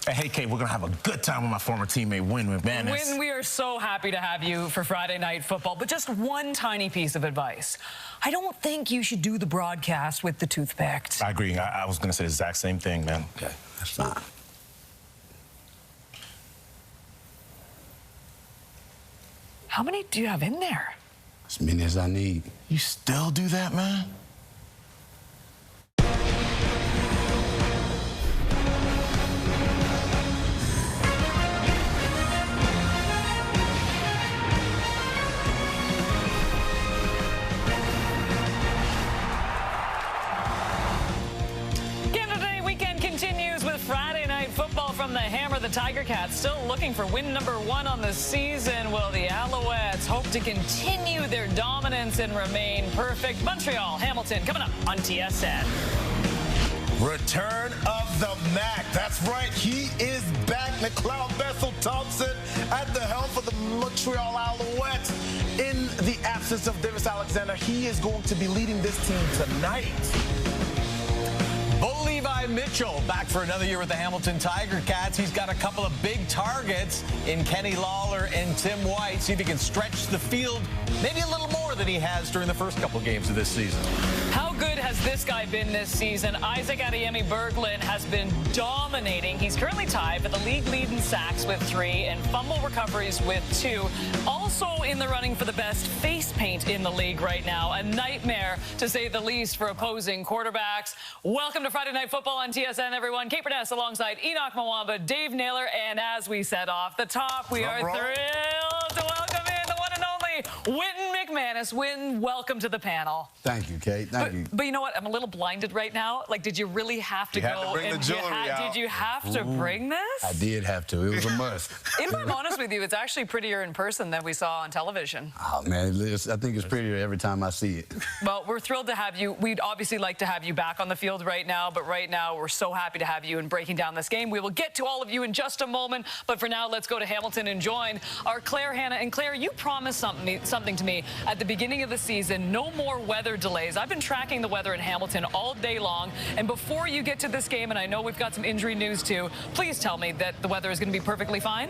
Hey, Kate, we're going to have a good time with my former teammate, Win McManus. Win, we are so happy to have you for Friday Night Football, but just one tiny piece of advice. I don't think you should do the broadcast with the toothpicks. I agree. I was going to say the exact same thing, man. Okay, that's fine. How many do you have in there? As many as I need. You still do that, man? Friday Night Football from the Hammer. The Tiger Cats still looking for win number 1 on the season. Will the Alouettes hope to continue their dominance and remain perfect? Montreal, Hamilton, coming up on TSN. Return of the Mac. That's right. He is back. McLeod Bethel-Thompson at the helm for the Montreal Alouettes. In the absence of Davis Alexander, he is going to be leading this team tonight. Levi Mitchell back for another year with the Hamilton Tiger Cats. He's got a couple of big targets in Kenny Lawler and Tim White. See if he can stretch the field maybe a little more than he has during the first couple games of this season. How good has this guy been this season? Isaac Adeyemi-Berglund has been dominating. He's currently tied for the league lead in sacks with 3 and fumble recoveries with 2. Also in the running for the best face paint in the league right now. A nightmare, to say the least, for opposing quarterbacks. Welcome to Friday Night Football on TSN, everyone. Kate Burness alongside Enoch Mwamba, Dave Naylor, and as we said off the top, we are thrilled to welcome in the one and only Wynton McManus. Wynton, welcome to the panel. Thank you, Kate. Thank you. But you know what? I'm a little blinded right now. Like, did you really have to go? Did you have to bring this? I did have to. It was a must. If I'm honest with you, it's actually prettier in person than we saw on television. Oh, man. I think it's prettier every time I see it. Well, we're thrilled to have you. We'd obviously like to have you back on the field right now, but right now we're so happy to have you and breaking down this game. We will get to all of you in just a moment, but for now, let's go to Hamilton and join our Claire Hanna. And Claire, you promised something to me at the beginning of the season. No more weather delays. I've been tracking the weather in Hamilton all day long, and before you get to this game, and I know we've got some injury news too, please tell me that the weather is going to be perfectly fine.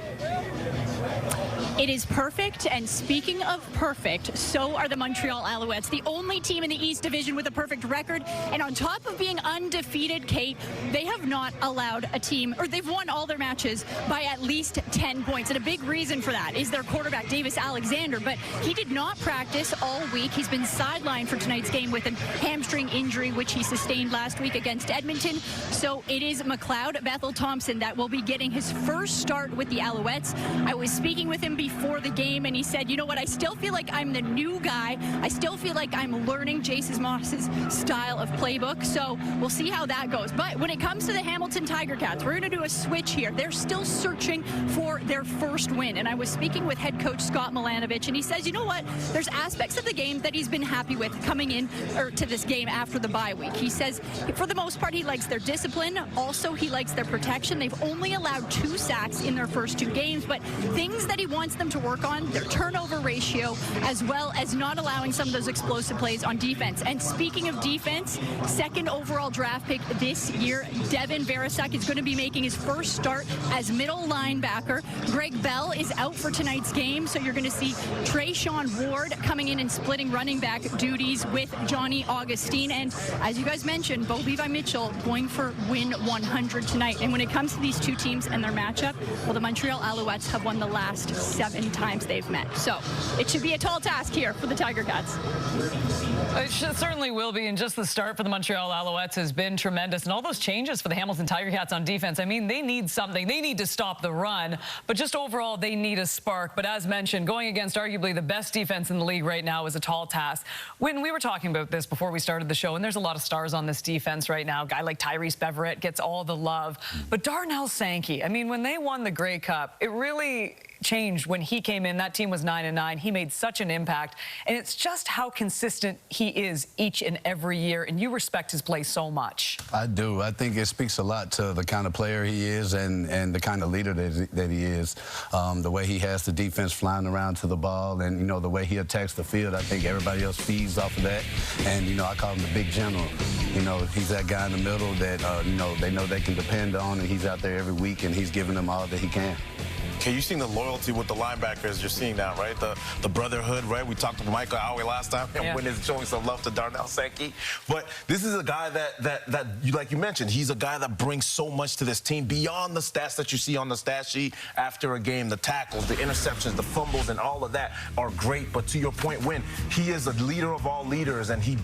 It is perfect, and speaking of perfect, so are the Montreal Alouettes, the only team in the East Division with a perfect record. And on top of being undefeated, Kate, they have not allowed a team, or they've won all their matches by at least 10 points. And a big reason for that is their quarterback, Davis Alexander, but he did not practice all week. He's been sidelined for tonight's game with a hamstring injury, which he sustained last week against Edmonton. So it is McLeod Bethel-Thompson that will be getting his first start with the Alouettes. I was speaking with him before the game, and he said, you know what, I still feel like I'm the new guy. I still feel like I'm learning Jason Moss's style of playbook, so we'll see how that goes. But when it comes to the Hamilton Tiger Cats, we're going to do a switch here. They're still searching for their first win, and I was speaking with head coach Scott Milanovich, and he says, you know what, there's aspects of the game that he's been happy with coming in to this game after the bye week. He says, for the most part, he likes their discipline. Also, he likes their protection. They've only allowed 2 sacks in their first 2 games, but things that he wants them to work on, their turnover ratio, as well as not allowing some of those explosive plays on defense. And speaking of defense, 2nd overall draft pick this year, Devin Verisak is going to be making his first start as middle linebacker. Greg Bell is out for tonight's game, so you're going to see Trayshawn Ward coming in and splitting running back duties with Johnny Augustine. And as you guys mentioned, Bo Levi Mitchell going for win 100 tonight. And when it comes to these 2 teams and their matchup, well, the Montreal Alouettes have won the last 7 times they've met. So it should be a tall task here for the Tiger Cats. It certainly will be, and just the start for the Montreal Alouettes has been tremendous. And all those changes for the Hamilton Tiger Cats on defense, I mean, they need something. They need to stop the run, but just overall, they need a spark. But as mentioned, going against arguably the best defense in the league right now is a tall task. When we were talking about this before we started the show, and there's a lot of stars on this defense right now. A guy like Tyrese Beverett gets all the love. But Darnell Sankey, I mean, when they won the Grey Cup, it really changed when he came in. That team was 9-9. He made such an impact. And it's just how consistent he is each and every year. And you respect his play so much. I do. I think it speaks a lot to the kind of player he is and the kind of leader that he is. The way he has the defense flying around to the ball and, you know, the way he attacks the field. I think everybody else feeds off of that. And, you know, I call him the big general. You know, he's that guy in the middle that, you know they can depend on, and he's out there every week, and he's giving them all that he can. Okay, you've seen the loyalty with the linebackers. You're seeing that, right? The brotherhood, right? We talked to Michael Alouette last time, and when he's showing some love to Darnell Sankey. But this is a guy that like you mentioned, he's a guy that brings so much to this team beyond the stats that you see on the stat sheet after a game. The tackles, the interceptions, the fumbles, and all of that are great. But to your point, Win, he is a leader of all leaders, and he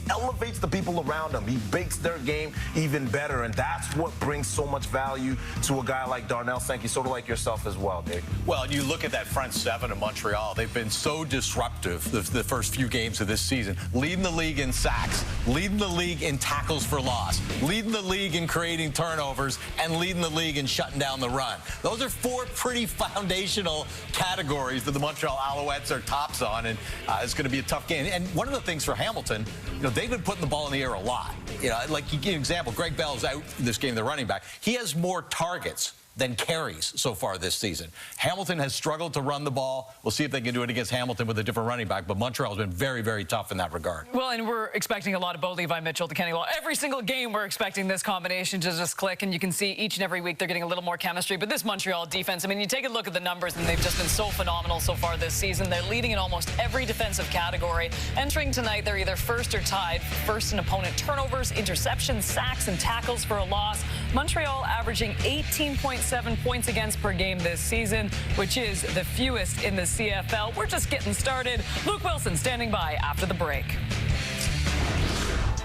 elevates the people around him. He makes their game even better, and that's what brings so much value to a guy like Darnell Sankey, sort of like yourself as well, Dave. Well, you look at that front seven of Montreal. They've been so disruptive the first few games of this season. Leading the league in sacks, leading the league in tackles for loss, leading the league in creating turnovers, and leading the league in shutting down the run. Those are four pretty foundational categories that the Montreal Alouettes are tops on, and it's going to be a tough game. And one of the things for Hamilton, you know, they've been putting the ball in the air a lot. You know, like you give an example, Greg Bell's out this game, the running back. He has more targets than carries so far this season. Hamilton has struggled to run the ball. We'll see if they can do it against Hamilton with a different running back, but Montreal's been very, very tough in that regard. Well, and we're expecting a lot of Bo Levi Mitchell to Kenny Law. Every single game we're expecting this combination to just click, and you can see each and every week they're getting a little more chemistry. But this Montreal defense, I mean, you take a look at the numbers, and they've just been so phenomenal so far this season. They're leading in almost every defensive category. Entering tonight, they're either first or tied, first in opponent turnovers, interceptions, sacks, and tackles for a loss. Montreal averaging 18.7 points against per game this season, which is the fewest in the CFL. We're just getting started. Luke Wilson standing by after the break.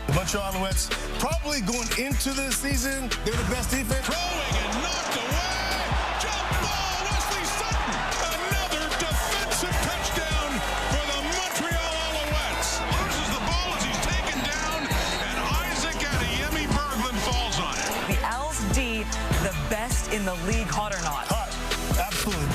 The Montreal Alouettes probably going into this season, they're the best defense. Throwing and knocked away. Jump ball, Wesley Sutton. Another defensive touchdown for the Montreal Alouettes. Loses the ball as he's taken down, and Isaac Adeyemi Berglund falls on it. The Owls D, the best in the league, hot or not? Hot, absolutely.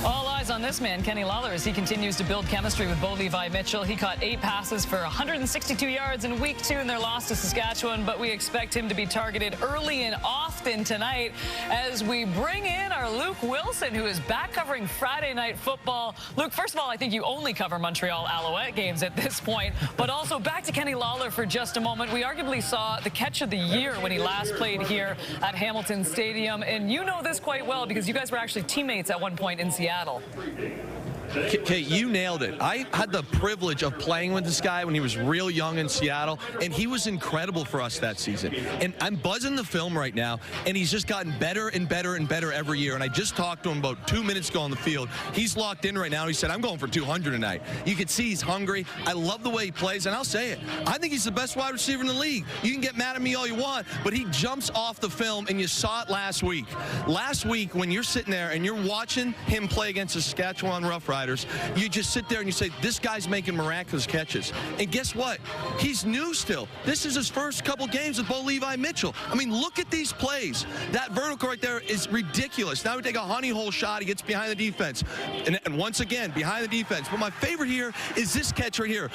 All eyes on this man, Kenny Lawler, as he continues to build chemistry with Bo Levi Mitchell. He caught 8 passes for 162 yards in week 2 in their loss to Saskatchewan, but we expect him to be targeted early and often tonight as we bring in our Luke Wilson, who is back covering Friday Night Football. Luke, first of all, I think you only cover Montreal Alouette games at this point, but also back to Kenny Lawler for just a moment. We arguably saw the catch of the year when he last played here at Hamilton Stadium, and you know this quite well because you guys were actually teammates at one point in Seattle. Kate, you nailed it. I had the privilege of playing with this guy when he was real young in Seattle, and he was incredible for us that season. And I'm buzzing the film right now, and he's just gotten better and better and better every year. And I just talked to him about 2 minutes ago on the field. He's locked in right now. He said, I'm going for 200 tonight. You can see he's hungry. I love the way he plays, and I'll say it. I think he's the best wide receiver in the league. You can get mad at me all you want, but he jumps off the film, and you saw it last week. Last week, when you're sitting there and you're watching him play against the Saskatchewan Roughriders, you just sit there and you say, this guy's making miraculous catches. And guess what? He's new still. This is his first couple games with Bo Levi Mitchell. I mean, look at these plays. That vertical right there is ridiculous. Now we take a honey hole shot. He gets behind the defense. And once again, behind the defense. But my favorite here is this catch right here.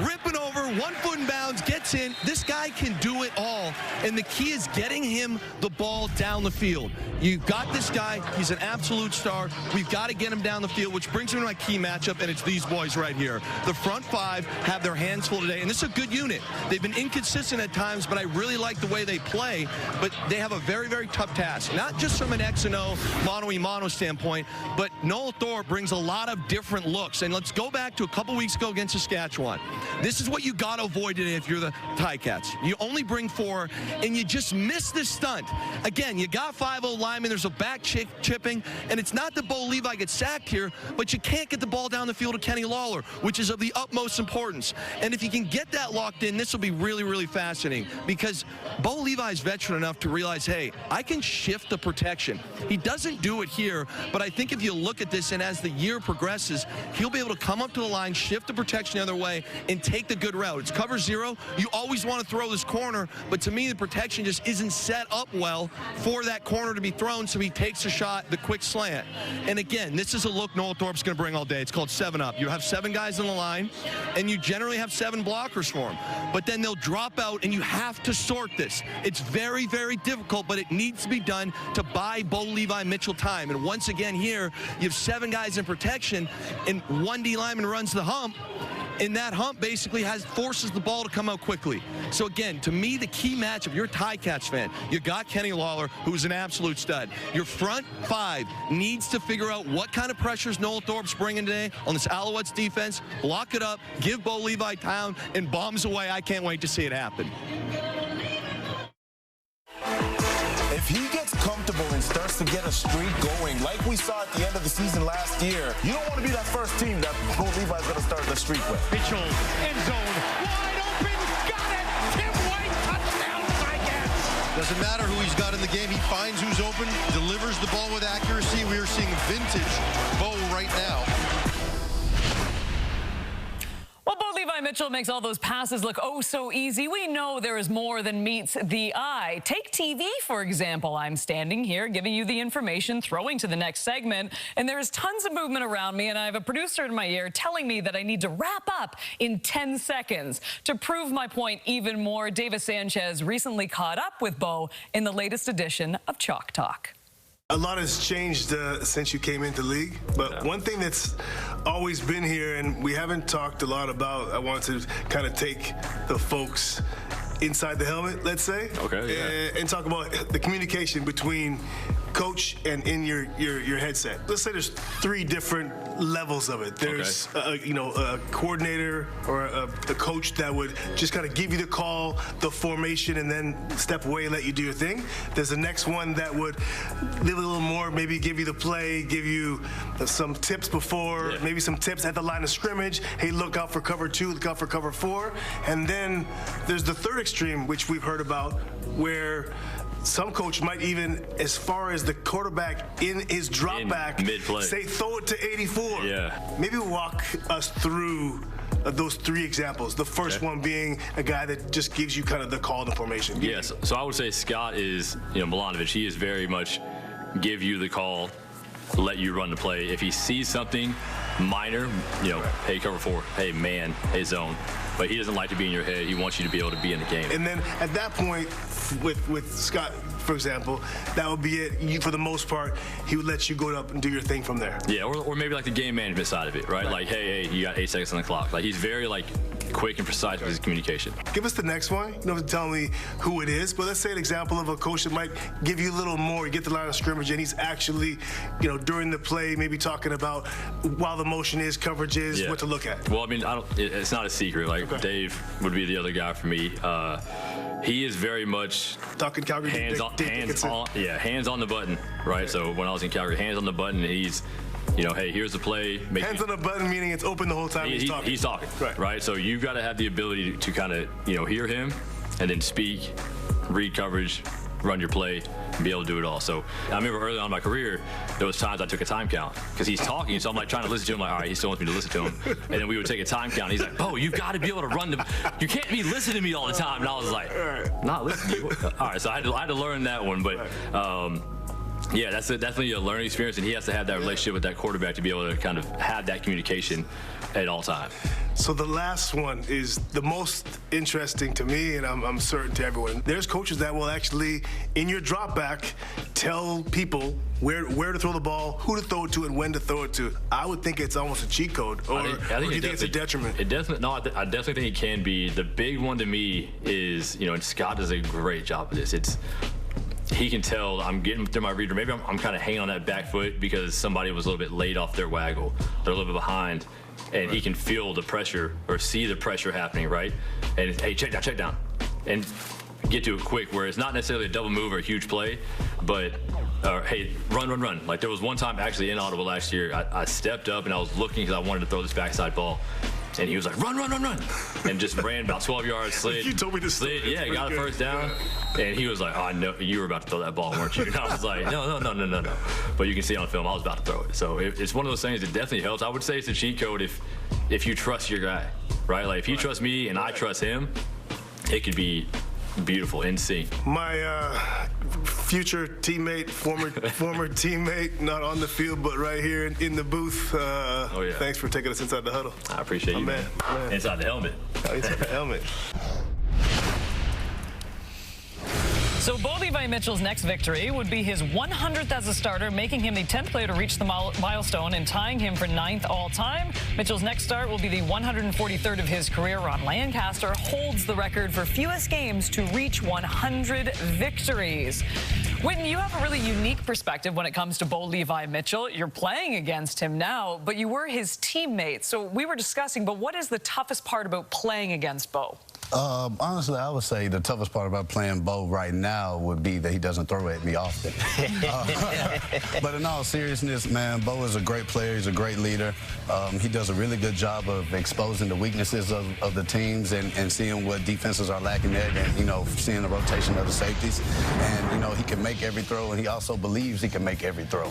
Ripping over, 1 foot in bounds, gets in. This guy can do it all. And the key is getting him the ball down the field. You got this guy. He's an absolute star. We've got to get him down the field, which brings me to my key matchup, and it's these boys right here. The front 5 have their hands full today, and this is a good unit. They've been inconsistent at times, but I really like the way they play, but they have a very, very tough task. Not just from an X and O, mano-a-mano standpoint, but Noel Thor brings a lot of different looks. And let's go back to a couple weeks ago against Saskatchewan. This is what you got to avoid today if you're the Ticats. You only bring 4, and you just miss this stunt. Again, you got 5-0 linemen. There's a back chipping, and it's not that Bo Levi gets sacked here, but you can't can't get the ball down the field to Kenny Lawler, which is of the utmost importance. And if you can get that locked in, this will be really, really fascinating, because Bo Levi's veteran enough to realize, hey, I can shift the protection. He doesn't do it here, but I think if you look at this and as the year progresses, he'll be able to come up to the line, shift the protection the other way, and take the good route. It's cover zero. You always want to throw this corner, but to me, the protection just isn't set up well for that corner to be thrown, so he takes a shot, the quick slant. And again, this is a look Noah Thorpe's going to bring all day. It's called 7-up. You have 7 guys on the line, and you generally have 7 blockers for them. But then they'll drop out, and you have to sort this. It's very, very difficult, but it needs to be done to buy Bo Levi Mitchell time. And once again here, you have 7 guys in protection, and 1 D lineman runs the hump, and that hump basically forces the ball to come out quickly. So again, to me, the key matchup, you're a Ticats fan, you got Kenny Lawler, who's an absolute stud. Your front 5 needs to figure out what kind of pressures Noah Thorpe's bringing today on this Alouettes defense, lock it up, give Bo Levi time, and bombs away. I can't wait to see it happen. If he gets comfortable and starts to get a streak going, like we saw at the end of the season last year, you don't want to be that first team that Bo Levi's going to start the streak with. Mitchell, end zone, wide open, got it! Tim White, touchdown, Ticats! Doesn't matter who he's got in the game. He finds who's open, delivers the ball with accuracy. We are seeing vintage Bo right now. Well, Bo Levi Mitchell makes all those passes look oh so easy. We know there is more than meets the eye. Take TV, for example. I'm standing here giving you the information, throwing to the next segment, and there is tons of movement around me, and I have a producer in my ear telling me that I need to wrap up in 10 seconds. To prove my point even more, Davis Sanchez recently caught up with Bo in the latest edition of Chalk Talk. A lot has changed since you came into the league, but one thing that's always been here and we haven't talked a lot about, I want to kind of take the folks inside the helmet, let's say, and talk about the communication between coach and in your headset. Let's say there's 3 different levels of it. There's a coordinator or a coach that would just kind of give you the call, the formation, and then step away and let you do your thing. There's the next one that would live a little more, maybe give you the play, give you some tips before, maybe some tips at the line of scrimmage. Hey, look out for cover 2, look out for cover 4. And then there's the third extreme, which we've heard about, where some coach might even, as far as the quarterback in his drop back, say throw it to 84. Maybe walk us through those 3 examples. The first one being a guy that just gives you kind of the call and the formation. Yes, so I would say Scott is, Milanovic. He is very much give you the call, let you run the play. If he sees something minor, hey, cover 4, hey, man, hey, zone. But he doesn't like to be in your head. He wants you to be able to be in the game. And then at that point, with Scott, for example, that would be it. For the most part, he would let you go up and do your thing from there. Yeah, or maybe like the game management side of it, right? Like, hey, you got 8 seconds on the clock. Like, he's very, quick and precise with his communication. Give us the next one. You don't have to tell me who it is, but let's say an example of a coach that might give you a little more. You get the line of scrimmage, and he's actually, during the play, maybe talking about while the motion is, coverage is, what to look at. Well, I mean, it's not a secret. Dave would be the other guy for me. He is very much talking Calgary. Hands on the button, right? So when I was in Calgary, hands on the button, and he's, hey, here's the play. Hands on the button, meaning it's open the whole time he's talking. He's talking, right? So you've got to have the ability to kind of, hear him and then speak, read coverage, run your play, and be able to do it all. So I remember early on in my career, there was times I took a time count because he's talking, so I'm trying to listen to him, all right, he still wants me to listen to him. And then we would take a time count. He's like, "Oh, you've got to be able to run you can't be listening to me all the time." And I was like, "Not listening to you." All right, so I had to learn that one, but yeah, that's definitely a learning experience, and he has to have that relationship with that quarterback to be able to kind of have that communication at all times. So the last one is the most interesting to me, and I'm certain to everyone. There's coaches that will actually, in your drop back, tell people where to throw the ball, who to throw it to, and when to throw it to. I would think it's almost a cheat code, or do you think it's a detriment? I definitely think it can be. The big one to me is, and Scott does a great job of this. He can tell I'm getting through my reader. Maybe I'm kind of hanging on that back foot because somebody was a little bit late off their waggle. They're a little bit behind. And he can feel the pressure or see the pressure happening, right? And it's, hey, check down. And get to it quick, where it's not necessarily a double move or a huge play, but hey, run. Like there was one time actually in Ottawa last year, I stepped up and I was looking because I wanted to throw this backside ball. And he was like, run. And just ran about 12 yards, slid. You told me to slid. Yeah, got a first down. And he was like, oh, I know you were about to throw that ball, weren't you? And I was like, no. But you can see on film, I was about to throw it. So it's one of those things that definitely helps. I would say it's a cheat code if you trust your guy, right? Like if you trust me and I trust him, it could be beautiful, in sync. My future teammate, former teammate, not on the field, but right here in the booth. Thanks for taking us inside the huddle. I appreciate you, man. Inside the helmet. Inside the helmet. So Bo Levi Mitchell's next victory would be his 100th as a starter, making him the 10th player to reach the milestone and tying him for 9th all-time. Mitchell's next start will be the 143rd of his career. Ron Lancaster holds the record for fewest games to reach 100 victories. Whitten, you have a really unique perspective when it comes to Bo Levi Mitchell. You're playing against him now, but you were his teammate. So we were discussing, but what is the toughest part about playing against Bo? Honestly, I would say the toughest part about playing Bo right now would be that he doesn't throw at me often. But in all seriousness, man, Bo is a great player. He's a great leader. He does a really good job of exposing the weaknesses of the teams and seeing what defenses are lacking there, and, you know, seeing the rotation of the safeties. And, you know, he can make every throw, and he also believes he can make every throw.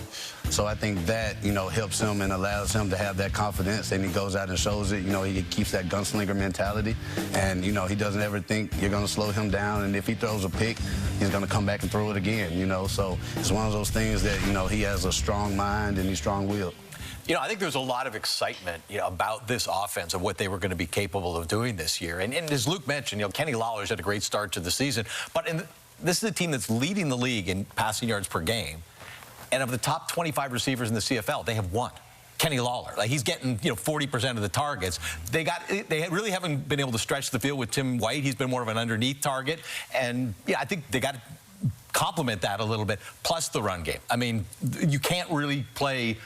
So I think that, you know, helps him and allows him to have that confidence, and he goes out and shows it. You know, he keeps that gunslinger mentality, and, you know, he doesn't ever think you're going to slow him down, and if he throws a pick, he's going to come back and throw it again, you know. So it's one of those things that, you know, he has a strong mind and he's strong-willed. You know, I think there's a lot of excitement, you know, about this offense and what they were going to be capable of doing this year. And as Luke mentioned, you know, Kenny Lawler's had a great start to the season, but this is a team that's leading the league in passing yards per game. And of the top 25 receivers in the CFL, they have one. Kenny Lawler. Like, he's getting, you know, 40% of the targets. They really haven't been able to stretch the field with Tim White. He's been more of an underneath target. And yeah, I think they got to complement that a little bit, plus the run game. I mean, you can't really play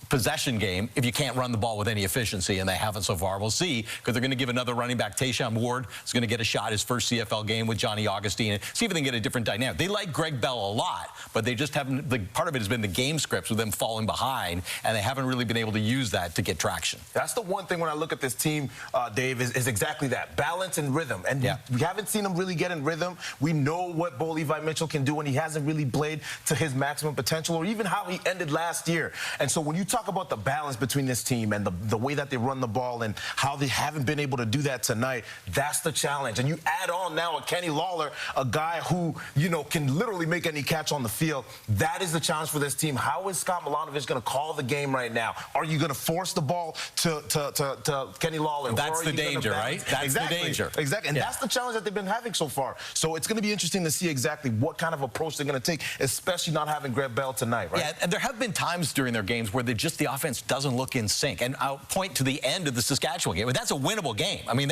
possession game if you can't run the ball with any efficiency, and they haven't so far. We'll see, because they're going to give another running back, Tayshaun Ward, is going to get a shot his first CFL game with Johnny Augustine, and see if they can get a different dynamic. They like Greg Bell a lot, but they just haven't, part of it has been the game scripts with them falling behind, and they haven't really been able to use that to get traction. That's the one thing when I look at this team, Dave, is exactly that, balance and rhythm. And we haven't seen him really get in rhythm. We know what Bo Levi Mitchell can do, and he hasn't really played to his maximum potential, or even how he ended last year. And so when you talk about the balance between this team and the way that they run the ball and how they haven't been able to do that tonight, that's the challenge. And you add on now a Kenny Lawler, a guy who, you know, can literally make any catch on the field. That is the challenge for this team. How is Scott Milanovic going to call the game right now? Are you going to force the ball to Kenny Lawler? That's the danger, right? That's the danger. Exactly. And that's the challenge that they've been having so far. So it's going to be interesting to see exactly what kind of approach they're going to take, especially not having Greg Bell tonight, right? Yeah, and there have been times during their games where the offense doesn't look in sync. And I'll point to the end of the Saskatchewan game. That's a winnable game. I mean,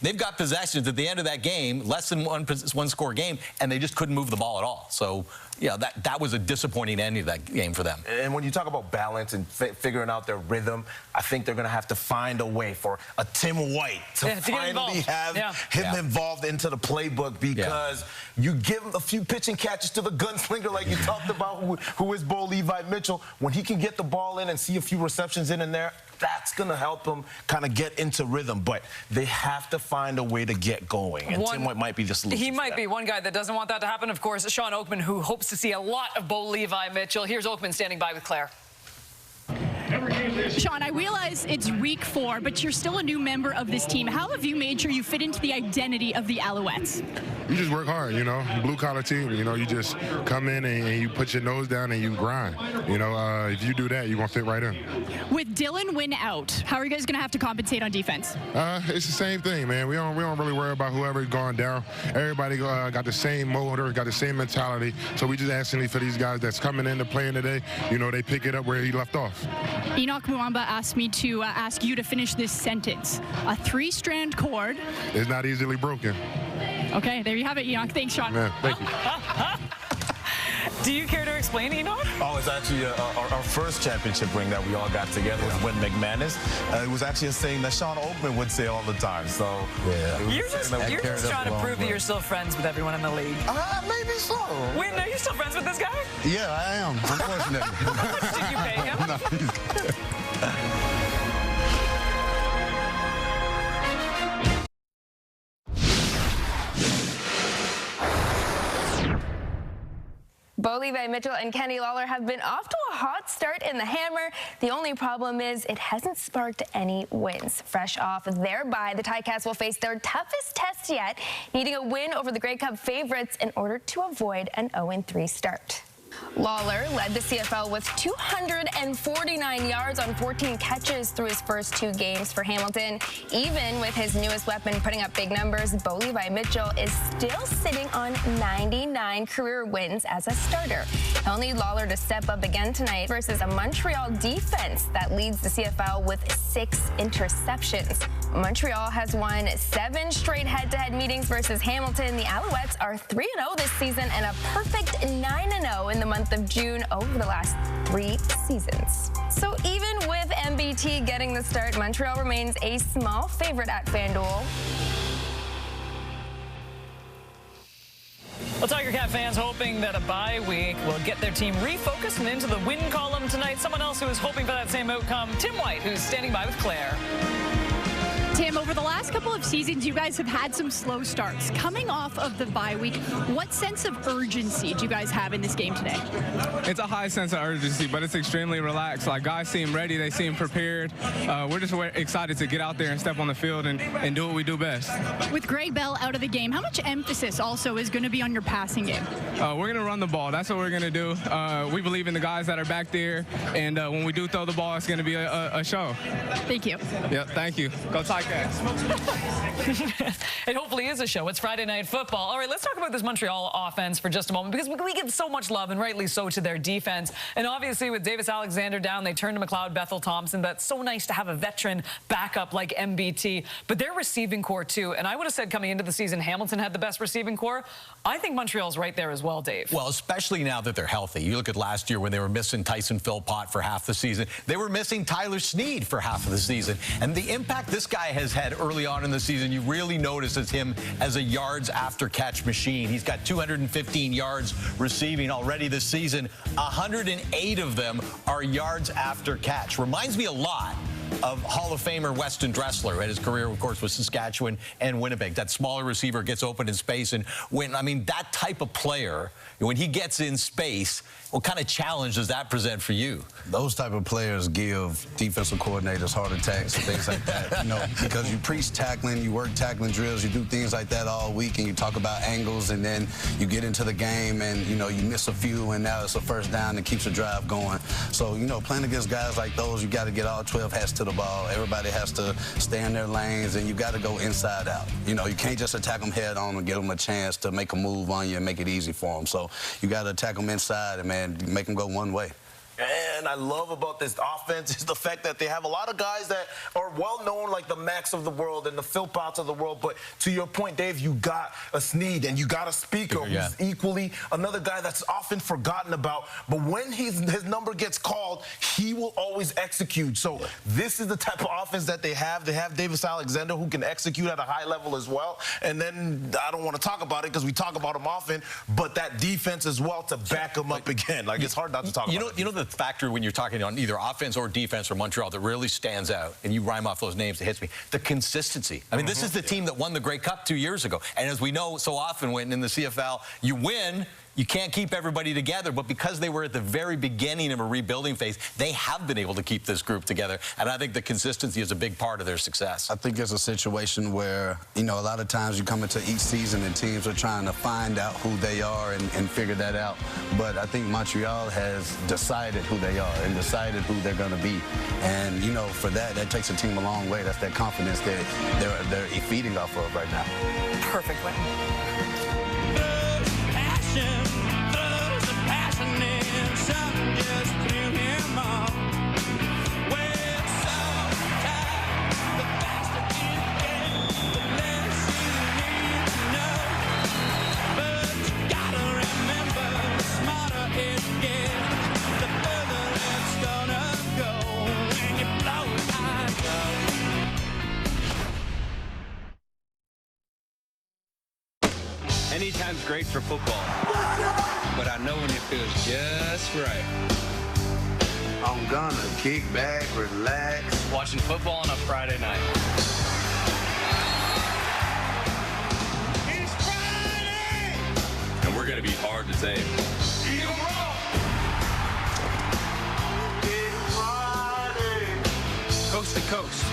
they've got possessions at the end of that game, less than one score game, and they just couldn't move the ball at all. So, yeah, that was a disappointing ending of that game for them. And when you talk about balance and figuring out their rhythm, I think they're going to have to find a way for a Tim White to finally have him involved into the playbook, because you give him a few pitch and catches to the gunslinger like you talked about, who is Bo Levi Mitchell. When he can get the ball in and see a few receptions in and there, that's going to help him kind of get into rhythm. But they have to find a way to get going. And Tim White might be the solution. He might be one guy that doesn't want that to happen. Of course, Sean Oakman, who hopes to see a lot of Bo Levi Mitchell. Here's Oakman standing by with Claire. Sean, I realize it's week 4, but you're still a new member of this team. How have you made sure you fit into the identity of the Alouettes? You just work hard, you know, blue-collar team. You know, you just come in and you put your nose down and you grind. You know, if you do that, you're going to fit right in. With Dylan Wynn out, how are you guys going to have to compensate on defense? It's the same thing, man. We don't really worry about whoever's going down. Everybody got the same motor, got the same mentality. So we just asking for these guys that's coming in to playing today, you know, they pick it up where he left off. Enoch Muamba asked me to ask you to finish this sentence. A 3-strand cord is not easily broken. Okay, there you have it, Enoch. Thanks, Sean. Man, thank you. Do you care to explain, Enoch? Oh, it's actually our first championship ring that we all got together with Win McManus. It was actually a saying that Sean Oakman would say all the time. So yeah, you're just trying to prove that you're still friends with everyone in the league. Maybe so. Wait, are you still friends with this guy? Yeah, I am. Unfortunately. How much did you pay him? Bo Levi Mitchell and Kenny Lawler have been off to a hot start in the Hammer. The only problem is it hasn't sparked any wins. Fresh off their bye, the Ticats will face their toughest test yet, needing a win over the Grey Cup favorites in order to avoid an 0-3 start. Lawler led the CFL with 249 yards on 14 catches through his first 2 games for Hamilton. Even with his newest weapon putting up big numbers, Bo Levi Mitchell is still sitting on 99 career wins as a starter. He'll need Lawler to step up again tonight versus a Montreal defense that leads the CFL with 6 interceptions. Montreal has won 7 straight head-to-head meetings versus Hamilton. The Alouettes are 3-0 this season and a perfect 9-0 in the month of June over the last 3 seasons. So even with MBT getting the start, Montreal remains a small favorite at FanDuel. Well, Tiger Cat fans hoping that a bye week will get their team refocused and into the win column tonight. Someone else who is hoping for that same outcome, Tim White, who's standing by with Claire. Tim, over the last couple of seasons, you guys have had some slow starts. Coming off of the bye week, what sense of urgency do you guys have in this game today? It's a high sense of urgency, but it's extremely relaxed. Like, guys seem ready. They seem prepared. We're just excited to get out there and step on the field and do what we do best. With Greg Bell out of the game, how much emphasis also is going to be on your passing game? We're going to run the ball. That's what we're going to do. We believe in the guys that are back there, and when we do throw the ball, it's going to be a show. Thank you. Yep, thank you. Go Tigers. It hopefully is a show. It's Friday Night Football. All right, let's talk about this Montreal offense for just a moment, because we give so much love, and rightly so, to their defense. And obviously with Davis Alexander down, they turned to McLeod Bethel-Thompson. That's so nice to have a veteran backup like MBT. But their receiving core too, and I would have said coming into the season Hamilton had the best receiving core. I think Montreal's right there as well, Dave. Well, especially now that they're healthy. You look at last year when they were missing Tyson Philpott for half the season. They were missing Tyler Snead for half of the season. And the impact this guy has had early on in the season, you really notice as him as a yards after catch machine. He's got 215 yards receiving already this season. 108 of them are yards after catch. Reminds me a lot of Hall of Famer Weston Dressler. His career, of course, was Saskatchewan and Winnipeg. That smaller receiver gets open in space. And that type of player, when he gets in space, what kind of challenge does that present for you? Those type of players give defensive coordinators heart attacks and things like that, because you preach tackling, you work tackling drills, you do things like that all week, and you talk about angles, and then you get into the game and, you miss a few, and now it's a first down that keeps the drive going. So, playing against guys like those, you got to get all 12 hats to the ball. Everybody has to stay in their lanes, and you got to go inside out. You can't just attack them head on and give them a chance to make a move on you and make it easy for them. So you got to attack them inside and, make them go one way. And I love about this offense is the fact that they have a lot of guys that are well-known, like the Max of the world and the Philpotts of the world. But to your point, Dave, you got a Snead and you got a Speaker who's equally another guy that's often forgotten about. But when his number gets called, he will always execute. So this is the type of offense that they have. They have Davis Alexander, who can execute at a high level as well. And then I don't want to talk about it because we talk about him often, but that defense as well to back him up again. Like, it's hard not to talk about it. You know the factor when you're talking on either offense or defense for Montreal that really stands out, and you rhyme off those names, it hits me, the consistency. This is the team that won the Grey Cup 2 years ago. And as we know so often when in the CFL, you win, you can't keep everybody together, but because they were at the very beginning of a rebuilding phase, they have been able to keep this group together, and I think the consistency is a big part of their success. I think it's a situation where, a lot of times you come into each season and teams are trying to find out who they are and figure that out. But I think Montreal has decided who they are and decided who they're going to be. And, for that takes a team a long way. That's that confidence that they're feeding off of right now. Perfect win. great for football, but I know when it feels just right. I'm gonna kick back, relax. Watching football on a Friday night. It's Friday! And we're going to be hard to tame. Eat 'em raw! It's Friday. Coast to coast.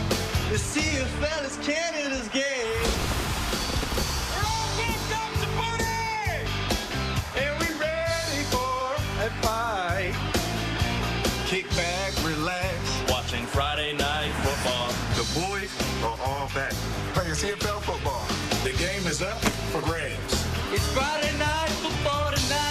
The CFL is Canada's game. We're all pumped up to party! And we ready for a fight. Kick back, relax. Watching Friday night football. The boys are all back. Playing CFL football. The game is up for grabs. It's Friday night football tonight.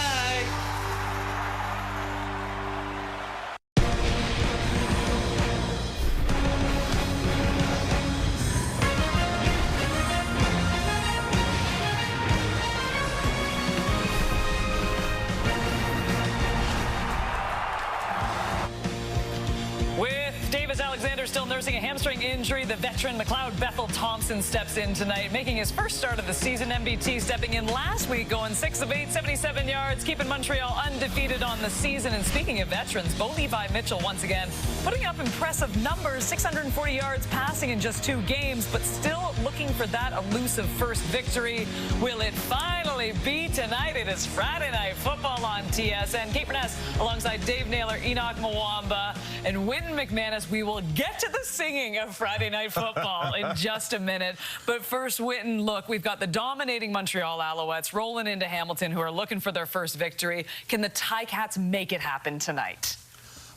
Alexander still nursing a hamstring injury. The veteran McLeod Bethel Thompson steps in tonight, making his first start of the season. MBT stepping in last week, going 6 of 8, 77 yards, keeping Montreal undefeated on the season. And speaking of veterans, Bo Levi Mitchell once again putting up impressive numbers, 640 yards passing in just 2 games, but still looking for that elusive first victory. Will it finally be tonight? It is Friday Night Football on TSN. Kate Burness alongside Dave Naylor, Enoch Mwamba, and Wynton McManus. We will get to the singing of Friday Night Football in just a minute. But first, Wynton, look, we've got the dominating Montreal Alouettes rolling into Hamilton, who are looking for their first victory. Can the Ticats make it happen tonight?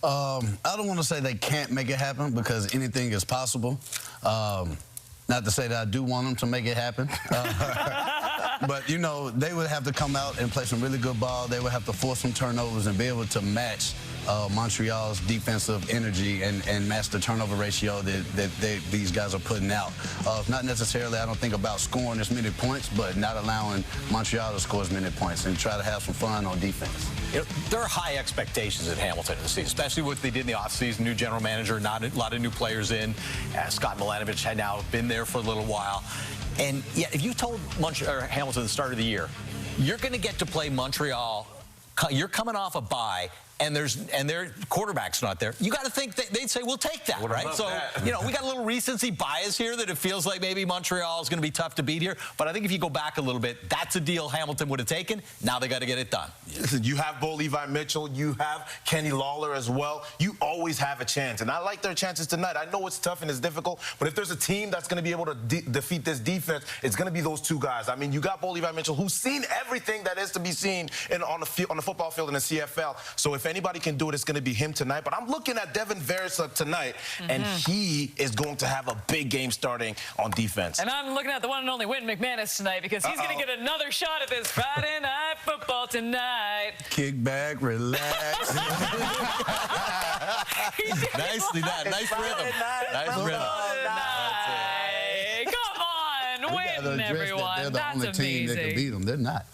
I don't want to say they can't make it happen, because anything is possible. Not to say that I do want them to make it happen. But, you know, they would have to come out and play some really good ball. They would have to force some turnovers and be able to match Montreal's defensive energy and match the turnover ratio that these guys are putting out. Not necessarily, I don't think, about scoring as many points, but not allowing Montreal to score as many points and try to have some fun on defense. You know, there are high expectations at Hamilton this season, especially what they did in the offseason. New general manager, not a lot of new players in. Scott Milanovic had now been there for a little while. And yet, if you told Hamilton at the start of the year, you're going to get to play Montreal, you're coming off a bye, and their quarterback's not there, you got to think that they'd say, we'll take that, right? So, you know, we got a little recency bias here that it feels like maybe Montreal is going to be tough to beat here. But I think if you go back a little bit, that's a deal Hamilton would have taken. Now they got to get it done. Listen, you have Bo Levi Mitchell, you have Kenny Lawler as well. You always have a chance, and I like their chances tonight. I know it's tough and it's difficult, but if there's a team that's going to be able to defeat this defense, it's going to be those two guys. I mean, you got Bo Levi Mitchell, who's seen everything that is to be seen on the football field in the CFL. So if anybody can do it, it's going to be him tonight. But I'm looking at Devin Versa tonight, and he is going to have a big game starting on defense. And I'm looking at the one and only Wynton McManus tonight, because he's going to get another shot at this Friday Night Football tonight. Kick back, relax. Nicely done. Nice rhythm. Nice rhythm. Come on, Wynton, everyone. They're the That's only amazing. team that can beat them. They're not.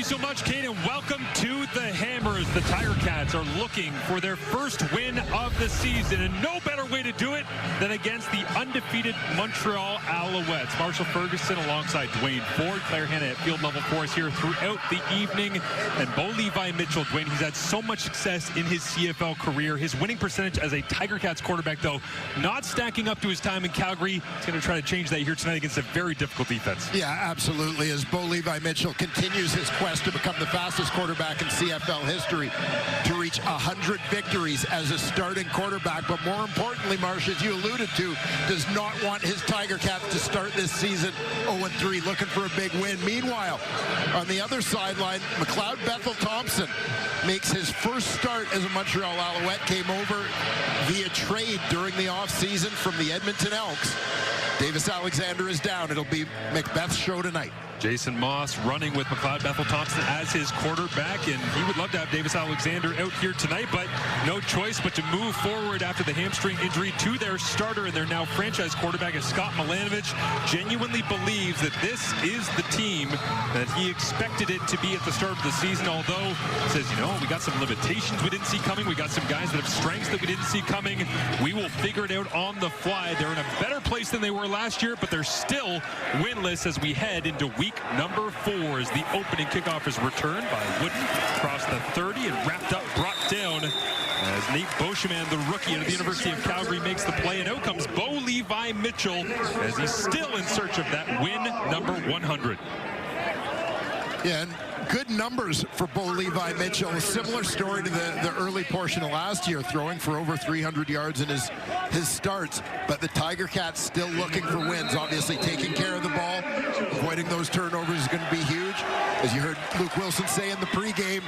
So much, Kate, and welcome to the Hammers. The Tiger Cats are looking for their first win of the season, and no better way to do it than against the undefeated Montreal Alouettes. Marshall Ferguson alongside Dwayne Ford, Claire Hanna at field level for us here throughout the evening, and Bo Levi Mitchell. Dwayne, he's had so much success in his CFL career. His winning percentage as a Tiger Cats quarterback, though, not stacking up to his time in Calgary. He's going to try to change that here tonight against a very difficult defense. Yeah, absolutely. As Bo Levi Mitchell continues his quest to become the fastest quarterback in CFL history, to reach 100 victories as a starting quarterback. But more importantly, Marsh, as you alluded to, does not want his Tiger Cats to start this season 0-3, looking for a big win. Meanwhile, on the other sideline, McLeod Bethel Thompson makes his first start as a Montreal Alouette, came over via trade during the offseason from the Edmonton Elks. Davis Alexander is down. It'll be Macbeth's show tonight. Jason Moss running with McLeod Bethel-Thompson as his quarterback, and he would love to have Davis Alexander out here tonight, but no choice but to move forward after the hamstring injury to their starter and their now franchise quarterback. Is Scott Milanovich genuinely believes that this is the team that he expected it to be at the start of the season, although he says, you know, we got some limitations we didn't see coming. We got some guys that have strengths that we didn't see coming. We will figure it out on the fly. They're in a better place than they were last year, but they're still winless as we head into week number 4 as the opening kickoff is returned by Wooden across the 30 and wrapped up, brought down as Nate Beauchemin, the rookie out of the University of Calgary, makes the play. And out comes Bo Levi Mitchell as he's still in search of that win number 100. Yeah, and good numbers for Bo Levi Mitchell. A similar story to the early portion of last year, throwing for over 300 yards in his starts. But the Tiger Cats still looking for wins. Obviously, taking care of the ball, avoiding those turnovers is going to be huge. As you heard Luke Wilson say in the pregame,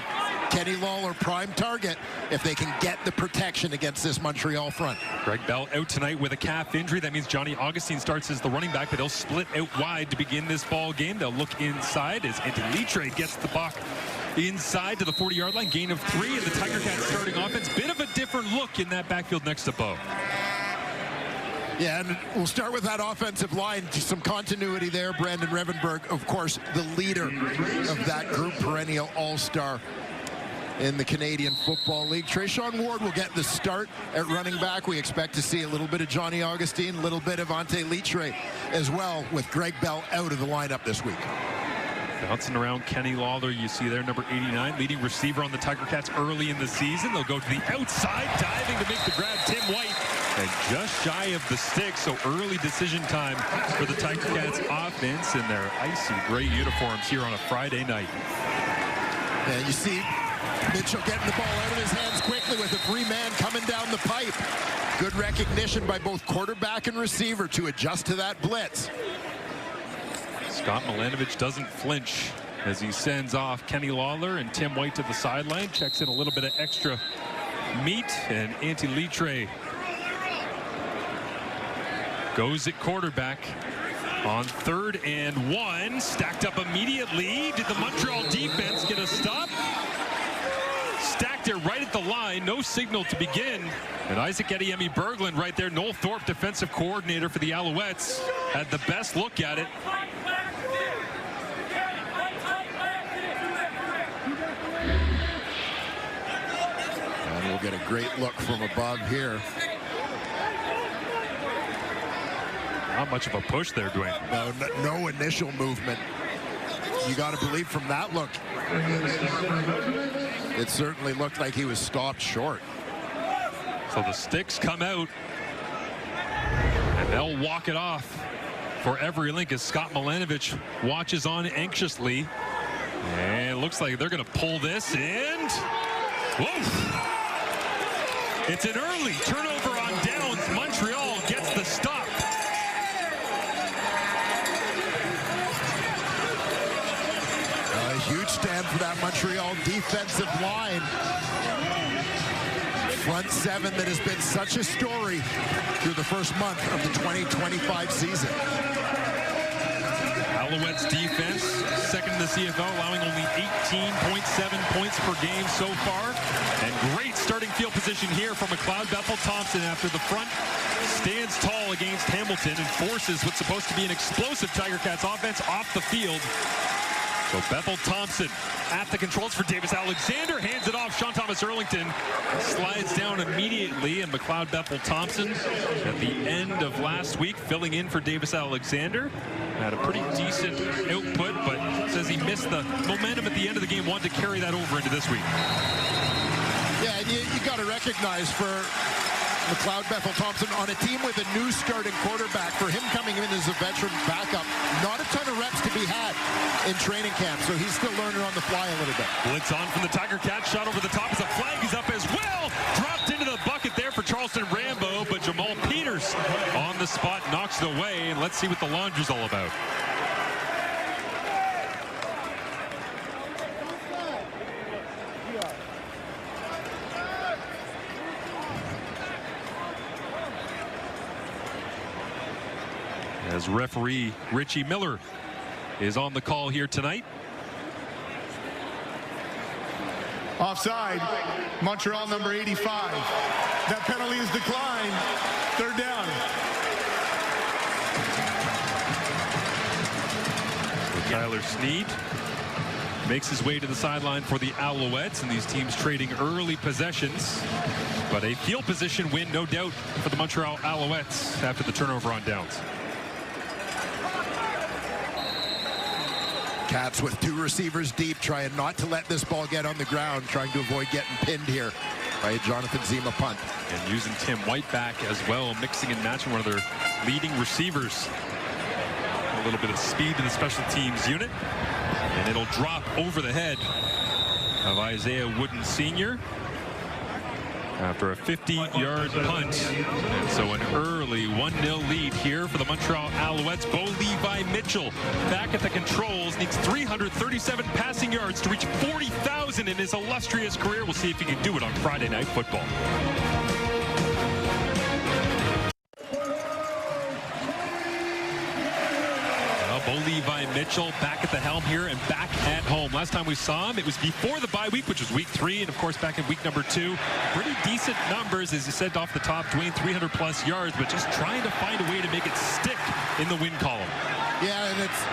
Kenny Lawler prime target if they can get the protection against this Montreal front. Greg Bell out tonight with a calf injury. That means Johnny Augustine starts as the running back, but they'll split out wide to begin this ball game. They'll look inside as Anthony Litre gets the puck inside to the 40-yard line. Gain of 3, and the Tiger Cats starting offense. Bit of a different look in that backfield next to Bo. Yeah, and we'll start with that offensive line. Some continuity there. Brandon Revenberg, of course, the leader of that group, perennial all-star in the Canadian Football League. Trayshawn Ward will get the start at running back. We expect to see a little bit of Johnny Augustine, a little bit of Ante Litre as well, with Greg Bell out of the lineup this week. Bouncing around Kenny Lawler, you see there, number 89, leading receiver on the Tiger Cats early in the season. They'll go to the outside, diving to make the grab, Tim White, and just shy of the stick, so early decision time for the Tiger Cats offense in their icy gray uniforms here on a Friday night. And you see Mitchell getting the ball out of his hands quickly with a free man coming down the pipe. Good recognition by both quarterback and receiver to adjust to that blitz. Scott Milanovich doesn't flinch as he sends off Kenny Lawler and Tim White to the sideline. Checks in a little bit of extra meat, and Ante Litre goes at quarterback on 3rd and 1. Stacked up immediately. Did the Montreal defense get a stop? Stacked it right at the line. No signal to begin. And Isaac Ediemi Berglund right there. Noel Thorpe, defensive coordinator for the Alouettes, had the best look at it. And we'll get a great look from above here. Not much of a push there, Dwayne. No initial movement. You got to believe from that look, it certainly looked like he was stopped short. So the sticks come out, and they'll walk it off for every link as Scott Milanovich watches on anxiously. And it looks like they're going to pull this, and whoa! It's an early turnover on downs. Montreal gets the stop. A huge stand for that Montreal defensive line. Front 7 that has been such a story through the first month of the 2025 season. Alouettes defense, second in the CFL, allowing only 18.7 points per game so far. And great starting field position here for McLeod Bethel-Thompson after the front stands tall against Hamilton and forces what's supposed to be an explosive Tiger Cats offense off the field. So Bethel-Thompson at the controls for Davis Alexander, hands it off. Sean Thomas Erlington slides down immediately, and McLeod Bethel-Thompson at the end of last week filling in for Davis Alexander. Had a pretty decent output, but says he missed the momentum at the end of the game, wanted to carry that over into this week. Yeah, you got to recognize for McLeod Bethel-Thompson on a team with a new starting quarterback, for him coming in as a veteran backup, not a ton of reps to be had in training camp, so he's still learning on the fly a little bit. Blitz on from the Tiger Cats, shot over the top as a flag is up as well. Dropped into the bucket there for Charleston Rambo, but Jamal Peters on the spot knocks it away, and let's see what the laundry's all about. As referee Richie Miller is on the call here tonight. Offside, Montreal number 85. That penalty is declined. Third down. So Tyler Snead makes his way to the sideline for the Alouettes, and these teams trading early possessions. But a field position win, no doubt, for the Montreal Alouettes after the turnover on downs. Cats with 2 receivers deep, trying not to let this ball get on the ground, trying to avoid getting pinned here by a Jonathan Zima punt. And using Tim White back as well, mixing and matching one of their leading receivers. A little bit of speed to the special teams unit. And it'll drop over the head of Isaiah Wooden Sr. after a 50-yard punt. And so an early 1-0 lead here for the Montreal Alouettes. Bo Levi Mitchell back at the controls, needs 337 passing yards to reach 40,000 in his illustrious career. We'll see if he can do it on Friday Night Football. Bo Levi Mitchell back at the helm here and back at home. Last time we saw him, it was before the bye week, which was week 3, and of course back in week number 2. Pretty decent numbers, as you said off the top, Dwayne, 300+ yards, but just trying to find a way to make it stick in the win column. Yeah, and it's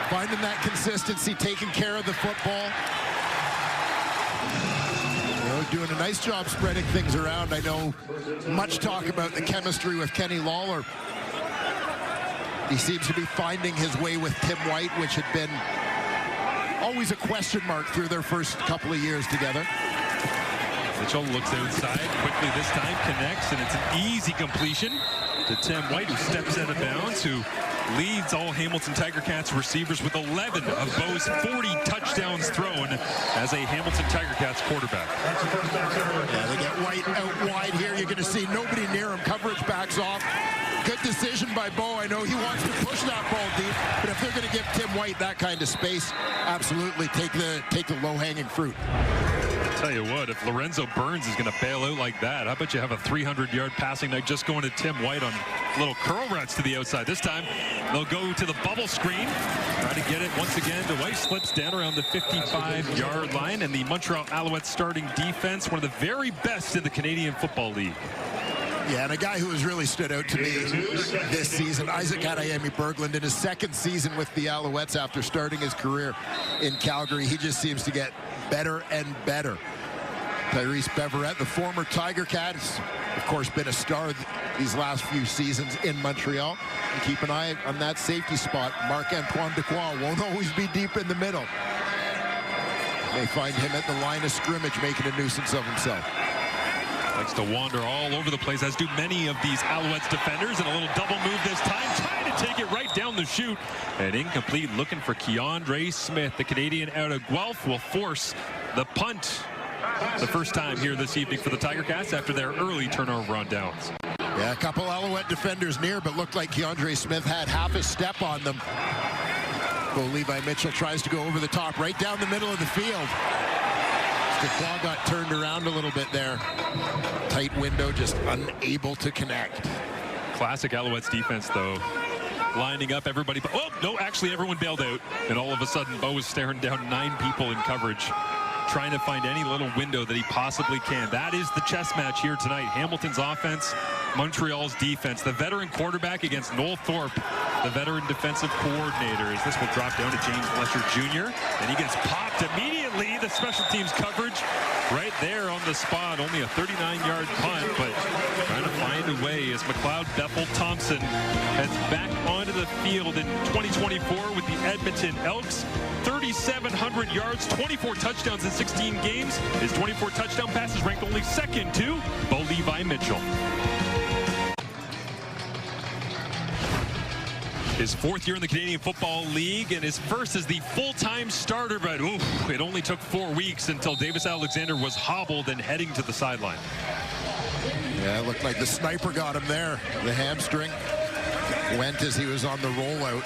finding that consistency, taking care of the football. You know, doing a nice job spreading things around. I know much talk about the chemistry with Kenny Lawler. He seems to be finding his way with Tim White, which had been always a question mark through their first couple of years together. Mitchell looks outside quickly this time, connects, and it's an easy completion to Tim White, who steps out of bounds, who leads all Hamilton Tiger Cats receivers with 11 of Bo's 40 touchdowns thrown as a Hamilton Tiger Cats quarterback. Yeah, they get White out wide here. You're going to see nobody near him. Coverage backs off. Good decision by Bo. I know he wants to push that ball deep, but if they're going to give Tim White that kind of space, absolutely take the low-hanging fruit. I'll tell you what, if Lorenzo Burns is going to bail out like that, I bet you have a 300-yard passing night just going to Tim White on little curl routes to the outside. This time, they'll go to the bubble screen, try to get it once again. The White slips down around the 55-yard line, and the Montreal Alouettes starting defense, one of the very best in the Canadian Football League. Yeah, and a guy who has really stood out to me this season, Isaac Adeyemi-Berglund, in his second season with the Alouettes after starting his career in Calgary. He just seems to get better and better. Tyrese Beverette, the former Tiger Cat, has, of course, been a star these last few seasons in Montreal. And keep an eye on that safety spot. Marc-Antoine Dequoy won't always be deep in the middle. They find him at the line of scrimmage, making a nuisance of himself. Likes to wander all over the place, as do many of these Alouettes defenders. And a little double move this time, trying to take it right down the chute. And incomplete, looking for Keandre Smith. The Canadian out of Guelph will force the punt the first time here this evening for the Tiger Cats after their early turnover on downs. Yeah, a couple Alouette defenders near, but looked like Keandre Smith had half a step on them. Bo Levi Mitchell tries to go over the top, right down the middle of the field. Dequoy got turned around a little bit there. Tight window, just unable to connect. Classic Alouettes defense, though. Lining up everybody. Oh, no, actually everyone bailed out. And all of a sudden, Bo is staring down 9 people in coverage, trying to find any little window that he possibly can. That is the chess match here tonight. Hamilton's offense, Montreal's defense. The veteran quarterback against Noel Thorpe, the veteran defensive coordinator, as this will drop down to James Fletcher Jr. And he gets popped immediately. The special teams coverage right there on the spot. Only a 39-yard punt, but trying to find a way as McLeod Bethel Thompson heads back onto the field in 2024 with the Edmonton Elks. 3,700 yards, 24 touchdowns in 16 games. His 24 touchdown passes ranked only second to Bo Levi Mitchell. His 4th year in the Canadian Football League and his first as the full-time starter, but it only took 4 weeks until Davis Alexander was hobbled and heading to the sideline. Yeah, it looked like the sniper got him there. The hamstring went as he was on the rollout.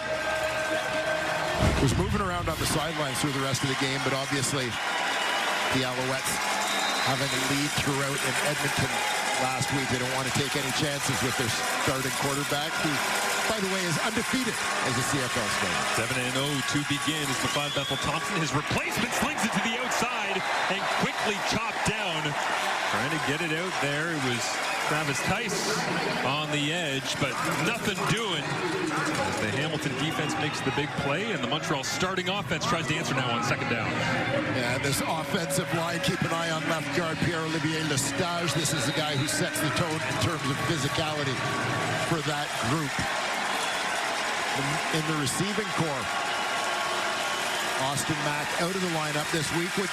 Was moving around on the sidelines through the rest of the game, but obviously the Alouettes having a lead throughout in Edmonton last week. They don't want to take any chances with their starting quarterback, who by the way, is undefeated as a CFL starter. 7-0 to begin as McLeod Bethel-Thompson. His replacement slings it to the outside and quickly chopped down. Trying to get it out there. It was Travis Tice on the edge, but nothing doing as the Hamilton defense makes the big play, and the Montreal starting offense tries to answer now on second down. Yeah, this offensive line, keep an eye on left guard Pierre-Olivier Lestage. This is the guy who sets the tone in terms of physicality for that group. In the receiving corps, Austin Mack out of the lineup this week, which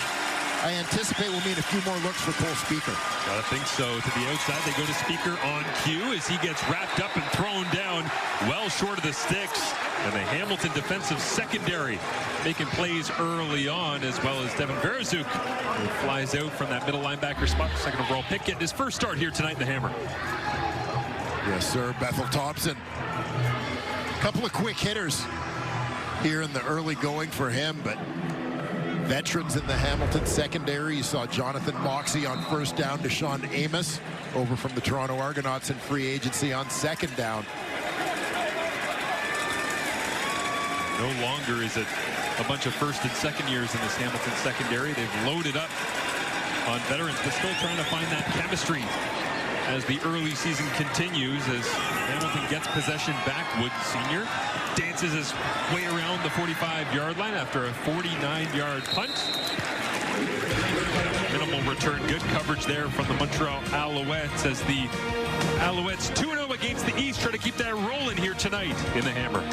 I anticipate will mean a few more looks for Cole Speaker. Gotta think so. To the outside, they go to Speaker on cue as he gets wrapped up and thrown down well short of the sticks. And the Hamilton defensive secondary making plays early on, as well as Devin Verazuk, who flies out from that middle linebacker spot. Second overall pick, getting his first start here tonight in the Hammer. Yes, sir. Bethel-Thompson. Couple of quick hitters here in the early going for him, but veterans in the Hamilton secondary. You saw Jonathan Moxey on first down, Deshaun Amos over from the Toronto Argonauts in free agency on second down. No longer is it a bunch of first and second years in this Hamilton secondary. They've loaded up on veterans, but still trying to find that chemistry as the early season continues, as Hamilton gets possession back. Wood Sr. dances his way around the 45-yard line after a 49-yard punt. Minimal return. Good coverage there from the Montreal Alouettes as the Alouettes 2-0 against the East try to keep that rolling here tonight in the Hammer.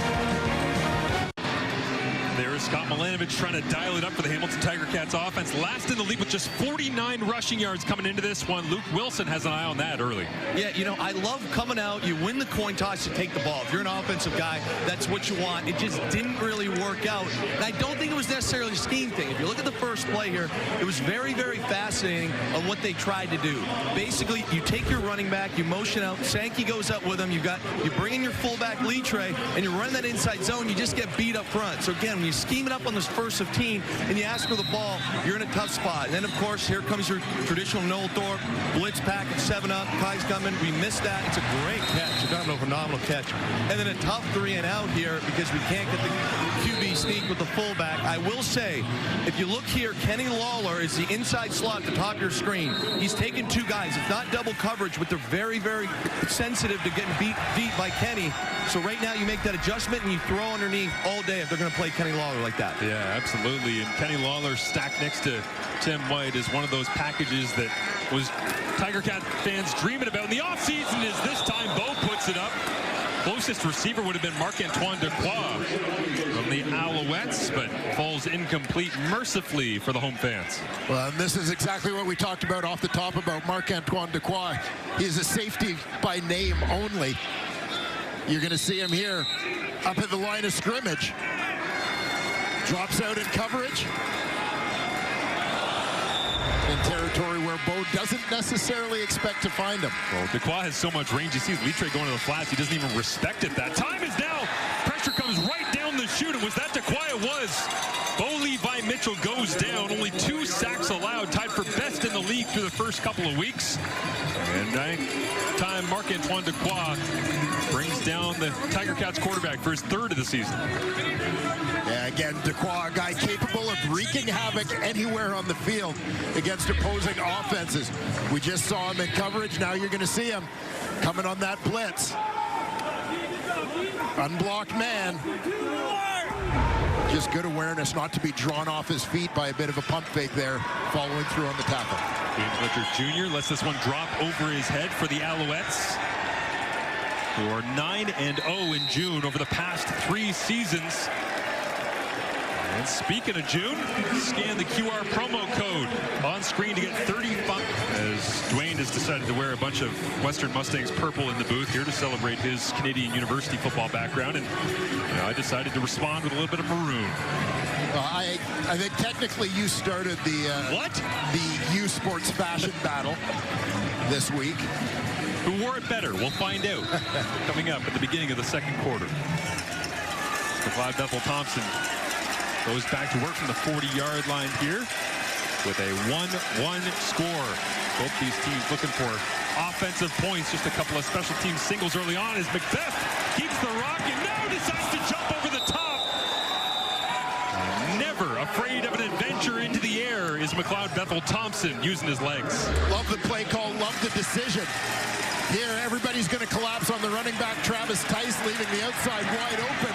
There is Scott Milanovich trying to dial it up for the Hamilton Tiger Cats offense. Last in the league with just 49 rushing yards coming into this one. Luke Wilson has an eye on that early. Yeah, you know, I love coming out. You win the coin toss to take the ball. If you're an offensive guy, that's what you want. It just didn't really work out. And I don't think it was necessarily a scheme thing. If you look at the first play here, it was very, very fascinating on what they tried to do. Basically, you take your running back, you motion out, Sankey goes up with him, you bring in your fullback Litre, and you're running that inside zone, you just get beat up front. So again, when you scheme it up on this first 15 and you ask for the ball, you're in a tough spot. And then, of course, here comes your traditional Noel Thorpe blitz package, 7-up. Kai's coming. We missed that. It's a great catch. A phenomenal catch. And then a tough 3-and-out here because we can't get the QB sneak with the fullback. I will say, if you look here, Kenny Lawler is the inside slot at the top of your screen. He's taken two guys. It's not double coverage, but they're very, very sensitive to getting beat deep by Kenny. So right now you make that adjustment and you throw underneath all day if they're going to play Kenny Lawler like that. Yeah, absolutely. And Kenny Lawler stacked next to Tim White is one of those packages that was Tiger Cat fans dreaming about in the offseason. Is this time Bo puts it up. Closest receiver would have been Marc-Antoine Dequoy from the Alouettes, but falls incomplete mercifully for the home fans. Well, and this is exactly what we talked about off the top about Marc-Antoine Dequoy. He's a safety by name only. You're going to see him here up at the line of scrimmage. Drops out in coverage. In territory where Bo doesn't necessarily expect to find him. Well, Dequoy has so much range. He sees Litre going to the flats. He doesn't even respect it. That time is now. Pressure comes right down the chute. And was that Dequoy? It was. Bo Levi Mitchell goes down. Only 2 sacks allowed. Tied for best in the league through the first couple of weeks. And that time, Marc-Antoine Dequoy brings down the Tiger Cats quarterback for his 3rd of the season. Yeah, again, Dequoy, a guy capable of wreaking havoc anywhere on the field against opposing offenses. We just saw him in coverage. Now you're going to see him coming on that blitz. Unblocked man. Just good awareness not to be drawn off his feet by a bit of a pump fake there, following through on the tackle. James Fletcher Jr. lets this one drop over his head for the Alouettes, who are 9-0 in June over the past 3 seasons. And speaking of June, scan the QR promo code on screen to get 35. As Dwayne has decided to wear a bunch of Western Mustangs purple in the booth here to celebrate his Canadian University football background. And I decided to respond with a little bit of maroon. I think technically you started the U Sports fashion battle this week. Who wore it better? We'll find out coming up at the beginning of the second quarter. McLeod Bethel-Thompson goes back to work from the 40-yard line here with a 1-1 score. Both these teams looking for offensive points. Just a couple of special team singles early on as Macbeth keeps the rock and now decides to jump over the top. Never afraid of an adventure into the air is McLeod Bethel-Thompson using his legs. Love the play call, love the decision. Here, everybody's going to collapse on the running back, Travis Tice, leaving the outside wide open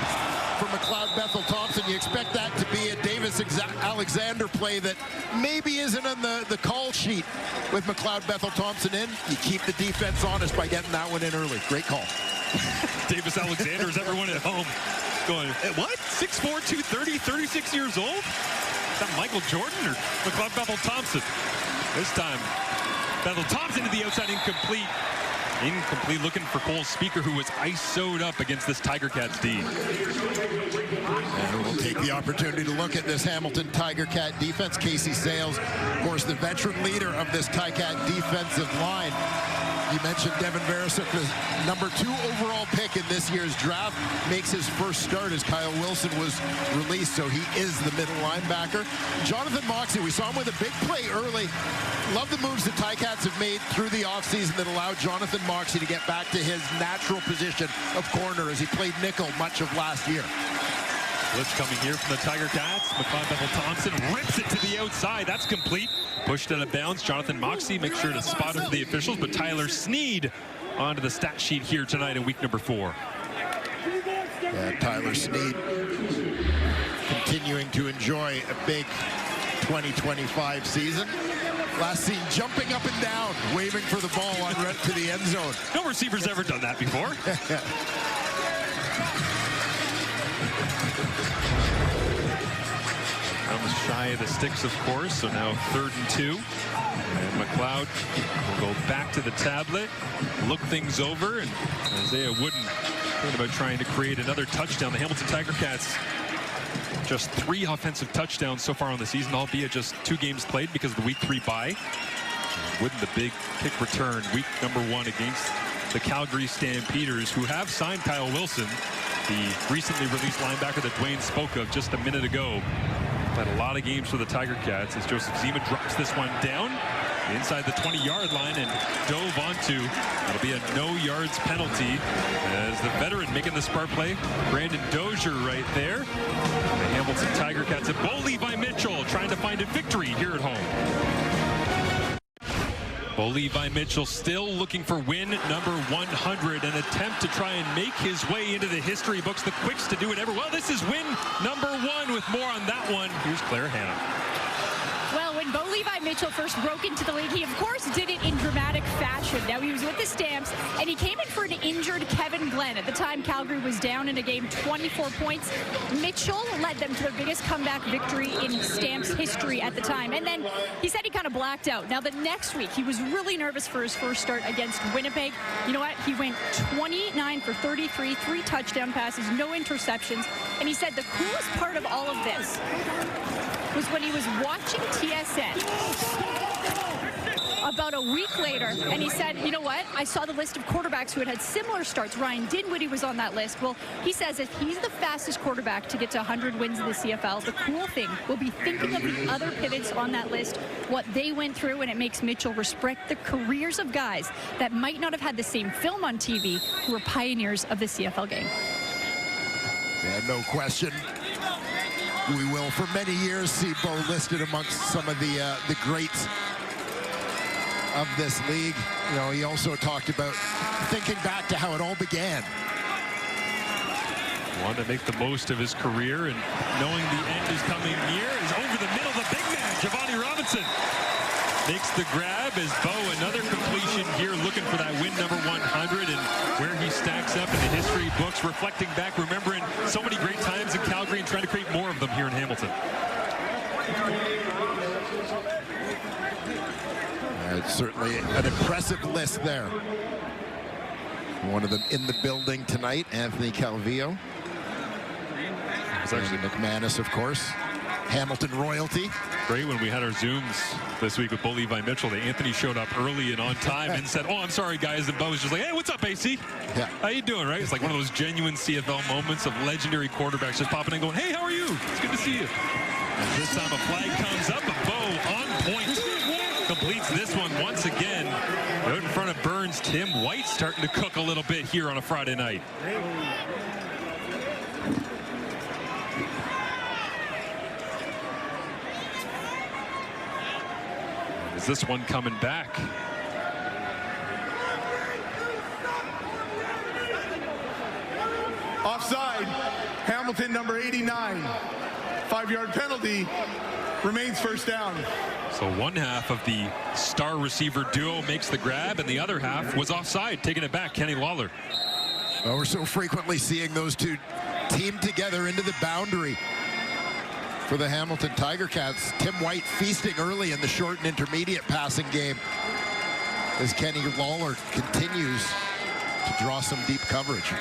for McLeod Bethel-Thompson. You expect that to be a Davis Alexander play that maybe isn't on the call sheet with McLeod Bethel-Thompson in. You keep the defense honest by getting that one in early. Great call. Davis Alexander is everyone at home going, what? 6'4", 230, 36 years old? Is that Michael Jordan or McLeod Bethel-Thompson? This time, Bethel-Thompson to the outside, incomplete. Incomplete, looking for Cole Speaker, who was ISO'd up against this Tiger Cats D. And we'll take the opportunity to look at this Hamilton Tiger Cat defense. Casey Sales, of course, the veteran leader of this Tiger Cat defensive line. You mentioned Devin Verisuk, the #2 overall pick in this year's draft, makes his first start as Kyle Wilson was released, so he is the middle linebacker. Jonathan Moxey, we saw him with a big play early. Love the moves the Ticats have made through the offseason that allowed Jonathan Moxey to get back to his natural position of corner as he played nickel much of last year. Blitz coming here from the Tiger Cats. McLeod Bethel-Thompson rips it to the outside. That's complete. Pushed out of bounds. Jonathan Moxey makes sure to spot it for the officials, but Tyler Sneed onto the stat sheet here tonight in week number 4. Yeah, Tyler Sneed continuing to enjoy a big 2025 season. Last seen jumping up and down, waving for the ball on route to the end zone. No receiver's ever done that before. Comes shy of the sticks, of course, so now 3rd and 2. And McLeod will go back to the tablet, look things over, and Isaiah Wooden thinking about trying to create another touchdown. The Hamilton Tiger Cats just 3 offensive touchdowns so far on the season, albeit just 2 games played because of the week 3 bye. Wooden, the big kick return, week number 1 against the Calgary Stampeders, who have signed Kyle Wilson, the recently released linebacker that Dwayne spoke of just a minute ago. Played a lot of games for the Tiger Cats as Joseph Zima drops this one down inside the 20-yard line and dove onto. That'll be a no yards penalty as the veteran making the smart play, Brandon Dozier right there. The Hamilton Tiger Cats at Bo Levi Mitchell trying to find a victory here at home. Bo Levi Mitchell still looking for win number 100, an attempt to try and make his way into the history books, the quickest to do it ever. Well, this is win number 1 with more on that one. Here's Claire Hanna. Well, when Bo Levi Mitchell first broke into the league, he of course did it in dramatic fashion. Now he was with the Stamps, and he came in for an injured Kevin Glenn. At the time, Calgary was down in a game 24 points. Mitchell led them to their biggest comeback victory in Stamps history at the time. And then he said he kind of blacked out. Now the next week, he was really nervous for his first start against Winnipeg. You know what? He went 29 for 33, 3 touchdown passes, no interceptions. And he said the coolest part of all of this was when he was watching TSN about a week later, and he said, you know what, I saw the list of quarterbacks who had had similar starts. Ryan Dinwiddie was on that list. Well, he says if he's the fastest quarterback to get to 100 wins in the CFL, the cool thing will be thinking of the other pivots on that list, what they went through, and it makes Mitchell respect the careers of guys that might not have had the same film on TV who were pioneers of the CFL game. Yeah, no question. We will, for many years, see Bo listed amongst some of the greats of this league. You know, he also talked about thinking back to how it all began. Wanted to make the most of his career, and knowing the end is coming near, is over the middle. The big man, Giovanni Robinson, makes the grab as Bo, another completion here, looking for that win number 100, and where he stacks up in the history books, reflecting back, remembering so many great times in Calgary and trying to create more of them here in Hamilton. It's certainly an impressive list there. One of them in the building tonight, Anthony Calvillo. It's actually McManus, of course. Hamilton royalty. Great when we had our Zooms this week with Bo Levi Mitchell. Anthony showed up early and on time and said, oh, I'm sorry, guys. And Bo was just like, hey, what's up, AC? Yeah. How you doing, right? It's like one of those genuine CFL moments of legendary quarterbacks just popping in going, hey, how are you? It's good to see you. And this time a flag comes up, but Bo on point. Completes this one once again. Out in front of Burns, Tim White starting to cook a little bit here on a Friday night. Is this one coming back? Offside, Hamilton, number 89. 5-yard penalty, remains first down. So one half of the star receiver duo makes the grab, and the other half was offside, taking it back, Kenny Lawler. Well, we're so frequently seeing those two team together into the boundary for the Hamilton Tiger Cats. Tim White feasting early in the short and intermediate passing game as Kenny Lawler continues to draw some deep coverage.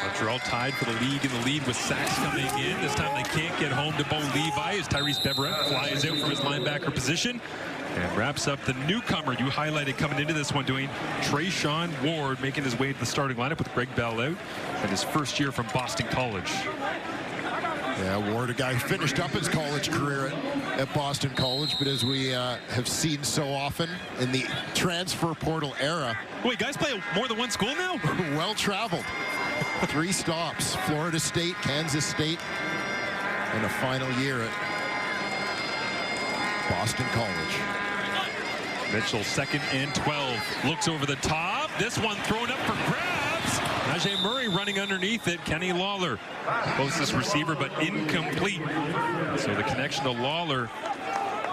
Montreal tied for the league in the lead with sacks coming in. This time they can't get home to Bo Levi as Tyrese Beverett flies out from his linebacker position and wraps up the newcomer you highlighted coming into this one, doing Trayshawn Ward, making his way to the starting lineup with Greg Bell out and his first year from Boston College. Yeah, Ward, a guy who finished up his college career at Boston College, but as we have seen so often in the transfer portal era. Wait, guys play more than one school now? Well traveled. 3 stops, Florida State, Kansas State, and a final year at Boston College. Mitchell, 2nd and 12, looks over the top. This one thrown up for grabs. Najee Murray running underneath it. Kenny Lawler, closest receiver, but incomplete. So the connection to Lawler,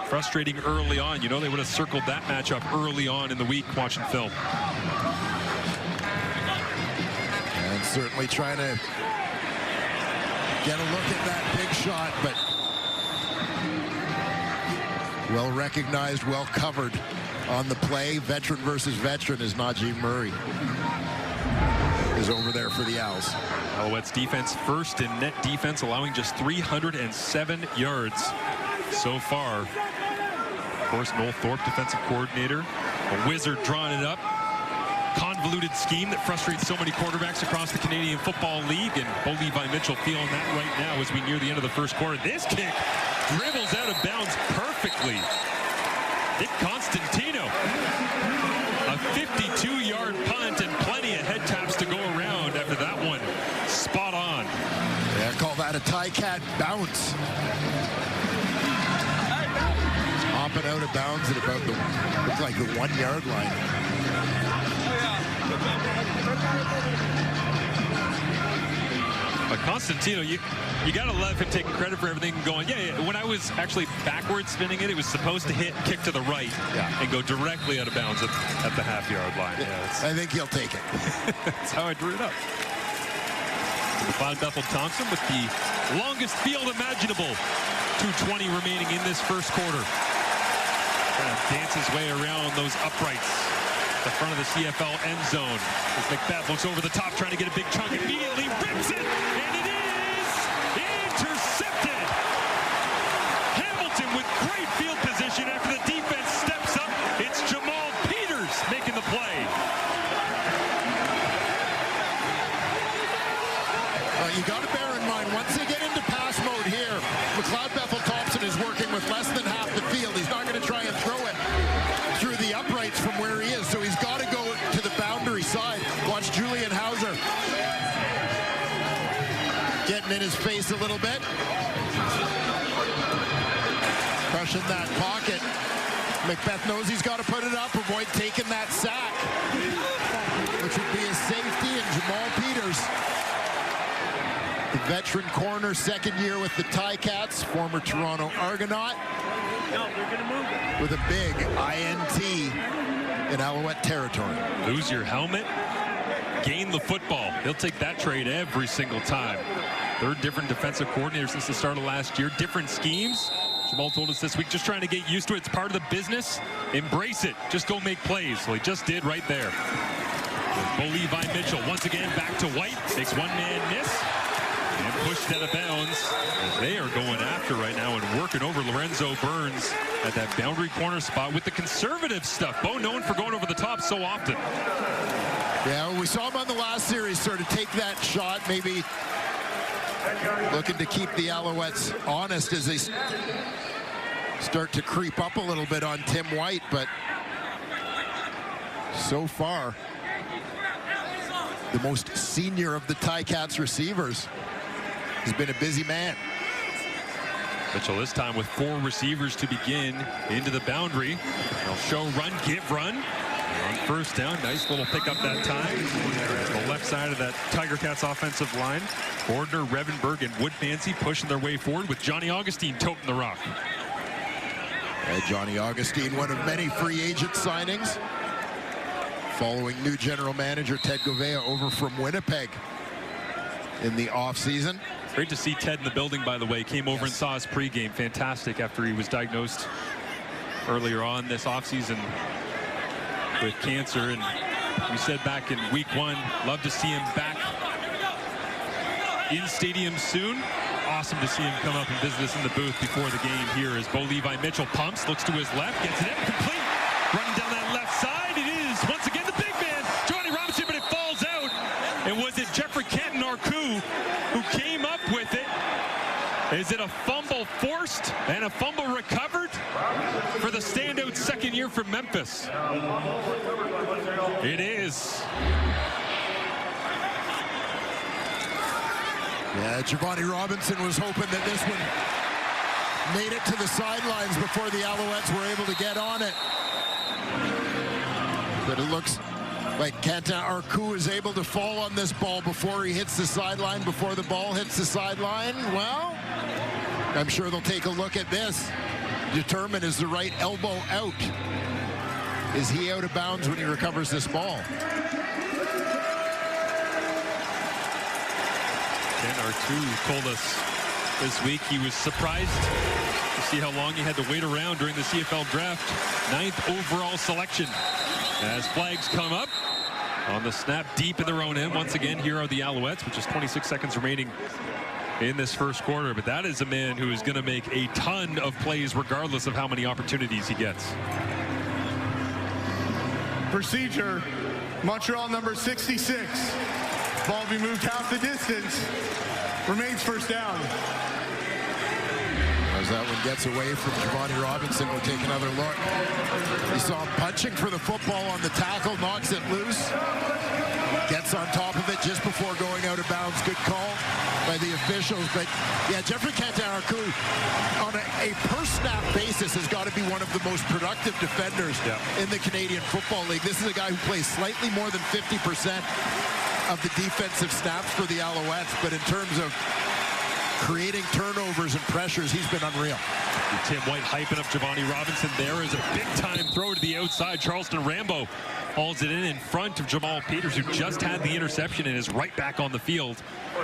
frustrating early on. You know, they would have circled that matchup early on in the week watching film. And certainly trying to get a look at that big shot, but well recognized, well covered on the play. Veteran versus veteran as Najee Murray is over there for the Owls. Alouettes defense first in net defense, allowing just 307 yards so far. Of course, Noel Thorpe, defensive coordinator, a wizard drawing it up. Convoluted scheme that frustrates so many quarterbacks across the Canadian Football League, and Bo Levi Mitchell feeling that right now as we near the end of the first quarter. This kick dribbles out of bounds perfectly. Nick Constantino, a 52-yard punt and plenty of head taps to go around after that one. Spot on. Yeah, call that a Ticat bounce. Hopping out of bounds at about the, looks like the 1-yard line. But Constantino, you got to love him taking credit for everything and going, yeah, when I was actually backwards spinning it, it was supposed to kick to the right and go directly out of bounds at the half-yard line. Yeah, I think he'll take it. That's how I drew it up. Clyde Bethel-Thompson with the longest field imaginable. 2:20 remaining in this first quarter. Trying to dance his way around those uprights. The front of the CFL end zone. As Macbeth looks over the top, trying to get a big chunk, immediately rips it, and it is intercepted. Hamilton with great field position after the defense steps up. It's Jamal Peters making the play. You got to bear in mind, once they get into pass mode here, McLeod Bethel-Thompson is working with less than half the field. He's not going to try and throw it through the uprights from where he is, so he's got to go to the boundary side. Watch Julian Hauser getting in his face a little bit. Crushing that pocket. Macbeth knows he's got to put it up, avoid taking that sack, which would be a safety, and Jamal Peters, the veteran corner, 2nd year with the Ticats, former Toronto Argonaut, with a big INT in Alouette territory. Lose your helmet, gain the football. He'll take that trade every single time. 3rd different defensive coordinator since the start of last year. Different schemes. Jamal told us this week, just trying to get used to it. It's part of the business. Embrace it. Just go make plays. So he just did right there. Bo Levi Mitchell once again back to White. Makes one-man miss. And pushed out of bounds as they are going after right now and working over Lorenzo Burns at that boundary corner spot with the conservative stuff. Bo known for going over the top so often. Yeah, we saw him on the last series sort of take that shot, maybe looking to keep the Alouettes honest as they start to creep up a little bit on Tim White, but so far, the most senior of the Ticats receivers. He's been a busy man. Mitchell this time with 4 receivers to begin into the boundary. They'll show run, give run. On first down, nice little pickup that time. The left side of that Tiger Cats offensive line. Bordner, Revenberg, and Woodmansey pushing their way forward with Johnny Augustine toting the rock. Johnny Augustine, one of many free agent signings, following new general manager Ted Govea over from Winnipeg in the offseason. Great to see Ted in the building, by the way. Came over and saw us pregame. Fantastic after he was diagnosed earlier on this offseason with cancer. And we said back in week 1, love to see him back in stadium soon. Awesome to see him come up and visit us in the booth before the game here as Bo Levi Mitchell pumps, looks to his left, gets it incomplete. Running down that left side, it is once again the big man, Johnny Robinson, but it falls out. And was it Jeffrey Canton-Arcou who came up with it? Is it a fumble forced and a fumble recovered for the standout second year from Memphis? It is. Yeah, Giovanni Robinson was hoping that this one made it to the sidelines before the Alouettes were able to get on it. But it looks like Canton-Arcou is able to fall on this ball before he hits the sideline, before the ball hits the sideline. Well, I'm sure they'll take a look at this. Determine, is the right elbow out? Is he out of bounds when he recovers this ball? Canton-Arcou told us this week he was surprised to see how long he had to wait around during the CFL draft. 9th overall selection. As flags come up on the snap deep in their own end. Once again, here are the Alouettes, which is 26 seconds remaining in this first quarter. But that is a man who is going to make a ton of plays regardless of how many opportunities he gets. Procedure, Montreal number 66. Ball be moved half the distance. Remains first down. As that one gets away from Giovanni Robinson, we'll take another look. You saw him punching for the football on the tackle, knocks it loose. Gets on top of it just before going out of bounds. Good call by the officials. But yeah, Jeffrey Canton-Arcou on a per snap basis has got to be one of the most productive defenders in the Canadian Football League. This is a guy who plays slightly more than 50% of the defensive snaps for the Alouettes, but in terms of creating turnovers and pressures, he's been unreal. Tim White hyping up Giovanni Robinson. There is a big-time throw to the outside. Charleston Rambo hauls it in front of Jamal Peters, who just had the interception and is right back on the field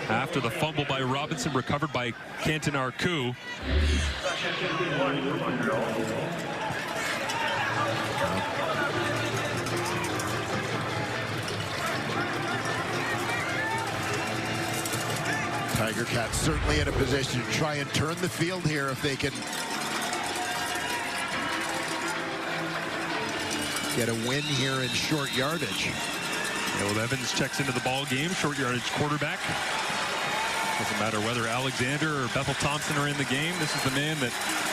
after the fumble by Robinson, recovered by Canton-Arcou. Tiger Cats certainly in a position to try and turn the field here if they can get a win here in short yardage. Caleb Evans checks into the ball game, short yardage quarterback. Doesn't matter whether Alexander or Bethel Thompson are in the game. This is the man that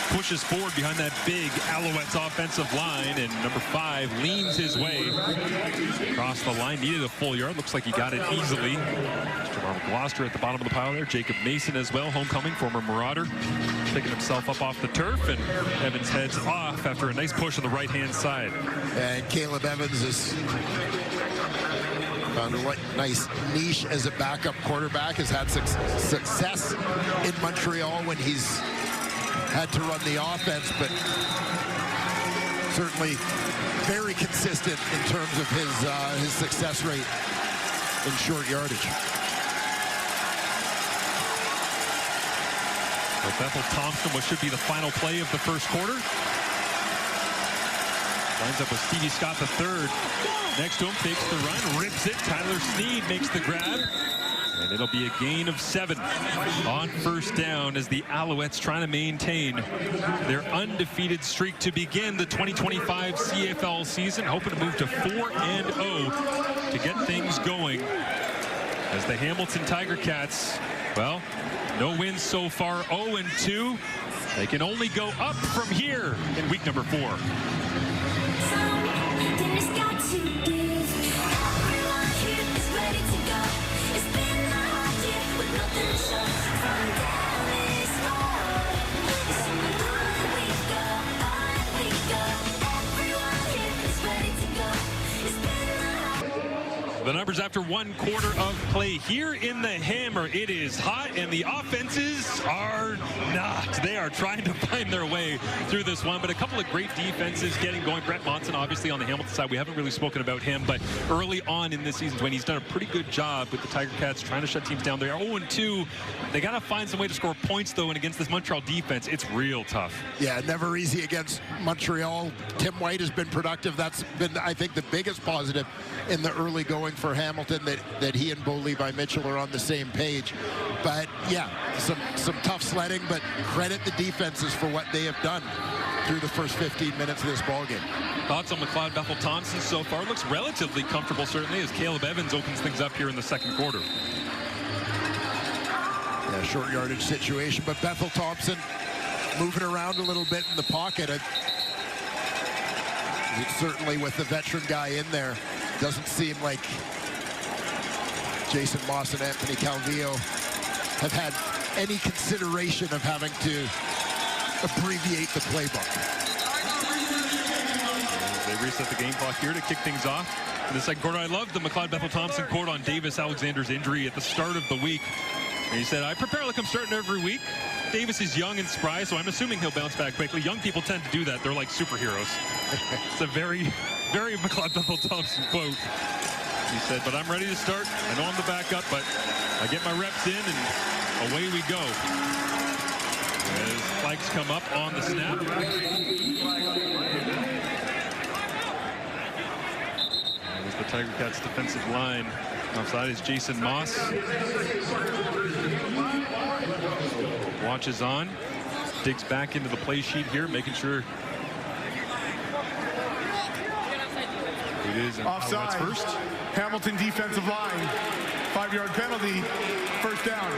pushes forward behind that big Alouettes offensive line, and number 5 leans his way across the line. Needed a full yard. Looks like he got it easily. Mr. Gloucester at the bottom of the pile there. Jacob Mason as well, homecoming, former Marauder, picking himself up off the turf, and Evans heads off after a nice push on the right-hand side. And Caleb Evans has found a nice niche as a backup quarterback, has had success in Montreal when he's had to run the offense, but certainly very consistent in terms of his success rate in short yardage. Well, Bethel Thompson, what should be the final play of the first quarter. Lines up with Stevie Scott III. Next to him, fakes the run, rips it. Tyler Sneed makes the grab. And it'll be a gain of 7 on first down as the Alouettes trying to maintain their undefeated streak to begin the 2025 CFL season, hoping to move to 4-0 to get things going. As the Hamilton Tiger Cats, well, no wins so far, 0-2. They can only go up from here in week number 4. The numbers after 1 quarter of play here in the Hammer. It is hot, and the offenses are not. They are trying to find their way through this one, but a couple of great defenses getting going. Brett Monson, obviously, on the Hamilton side. We haven't really spoken about him, but early on in this season, when he's done a pretty good job with the Tiger Cats trying to shut teams down. They are 0-2. They got to find some way to score points, though, and against this Montreal defense, it's real tough. Yeah, never easy against Montreal. Tim White has been productive. That's been, I think, the biggest positive in the early going for Hamilton, that he and Bo Levi Mitchell are on the same page. But yeah, some tough sledding, but credit the defenses for what they have done through the first 15 minutes of this ballgame. Thoughts on McLeod Bethel Thompson so far? Looks relatively comfortable, certainly, as Caleb Evans opens things up here in the second quarter. Yeah, short yardage situation, but Bethel Thompson moving around a little bit in the pocket. It's certainly with the veteran guy in there. Doesn't seem like Jason Moss and Anthony Calvillo have had any consideration of having to abbreviate the playbook. They reset the game clock here to kick things off in the second quarter. I love the McLeod Bethel Thompson quote on Davis Alexander's injury at the start of the week. And he said, "I prepare like I'm starting every week. Davis is young and spry, so I'm assuming he'll bounce back quickly." Young people tend to do that. They're like superheroes. It's a very, very McLeod Bethel Thompson quote. He said, "But I'm ready to start. I know I'm the backup, but I get my reps in, and away we go." As flags come up on the snap. As the Tiger Cats defensive line offside is Jason Moss. Watches on, digs back into the play sheet here, making sure it is offside. First. Hamilton defensive line, 5-yard penalty, first down.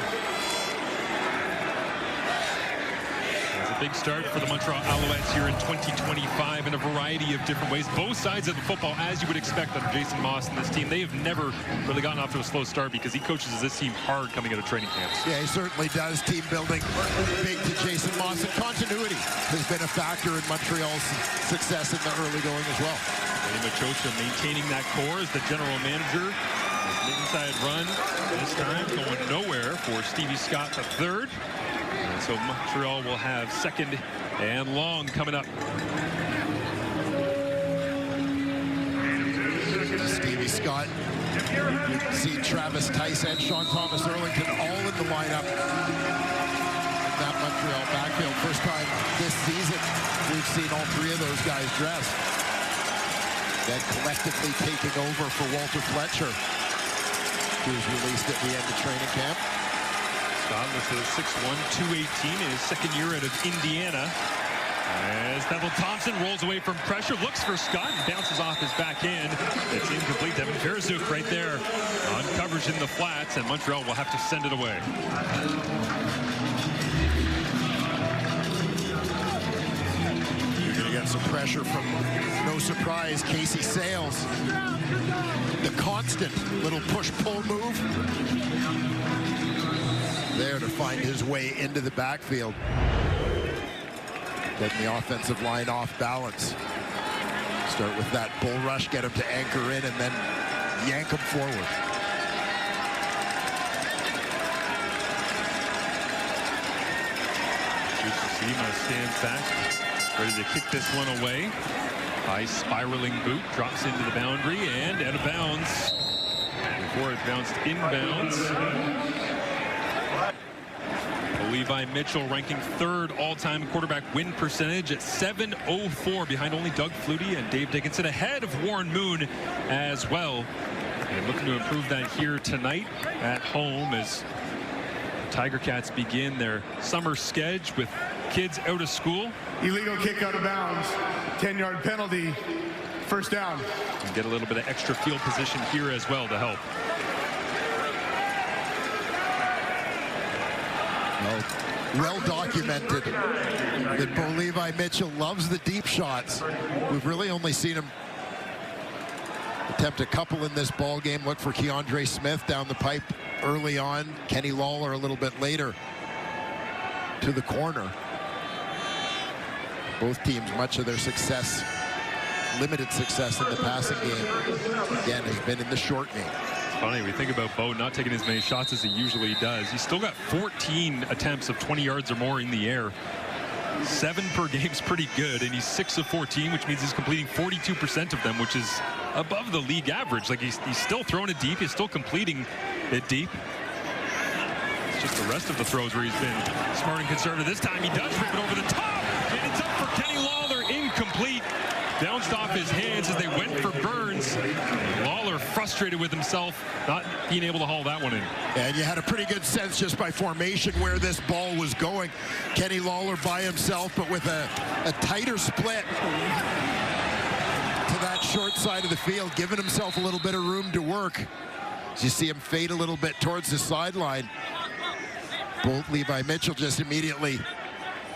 It's a big start for the Montreal Alouettes here in 2025 in a variety of different ways. Both sides of the football, as you would expect under Jason Moss and this team. They have never really gotten off to a slow start because he coaches this team hard coming out of training camps. Yeah, he certainly does. Team building big to Jason Moss, and continuity has been a factor in Montreal's success in the early going as well. Eddie Machocha maintaining that core as the general manager. An inside run this time going nowhere for Stevie Scott III. And so Montreal will have second and long coming up. Stevie Scott, you can see Travis Tice and Sean Thomas Erlington all in the lineup in that Montreal backfield. First time this season we've seen all three of those guys dressed. Then collectively taking over for Walter Fletcher, who was released at the end of training camp. Scott with a 6'1", 218 in his second year out of Indiana. As Bethel Thompson rolls away from pressure, looks for Scott and bounces off his back end. It's incomplete. Devin Fairzook right there on coverage in the flats, and Montreal will have to send it away. You're going to get some pressure from, no surprise, Casey Sales. The constant little push-pull move there to find his way into the backfield. Getting the offensive line off balance. Start with that bull rush, get him to anchor in, and then yank him forward. Jusima stands back, ready to kick this one away. High spiraling boot, drops into the boundary and out of bounds. Before it bounced inbounds. Levi Mitchell ranking third all-time quarterback win percentage at .704, behind only Doug Flutie and Dave Dickinson, ahead of Warren Moon as well. And looking to improve that here tonight at home as Tiger Cats begin their summer schedule with kids out of school. Illegal kick out of bounds, 10-yard penalty, first down. And get a little bit of extra field position here as well to help. Well documented that Bo Levi Mitchell loves the deep shots. We've really only seen him attempt a couple in this ball game. Look for Keandre Smith down the pipe early on. Kenny Lawler a little bit later to the corner. Both teams, much of their success limited success in the passing game, again, has been in the short game. Funny, we think about Bo not taking as many shots as he usually does. He's still got 14 attempts of 20 yards or more in the air. 7 per game is pretty good, and he's 6 of 14, which means he's completing 42% of them, which is above the league average. Like, he's still throwing it deep. He's still completing it deep. It's just the rest of the throws where he's been smart and conservative. This time he does rip it over the top, and it's up for Kenny Lawler, incomplete. Bounced off his hands as they went for Burns. Lawler frustrated with himself, not being able to haul that one in. And you had a pretty good sense just by formation where this ball was going. Kenny Lawler by himself, but with a tighter split to that short side of the field, giving himself a little bit of room to work. As you see him fade a little bit towards the sideline. Bolt Levi Mitchell just immediately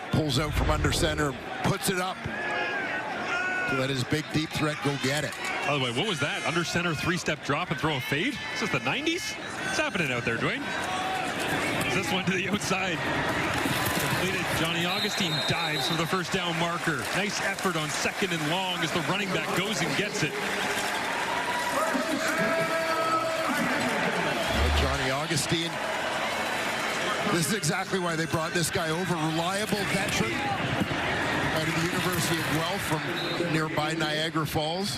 pulls out from under center, puts it up to let his big deep threat go get it. By the way, what was that? Under center 3-step drop and throw a fade? Is this the 90s? What's happening out there, Dwayne? This one to the outside. Completed. Johnny Augustine dives for the first down marker. Nice effort on 2nd and long as the running back goes and gets it. Johnny Augustine. This is exactly why they brought this guy over. Reliable veteran out of the University of Guelph from nearby Niagara Falls.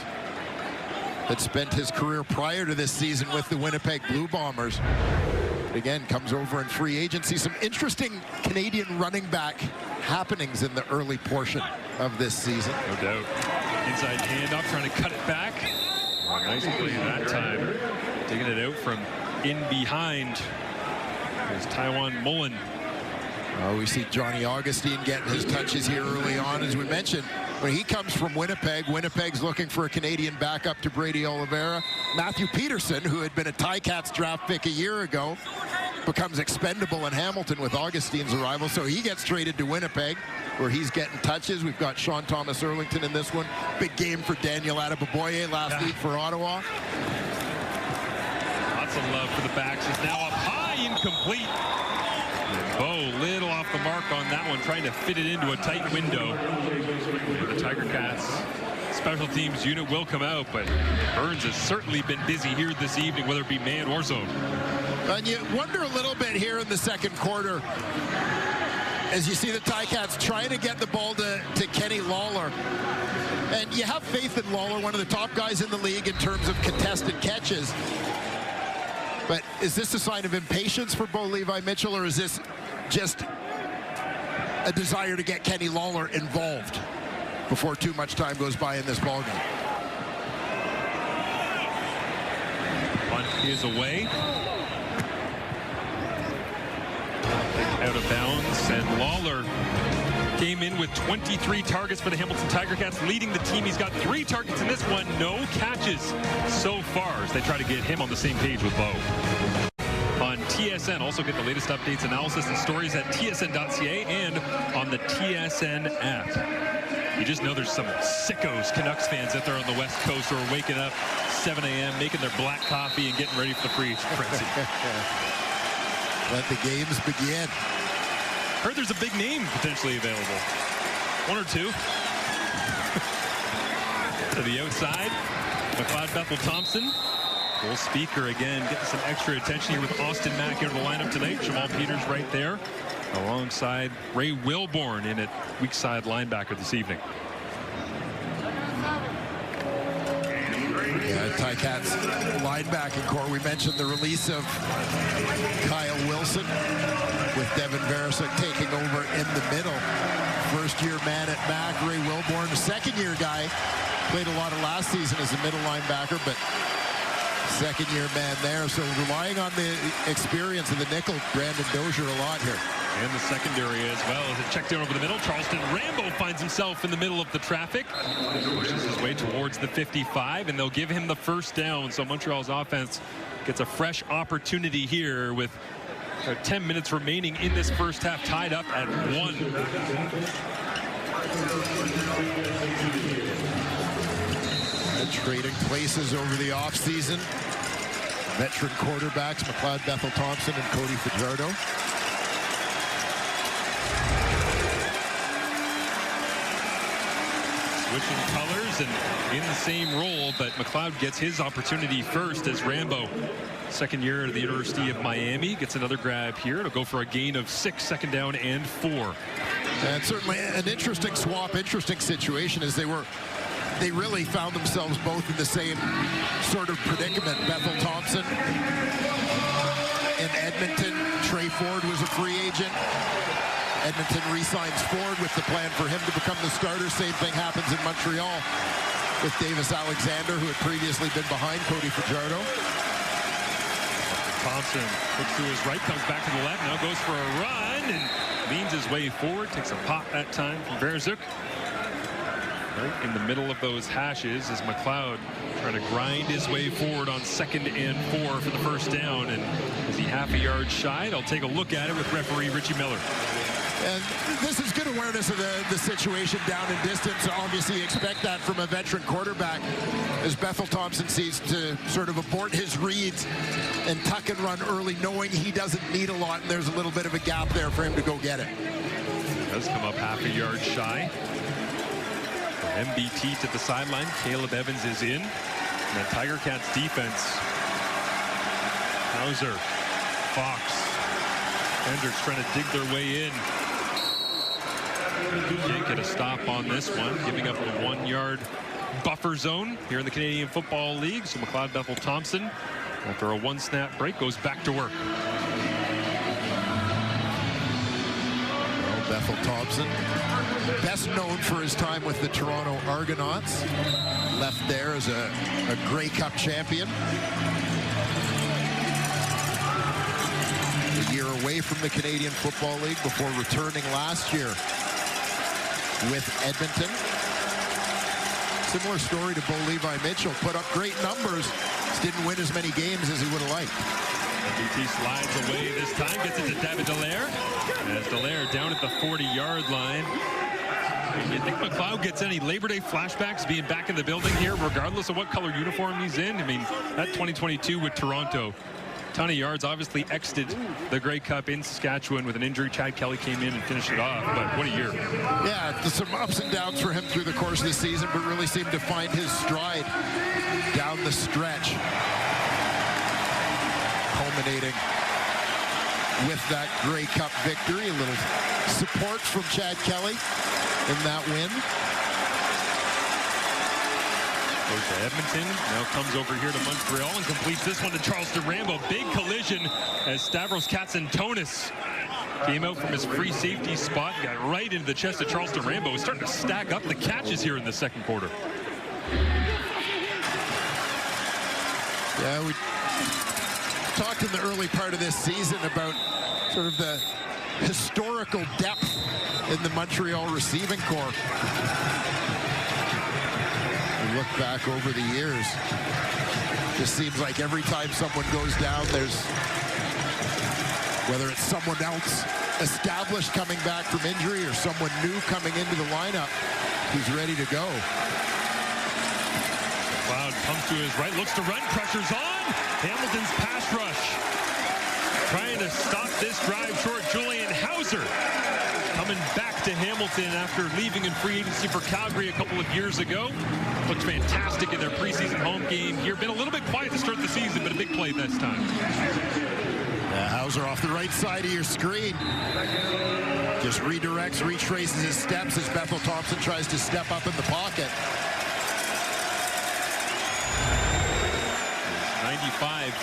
Had spent his career prior to this season with the Winnipeg Blue Bombers. Again, comes over in free agency. Some interesting Canadian running back happenings in the early portion of this season. No doubt. Inside handoff, trying to cut it back. Oh, nice play that time. Taking it out from in behind. There's Taiwan Mullen. We see Johnny Augustine getting his touches here early on. As we mentioned, when he comes from Winnipeg, Winnipeg's looking for a Canadian backup to Brady Oliveira. Matthew Peterson, who had been a Ticats draft pick a year ago, becomes expendable in Hamilton with Augustine's arrival. So he gets traded to Winnipeg, where he's getting touches. We've got Sean Thomas Erlington in this one. Big game for Daniel Adeboboye last week for Ottawa. Lots of love for the backs. Is now up high, incomplete. And Bo little off the mark on that one, trying to fit it into a tight window. The Tiger Cats special teams unit will come out, but Burns has certainly been busy here this evening, whether it be man or zone. And you wonder a little bit here in the second quarter, as you see the Ticats trying to get the ball to Kenny Lawler. And you have faith in Lawler, one of the top guys in the league in terms of contested catches. But is this a sign of impatience for Bo Levi Mitchell, or is this just a desire to get Kenny Lawler involved before too much time goes by in this ballgame? Punt is away. Out of bounds, and Lawler came in with 23 targets for the Hamilton Tiger Cats, leading the team. He's got 3 targets in this one, no catches so far as they try to get him on the same page with Bo. On TSN, also get the latest updates, analysis, and stories at tsn.ca and on the TSN app. You just know there's some sickos Canucks fans out there on the West Coast who are waking up 7 a.m., making their black coffee and getting ready for the free frenzy. Let the games begin. Heard there's a big name potentially available. 1 or 2. To the outside, McLeod Bethel Thompson. Full speaker again, getting some extra attention here with Austin Mack into the lineup tonight. Jamal Peters right there, alongside Ray Wilborn in at weak side linebacker this evening. Yeah, Ticats linebacking core. We mentioned the release of Kyle Wilson with Devin Veresik taking over in the middle. First-year man at Mac, Ray Wilborn, second-year guy. Played a lot of last season as a middle linebacker, but second-year man there. So relying on the experience of the nickel, Brandon Dozier, a lot here. And the secondary as well as it checked down over the middle. Charleston Rambo finds himself in the middle of the traffic. Pushes his way towards the 55, and they'll give him the first down. So Montreal's offense gets a fresh opportunity here with 10 minutes remaining in this first half, tied up at 1. Trading places over the offseason. Veteran quarterbacks, McLeod Bethel Thompson and Cody Fajardo. switching colors and in the same role, but McLeod gets his opportunity first as Rambo, second year at the University of Miami, gets another grab here. It'll go for a gain of 6, second down and 4. And certainly an interesting swap, interesting situation as they really found themselves both in the same sort of predicament. Bethel Thompson in Edmonton. Trey Ford was a free agent. Edmonton re-signs Ford with the plan for him to become the starter. Same thing happens in Montreal with Davis Alexander, who had previously been behind Cody Fajardo. Thompson looks to his right, comes back to the left, now goes for a run and leans his way forward, takes a pop that time from Verzook. Right in the middle of those hashes is McLeod trying to grind his way forward on 2nd and 4 for the first down. And is he half a yard shy? They'll take a look at it with referee Richie Miller. And this is good awareness of the situation down in distance. Obviously, you expect that from a veteran quarterback as Bethel Thompson sees to sort of abort his reads and tuck and run early, knowing he doesn't need a lot, and there's a little bit of a gap there for him to go get it. Does come up half a yard shy. MBT to the sideline. Caleb Evans is in. And the Tiger Cats defense. Hauser, Fox, Hendricks trying to dig their way in. Can't get a stop on this one, giving up a 1-yard buffer zone here in the Canadian Football League. So McLeod Bethel Thompson, after a 1-snap break, goes back to work. Well, Bethel Thompson, best known for his time with the Toronto Argonauts. Left there as a Grey Cup champion. A year away from the Canadian Football League before returning last year with Edmonton. Similar story to Bo Levi Mitchell. Put up great numbers, just didn't win as many games as he would have liked. BT slides away this time, gets it to David Dallaire. As Dallaire down at the 40-yard line. You think McLeod gets any Labor Day flashbacks being back in the building here, regardless of what color uniform he's in? I mean, that 2022 with Toronto, ton of yards, obviously exited the Grey Cup in Saskatchewan with an injury. Chad Kelly came in and finished it off, but what a year. Yeah, some ups and downs for him through the course of the season, but really seemed to find his stride down the stretch. Culminating with that Grey Cup victory. A little support from Chad Kelly in that win. Goes to Edmonton, now comes over here to Montreal and completes this one to Charleston Rambo. Big collision as Stavros Katsantonis came out from his free safety spot and got right into the chest of Charleston Rambo. He's starting to stack up the catches here in the second quarter. Yeah, we talked in the early part of this season about sort of the historical depth in the Montreal receiving corps. We look back over the years, just seems like every time someone goes down, there's, whether it's someone else established coming back from injury or someone new coming into the lineup who's ready to go. McLeod pumps to his right, looks to run, pressure's on. Hamilton's pass rush. Trying to stop this drive short. Julian Hauser coming back to Hamilton after leaving in free agency for Calgary a couple of years ago. Looked fantastic in their preseason home game here. Been a little bit quiet to start the season, but a big play this time. Yeah, Hauser off the right side of your screen. Just redirects, retraces his steps as Bethel Thompson tries to step up in the pocket. 95.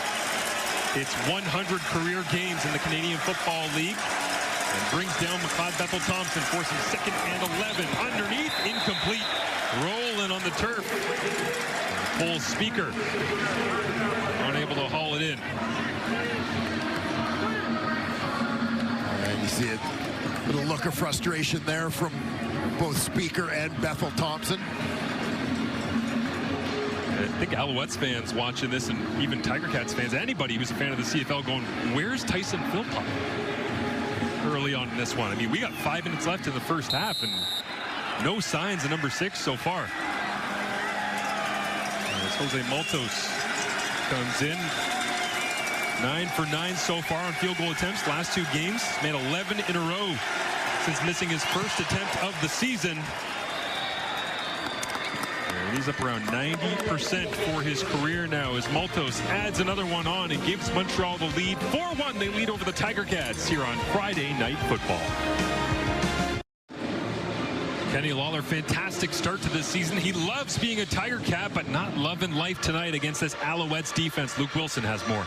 It's 100 career games in the Canadian Football League. And brings down McLeod Bethel Thompson, forcing 2nd and 11. Underneath, incomplete. Rolling on the turf. Cole Speaker unable to haul it in. And you see a little look of frustration there from both Speaker and Bethel Thompson. I think Alouettes fans watching this, and even Tiger Cats fans, anybody who's a fan of the CFL going, where's Tyson Philpott early on in this one? I mean, we got 5 minutes left in the first half and no signs of number 6 so far. As Jose Maltos comes in, 9 for 9 so far on field goal attempts. Last 2 games, made 11 in a row since missing his first attempt of the season. He's up around 90% for his career now as Maltos adds another one on and gives Montreal the lead. 4-1, they lead over the Tiger Cats here on Friday Night Football. Kenny Lawler, fantastic start to this season. He loves being a Tiger Cat, but not loving life tonight against this Alouettes defense. Luke Wilson has more.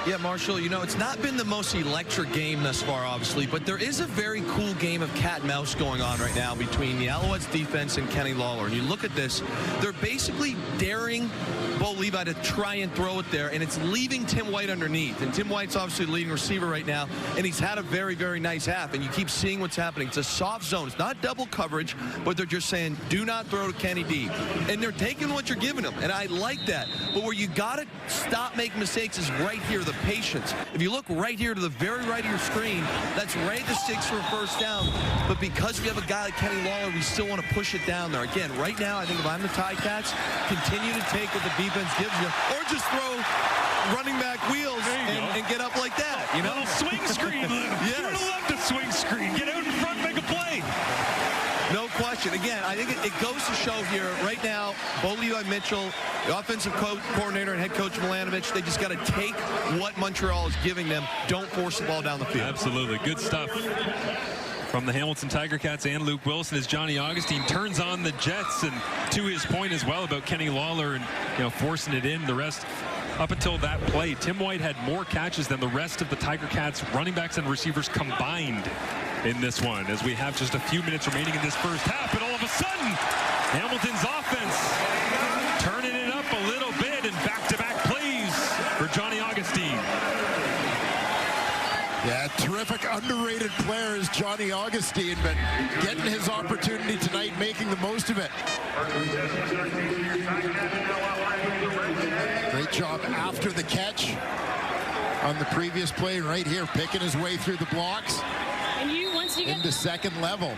Yeah, Marshall, you know, it's not been the most electric game thus far, obviously, but there is a very cool game of cat and mouse going on right now between the Alouettes defense and Kenny Lawler. And you look at this, they're basically daring Bo Levi to try and throw it there, and it's leaving Tim White underneath. And Tim White's obviously the leading receiver right now, and he's had a very, very nice half. And you keep seeing what's happening. It's a soft zone. It's not double coverage, but they're just saying, do not throw to Kenny D. And they're taking what you're giving them, and I like that. But where you got to stop making mistakes is right here, the patience. If you look right here to the very right of your screen, that's right at the 6 for a first down. But because we have a guy like Kenny Lawler, we still want to push it down there. Again, right now, I think if I'm the Ticats, continue to take what the defense gives you, or just throw running back wheels and get up like that. You know, swing screen, Lou. Yes. You would have loved a swing screen. Get out in front, make a play. No question. Again, I think it goes to show here right now, Bo Levi Mitchell, the offensive coordinator and head coach Milanovic, they just got to take what Montreal is giving them. Don't force the ball down the field. Absolutely. Good stuff from the Hamilton Tiger Cats and Luke Wilson as Johnny Augustine turns on the Jets. And to his point as well about Kenny Lawler and, you know, forcing it in, the rest up until that play, Tim White had more catches than the rest of the Tiger Cats running backs and receivers combined in this one, as we have just a few minutes remaining in this first half. And all of a sudden, Hamilton's offense turning it up a little bit, and back-to-back plays for Johnny Augustine. Yeah, terrific, underrated player is Johnny Augustine, but getting his opportunity tonight, making the most of it. Great job after the catch on the previous play, right here, picking his way through the blocks into second level.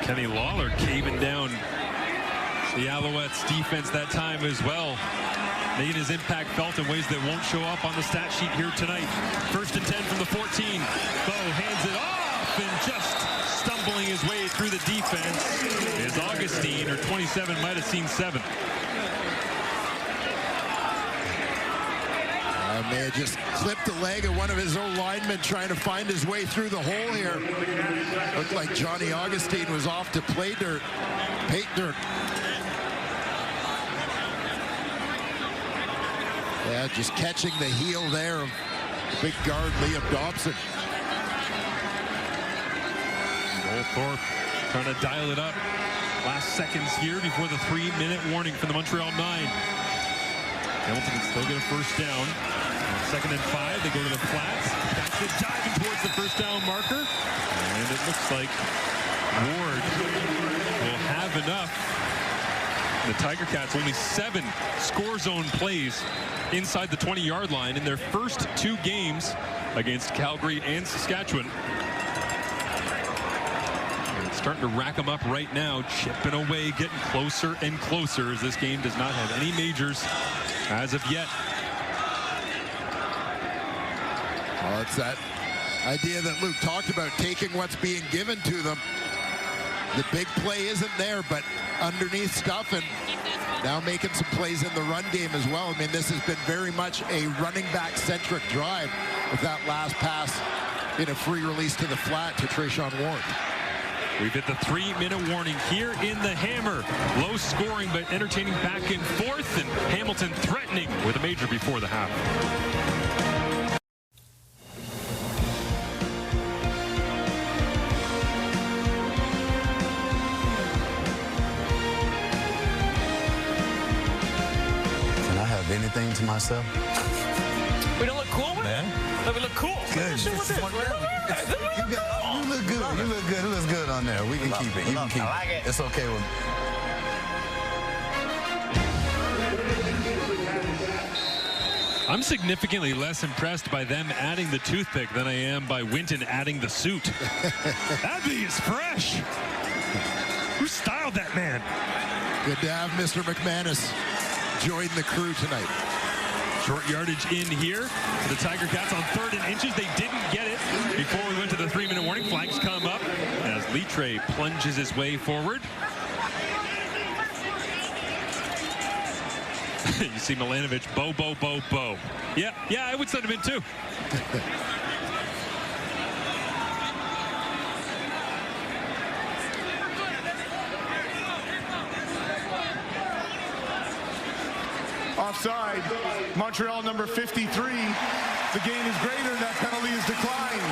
Kenny Lawler caving down the Alouettes defense that time as well, making his impact felt in ways that won't show up on the stat sheet here tonight. 1st and 10 from the 14. Bo hands it off, and just stumbling his way through the defense is Augustine, or 27, might have seen 7. May have just clipped the leg of one of his own linemen trying to find his way through the hole here. Looked like Johnny Augustine was off to play dirt, paint dirt. Yeah, just catching the heel there of the big guard Liam Dobson. Goldthorpe trying to dial it up. Last seconds here before the 3-minute warning from the Montreal 9. Hamilton can still get a first down. 2nd and 5, they go to the flats. That's it, diving towards the first down marker. And it looks like Ward will have enough. The Tiger Cats only 7 score zone plays inside the 20-yard line in their first 2 games against Calgary and Saskatchewan. And it's starting to rack them up right now, chipping away, getting closer and closer, as this game does not have any majors as of yet. Well, it's that idea that Luke talked about, taking what's being given to them. The big play isn't there, but underneath stuff, and now making some plays in the run game as well. I mean, this has been very much a running back-centric drive with that last pass in a free release to the flat to Trayshawn Ward. We've hit the 3-minute warning here in the Hammer. Low scoring, but entertaining back and forth, and Hamilton threatening with a major before the half. Anything to myself? We don't look cool with it? But we look cool. Good. You look good. You look good. It looks good on there. We can keep it. You can keep it. It's okay with me. I'm significantly less impressed by them adding the toothpick than I am by Winton adding the suit. That thing is fresh. Who styled that man? Good to have Mr. McManus join the crew tonight. Short yardage in here for the Tiger Cats on 3rd and inches. They didn't get it before we went to the 3-minute warning. Flags come up as Litre plunges his way forward. You see Milanovic, bo. Yeah, I would send him in too. Offside. Montreal number 53. The gain is greater and that penalty is declined.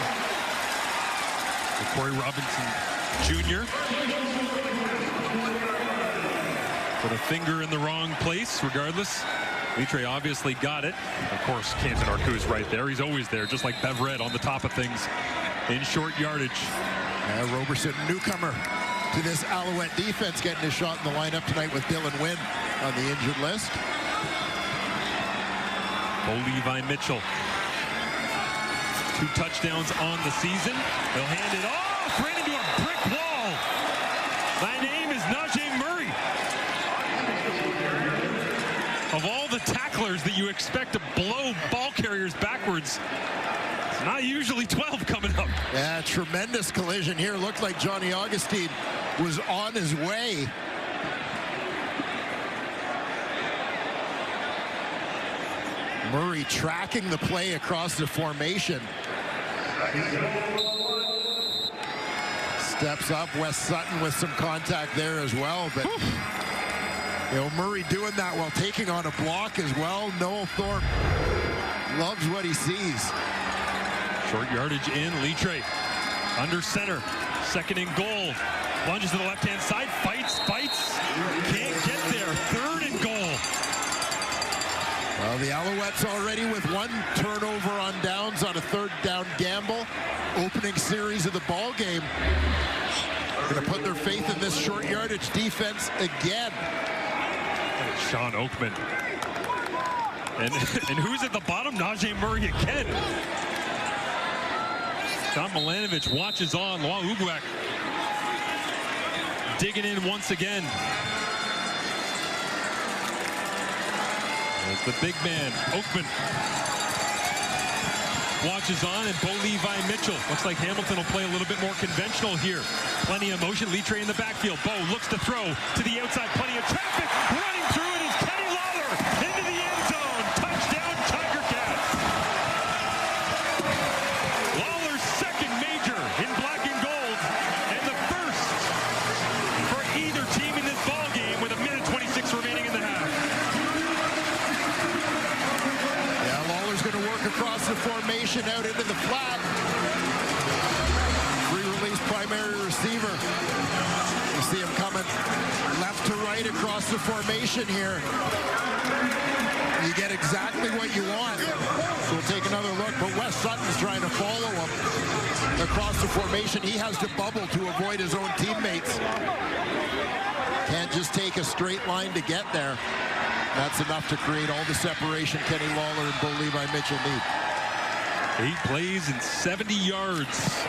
Corey Robinson Jr. Put a finger in the wrong place regardless. Litre obviously got it. Of course, Canton Arcou's right there. He's always there, just like Bev Red on the top of things in short yardage. Roberson, newcomer to this Alouette defense, getting a shot in the lineup tonight with Dylan Wynn on the injured list. Levi Mitchell. 2 touchdowns on the season. They'll hand it off right into a brick wall. My name is Najee Murray. Of all the tacklers that you expect to blow ball carriers backwards, it's not usually 12 coming up. Yeah, tremendous collision here. Looked like Johnny Augustine was on his way. Murray tracking the play across the formation. Steps up. Wes Sutton with some contact there as well. But you know, Murray doing that while taking on a block as well. Noel Thorpe loves what he sees. Short yardage in. Litre under center. 2nd and goal. Lunges to the left-hand side. Fights. Can't get there. 3rd and goal. Well, the Alouettes already with 1 turnover on downs on a 3rd down gamble. Opening series of the ball game. Going to put their faith in this short yardage defense again. Sean Oakman. And who's at the bottom? Najee Murray again. Tom Milanovic watches on. Loa Uguak digging in once again. There's the big man, Oakman. Watches on, and Bo Levi Mitchell. Looks like Hamilton will play a little bit more conventional here. Plenty of motion. Litre in the backfield. Bo looks to throw to the outside. Plenty of traffic. Running through it is Kenny Lawler into the end zone. Touchdown, Tiger Cats. Lawler's 2nd major in black and gold, and the 1st for either team in this ball game with 1:26 remaining in the half. Going to work across the formation out into the flat. Free release primary receiver. You see him coming left to right across the formation here. You get exactly what you want. So we'll take another look, but Wes Sutton's trying to follow him across the formation. He has to bubble to avoid his own teammates. Can't just take a straight line to get there. That's enough to create all the separation Kenny Lawler and Bo Levi Mitchell need. 8 plays and 70 yards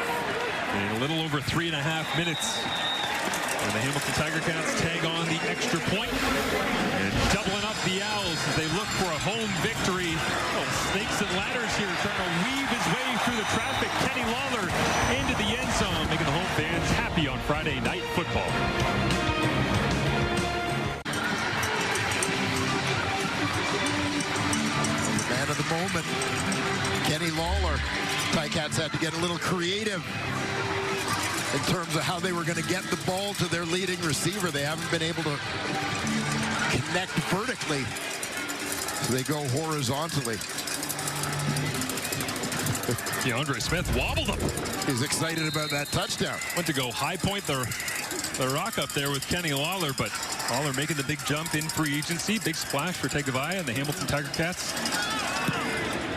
in a little over 3.5 minutes. And the Hamilton Tiger Cats tag on the extra point and doubling up the Owls as they look for a home victory. Oh, snakes and ladders here, trying to weave his way through the traffic. Kenny Lawler into the end zone, making the home fans happy on Friday Night Football. Man of the moment, Kenny Lawler. Ticats had to get a little creative in terms of how they were going to get the ball to their leading receiver. They haven't been able to connect vertically, so they go horizontally. DeAndre Smith wobbled him. He's excited about that touchdown. Went to go high point the rock up there with Kenny Lawler, but Lawler making the big jump in free agency. Big splash for Tagovailoa and the Hamilton Tiger Cats.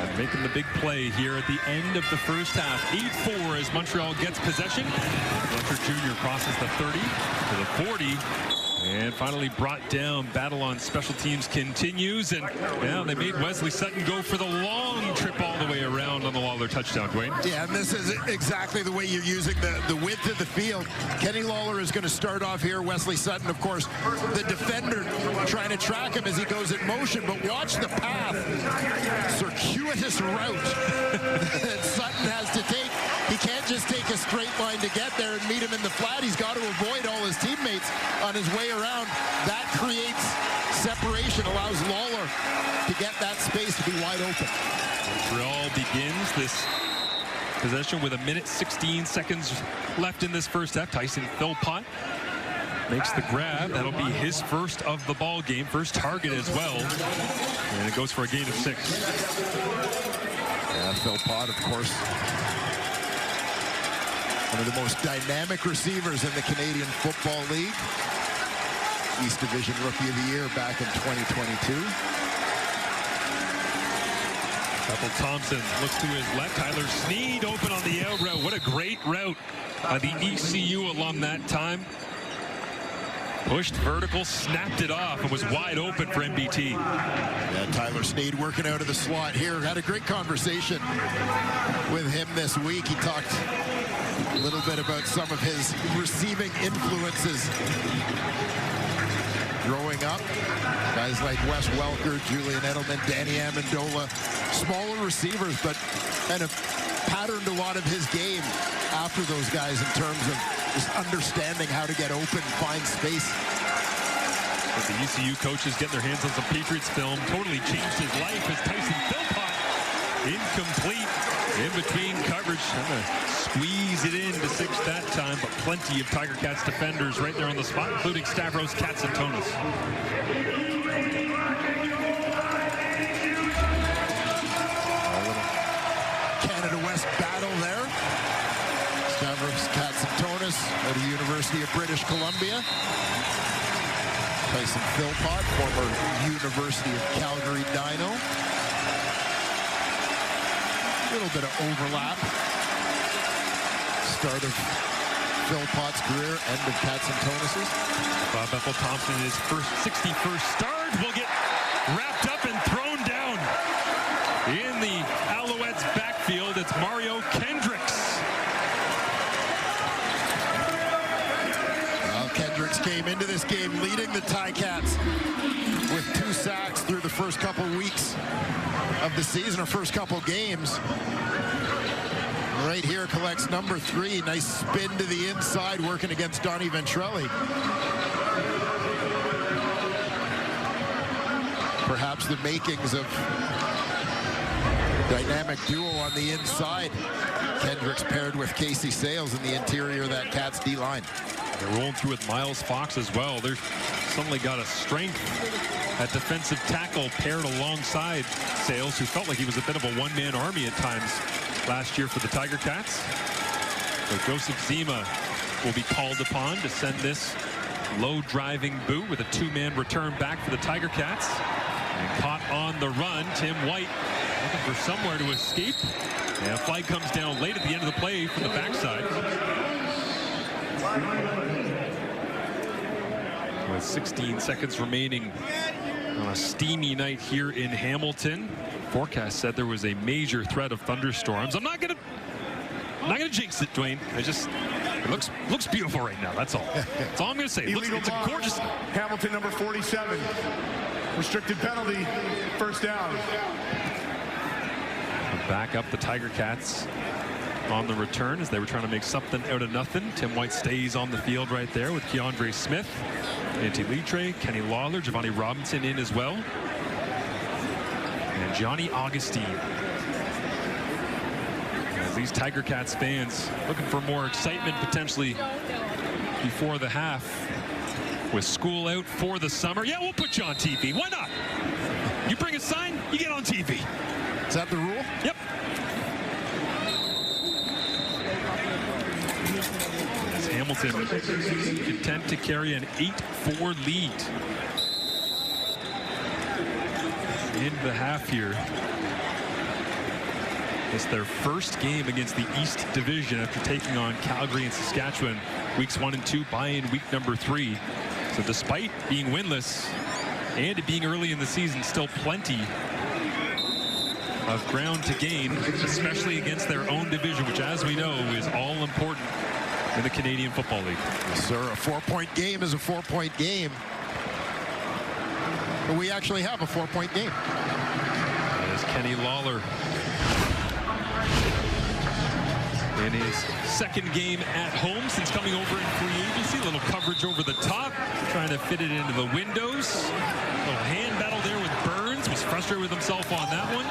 And making the big play here at the end of the first half. 8-4 as Montreal gets possession. Fletcher Jr. crosses the 30 to the 40. And finally brought down. Battle on special teams continues. And yeah, they made Wesley Sutton go for the long trip all the way around on the Lawler touchdown, Dwayne. Yeah, and this is exactly the way you're using the width of the field. Kenny Lawler is going to start off here. Wesley Sutton, of course, the defender trying to track him as he goes in motion. But watch the path. Circuitous route that Sutton has to take. He can't just take a straight line to get there and meet him in the flat. He's got to avoid all his teammates on his way around. That creates separation, allows Lawler to get that space to be wide open. Montreal begins this possession with 1:16 left in this first half. Tyson Philpott makes the grab. That'll be his first of the ball game, first target as well. And it goes for a gain of 6. Yeah, Philpott, of course, one of the most dynamic receivers in the Canadian Football League. East Division Rookie of the Year back in 2022. Bethel Thompson looks to his left. Tyler Sneed open on the out route. What a great route by the ECU alum that time. Pushed vertical, snapped it off, and was wide open for MBT. Yeah, Tyler Sneed working out of the slot here. Had a great conversation with him this week. He talked a little bit about some of his receiving influences growing up. Guys like Wes Welker, Julian Edelman, Danny Amendola, smaller receivers, but kind of patterned a lot of his game after those guys in terms of just understanding how to get open, find space. But the ECU coaches getting their hands on some Patriots film totally changed his life as Tyson Philpott incomplete in between coverage. Trying to squeeze it in to 6 that time, but plenty of Tiger Cats defenders right there on the spot, including Stavros Katsantonis. Canada West battle there. Stavros Katsantonis at the University of British Columbia. Tyson Philpott, former University of Calgary Dino. A little bit of overlap. Start of Philpott's career, end of Katsantonis's. Bethel Thompson, his 61st start, will get wrapped up and thrown down. In the Alouettes backfield, it's Mario Kendricks. Well, Kendricks came into this game leading the Ticats with 2 sacks through the first couple weeks of the season, or first couple games. Right here collects number 3. Nice spin to the inside, working against Donnie Ventrelli. Perhaps the makings of dynamic duo on the inside. Kendricks paired with Casey Sales in the interior of that Cats D-line. They're rolling through with Miles Fox as well. They're suddenly got a strength at defensive tackle paired alongside Sales, who felt like he was a bit of a one-man army at times last year for the Tiger Cats. So Joseph Zima will be called upon to send this low driving boot with a 2-man return back for the Tiger Cats. And caught on the run, Tim White looking for somewhere to escape. And a flag comes down late at the end of the play from the backside. With 16 seconds remaining on a steamy night here in Hamilton. Forecast said there was a major threat of thunderstorms. I'm not gonna jinx it, Dwayne. It looks beautiful right now. That's all. That's all I'm gonna say. It's a gorgeous. Hamilton number 47. Restricted penalty, first down. Back up the Tiger Cats on the return as they were trying to make something out of nothing. Tim White stays on the field right there with Keandre Smith, Antti Litre, Kenny Lawler, Giovanni Robinson in as well, and Johnny Augustine. As these Tiger Cats fans looking for more excitement potentially before the half. With school out for the summer, yeah, we'll put you on TV. Why not? You bring a sign, you get on TV. Is that the rule? Yep. As Hamilton content to carry an 8-4 lead in the half here. It's their first game against the East Division after taking on Calgary and Saskatchewan weeks 1 and 2, buy-in week number 3. So despite being winless and it being early in the season, still plenty of ground to gain, especially against their own division, which, as we know, is all important in the Canadian Football League. Yes, sir. A 4-point game is a 4-point game. But we actually have a 4-point game. There's Kenny Lawler in his second game at home since coming over in free agency. A little coverage over the top, trying to fit it into the windows. A little hand battle there with Burns. Was frustrated with himself on that one.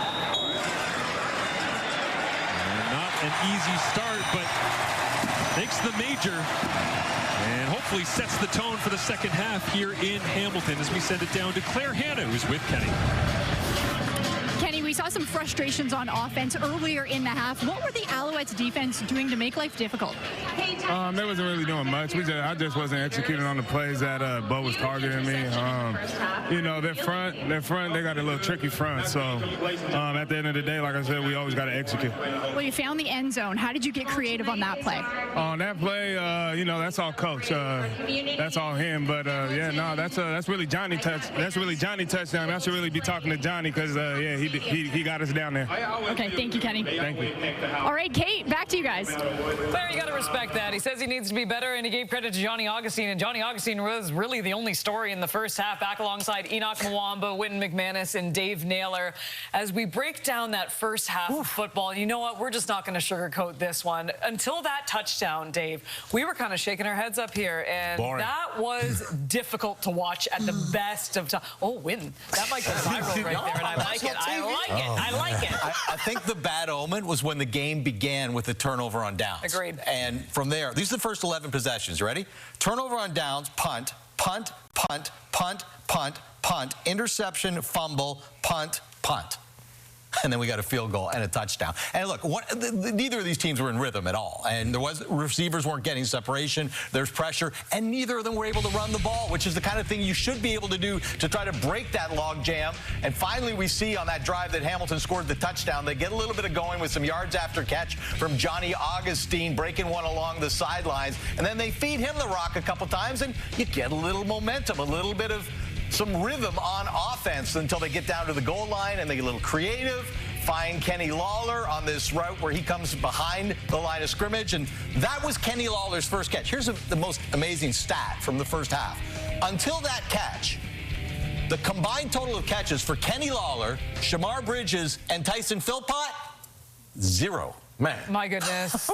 Not an easy start, but makes the major and hopefully sets the tone for the second half here in Hamilton as we send it down to Claire Hanna, who's with Kenny. Kenny, we saw some frustrations on offense earlier in the half. What were the Alouettes defense doing to make life difficult? They wasn't really doing much. I just wasn't executing on the plays that Bo was targeting me. You know, their front, they got a little tricky front. So at the end of the day, like I said, we always got to execute. Well, you found the end zone. How did you get creative on that play? On that play, you know, that's all coach. That's all him. But yeah, no, that's really Johnny touch. That's really Johnny touchdown. I should really be talking to Johnny because yeah, he got us down there. Okay, thank you, Kenny. Thank you. All right, Kate, back to you guys. Claire, you got to respect that. He says he needs to be better, and he gave credit to Johnny Augustine. And Johnny Augustine was really the only story in the first half, back alongside Enoch Mwamba, Wynton McManus, and Dave Naylor. As we break down that first half of football, you know what? We're just not going to sugarcoat this one. Until that touchdown, Dave, we were kind of shaking our heads up here, and Boring. that was difficult to watch at the best of times. Oh, Wynton, that might go viral right there, and I like it. I like it. I like it. I think the bad omen was when the game began with the turnover on downs. Agreed. And from there, these are the first 11 possessions. You ready? Turnover on downs, punt, punt, punt, punt, punt, punt, interception, fumble, punt, punt. And then we got a field goal and a touchdown. And look, neither of these teams were in rhythm at all. And receivers weren't getting separation. There's pressure. And neither of them were able to run the ball, which is the kind of thing you should be able to do to try to break that log jam. And finally, we see on that drive that Hamilton scored the touchdown. They get a little bit of going with some yards after catch from Johnny Augustine, breaking one along the sidelines. And then they feed him the rock a couple times, and you get a little momentum, a little bit of some rhythm on offense until they get down to the goal line and they get a little creative, find Kenny Lawler on this route where he comes behind the line of scrimmage, and that was Kenny Lawler's first catch. Here's the most amazing stat from the first half. Until that catch, the combined total of catches for Kenny Lawler, Shamar Bridges, and Tyson Philpott, 0. Man. My goodness.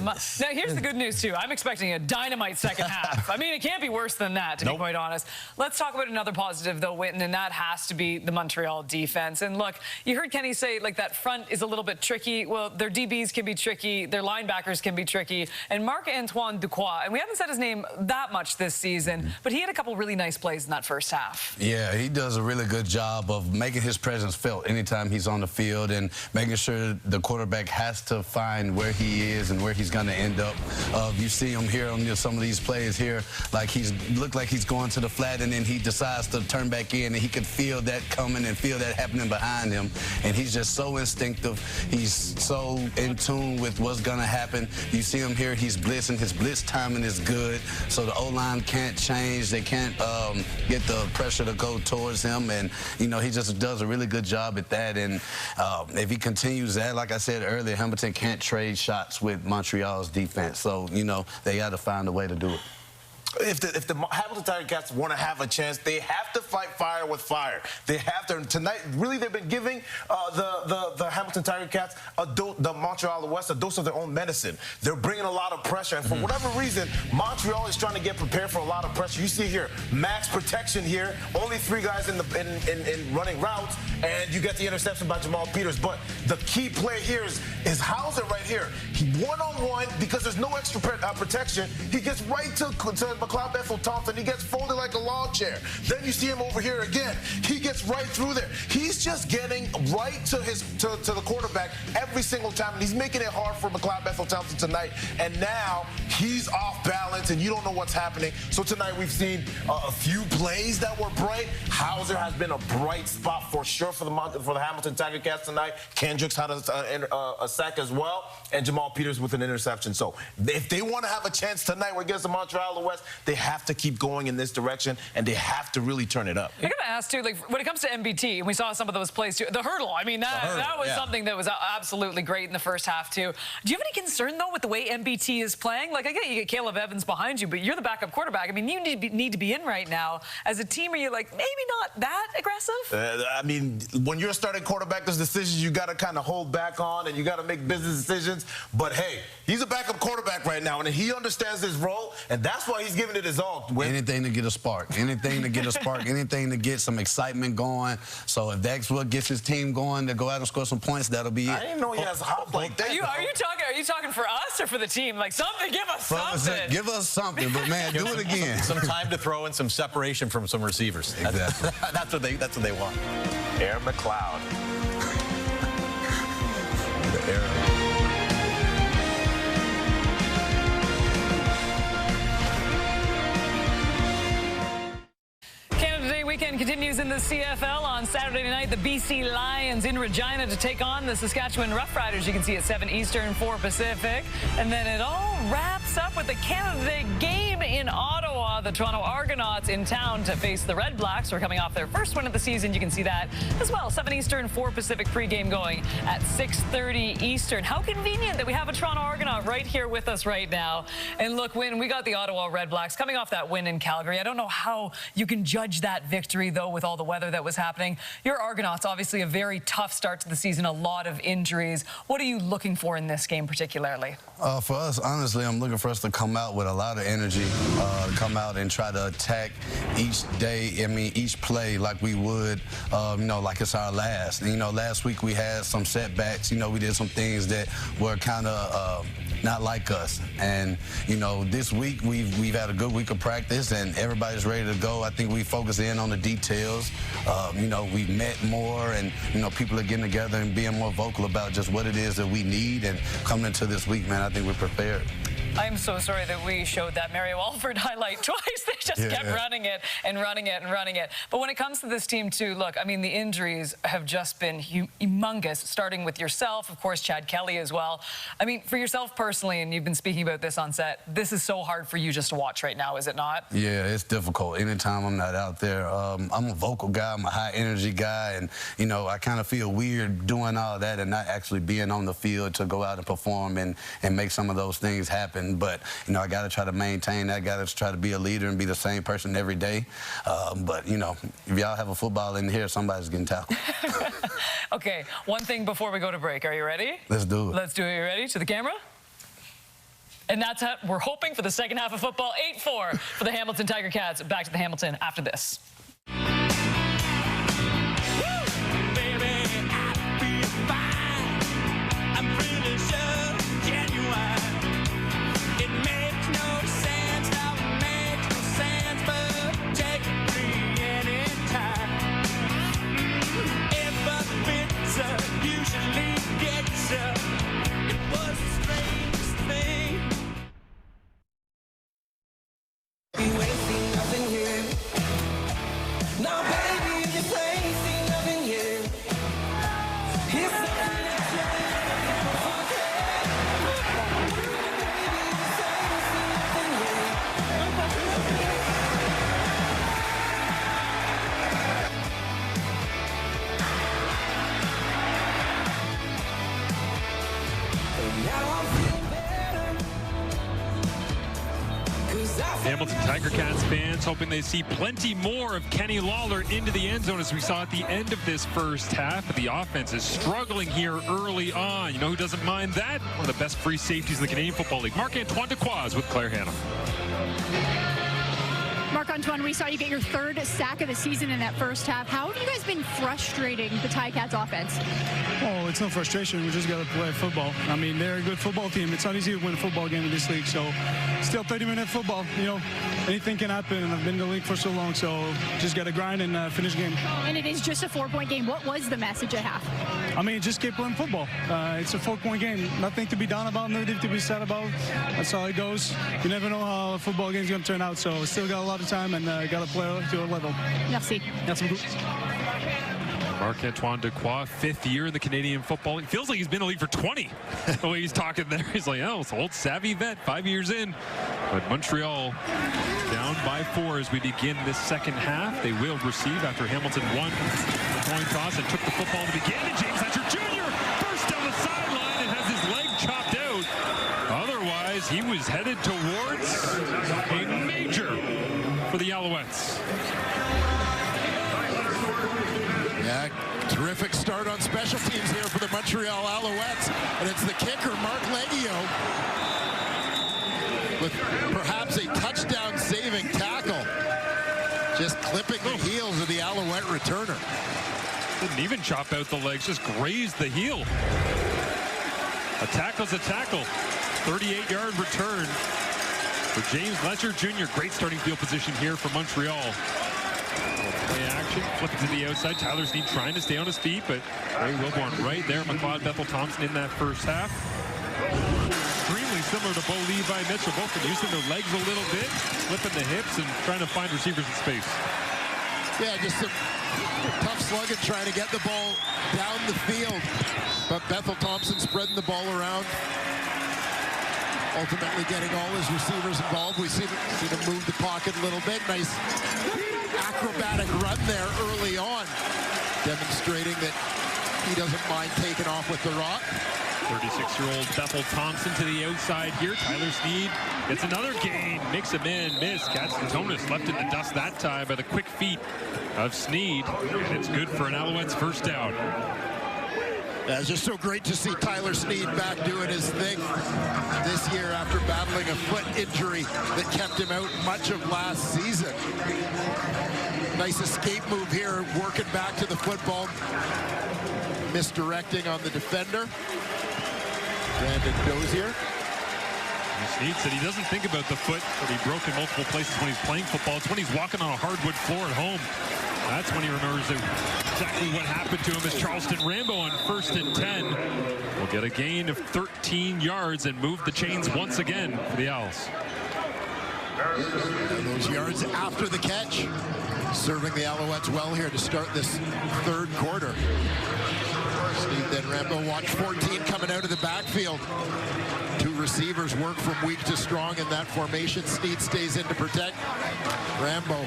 Now, here's the good news, too. I'm expecting a dynamite second half. I mean, it can't be worse than that, to be quite honest. Let's talk about another positive, though, Wynton, and that has to be the Montreal defense. And look, you heard Kenny say, like, that front is a little bit tricky. Well, their DBs can be tricky. Their linebackers can be tricky. And Marc-Antoine Duquois, and we haven't said his name that much this season, but he had a couple really nice plays in that first half. Yeah, he does a really good job of making his presence felt anytime he's on the field and making sure the quarterback has to find where he is and where he's going to end up. You see him here on some of these plays here, like looked like he's going to the flat, and then he decides to turn back in, and he could feel that coming and feel that happening behind him. And he's just so instinctive. He's so in tune with what's going to happen. You see him here, he's blitzing. His blitz timing is good, so the O-line can't change. They can't get the pressure to go towards him, and, you know, he just does a really good job at that. And if he continues that, like I said earlier, Hamilton can't trade shots with Montreal's defense. So, you know, they got to find a way to do it. If the Hamilton Tiger Cats want to have a chance, they have to fight fire with fire. They have to. Tonight, really, they've been giving the Hamilton Tiger Cats, the Montreal Alouettes, a dose of their own medicine. They're bringing a lot of pressure, and for whatever reason, Montreal is trying to get prepared for a lot of pressure. You see here, max protection here, only 3 guys in running routes, and you get the interception by Jamal Peters. But the key play here is Hauser right here. One-on-one, because there's no extra protection, he gets right to McLeod Bethel-Thompson. He gets folded like a lawn chair. Then you see him over here again. He gets right through there. He's just getting right to the quarterback every single time, and he's making it hard for McLeod Bethel-Thompson tonight. And now he's off balance and you don't know what's happening. So tonight we've seen a few plays that were bright. Hauser has been a bright spot for sure for the Hamilton Tiger Cats tonight. Kendricks had a sack as well, and Jamal Peters with an interception. So if they want to have a chance tonight against the Montreal Alouettes, they have to keep going in this direction, and they have to really turn it up. I got to ask, too, like, when it comes to MBT, and we saw some of those plays, too, the hurdle, I mean, that was something that was absolutely great in the first half, too. Do you have any concern, though, with the way MBT is playing? Like, I get you get Caleb Evans behind you, but you're the backup quarterback. I mean, you need to be in right now. As a team, are you, like, maybe not that aggressive? I mean, when you're a starting quarterback, there's decisions you got to kind of hold back on, and you got to make business decisions. But, hey, he's a backup quarterback right now, and he understands his role, and that's why he's giving it his all. Anything to get a spark. Anything to get a spark. Anything to get some excitement going. So if that's what gets his team going to go out and score some points, that'll be it. I didn't know he has hope like that. Are you talking for us or for the team? Like, something, give us something. Give us something, but man, do it again. Some time to throw in some separation from some receivers. Exactly. That's what they want. Aaron McLeod. Weekend continues in the CFL. On Saturday night, the BC Lions in Regina to take on the Saskatchewan Roughriders. You can see at 7 Eastern, 4 Pacific. And then it all wraps up with the Canada Day game in Ottawa. The Toronto Argonauts in town to face the Red Blacks, who are coming off their first win of the season. You can see that as well. 7 Eastern, 4 Pacific pregame going at 6:30 Eastern. How convenient that we have a Toronto Argonaut right here with us right now. And look, when we got the Ottawa Red Blacks coming off that win in Calgary, I don't know how you can judge that victory, though, with all the weather that was happening. Your Argonauts, obviously a very tough start to the season, a lot of injuries. What are you looking for in this game particularly? For us, honestly, I'm looking for us to come out with a lot of energy, come out and try to attack each day, each play like we would, like it's our last. And, last week we had some setbacks. We did some things that were kind of not like us. And, this week we've had a good week of practice and everybody's ready to go. I think we focus in on the details. We've met more and, people are getting together and being more vocal about just what it is that we need. And coming into this week, man, I think we're prepared. I'm so sorry that we showed that Mario Alford highlight twice. They just kept running it and running it and running it. But when it comes to this team, too, look, I mean, the injuries have just been humongous, starting with yourself, of course, Chad Kelly as well. I mean, for yourself personally, and you've been speaking about this on set, this is so hard for you just to watch right now, is it not? Yeah, it's difficult. Anytime I'm not out there, I'm a vocal guy, I'm a high-energy guy, and, I kind of feel weird doing all that and not actually being on the field to go out and perform and make some of those things happen. But, I got to try to maintain that. I got to try to be a leader and be the same person every day. But, if y'all have a football in here, somebody's getting tackled. Okay, one thing before we go to break. Are you ready? Let's do it. Let's do it. You ready? To the camera? And that's how we're hoping for the second half of football. 8-4 for the Hamilton Tiger Cats. Back to the Hamilton after this. Hamilton Tiger Cats fans hoping they see plenty more of Kenny Lawler into the end zone, as we saw at the end of this first half. But the offense is struggling here early on. You know who doesn't mind that? One of the best free safeties in the Canadian Football League, Marc-Antoine Dequoise with Claire Hannah. Marc-Antoine, we saw you get your 3rd sack of the season in that first half. How have you guys been frustrating the Ticats offense? Oh, it's no frustration. We just got to play football. I mean, they're a good football team. It's not easy to win a football game in this league. So still 30-minute football. You know, anything can happen. And I've been in the league for so long. So just got to grind and finish the game. And it is just a 4-point game. What was the message at half? I mean, just keep playing football. It's a 4-point game. Nothing to be down about, nothing to be sad about. That's how it goes. You never know how a football game is going to turn out. So still got a lot of time and got to play to a level. Merci. Merci beaucoup. Marc-Antoine Dequoy, 5th year in the Canadian football. It feels like he's been in the league for 20. The way he's talking there, he's like, oh, it's an old savvy vet, 5 years in. But Montreal down by 4 as we begin this second half. They will receive after Hamilton won the coin toss and took the football to begin. And James Letcher Jr. burst down the sideline and has his leg chopped out. Otherwise, he was headed towards a major for the Alouettes. Yeah, terrific start on special teams here for the Montreal Alouettes. And it's the kicker, Mark Leggio, with perhaps a touchdown-saving tackle. Just clipping the heels of the Alouette returner. Didn't even chop out the legs, just grazed the heel. A tackle's a tackle. 38-yard return for James Letcher Jr. Great starting field position here for Montreal. Play action, flip it to the outside. Tyler Snead trying to stay on his feet, but Ray Wilborn right there. McLeod Bethel-Thompson in that first half. Extremely similar to Bo Levi Mitchell. Both been using their legs a little bit, flipping the hips and trying to find receivers in space. Yeah, just some tough slugging trying to get the ball down the field. But Bethel-Thompson spreading the ball around. Ultimately getting all his receivers involved. We see them move the pocket a little bit. Nice acrobatic run there early on, demonstrating that he doesn't mind taking off with the rock. 36-year-old Bethel-Thompson to the outside here. Tyler Snead gets another gain, makes him in, miss. Katsantonis left in the dust that time by the quick feet of Snead, and it's good for an Alouettes first down. Yeah, it's just so great to see Tyler Snead back doing his thing this year after battling a foot injury that kept him out much of last season. Nice escape move here, working back to the football. Misdirecting on the defender. Brandon Dozier. Snead said he doesn't think about the foot that he broke in multiple places when he's playing football. It's when he's walking on a hardwood floor at home. That's when he remembers exactly what happened to him as Charleston Rambo on 1st and 10 will get a gain of 13 yards and move the chains once again for the Owls. And those yards after the catch, serving the Alouettes well here to start this third quarter. Snead then Rambo, watch 14 coming out of the backfield. Two receivers work from weak to strong in that formation. Snead stays in to protect. Rambo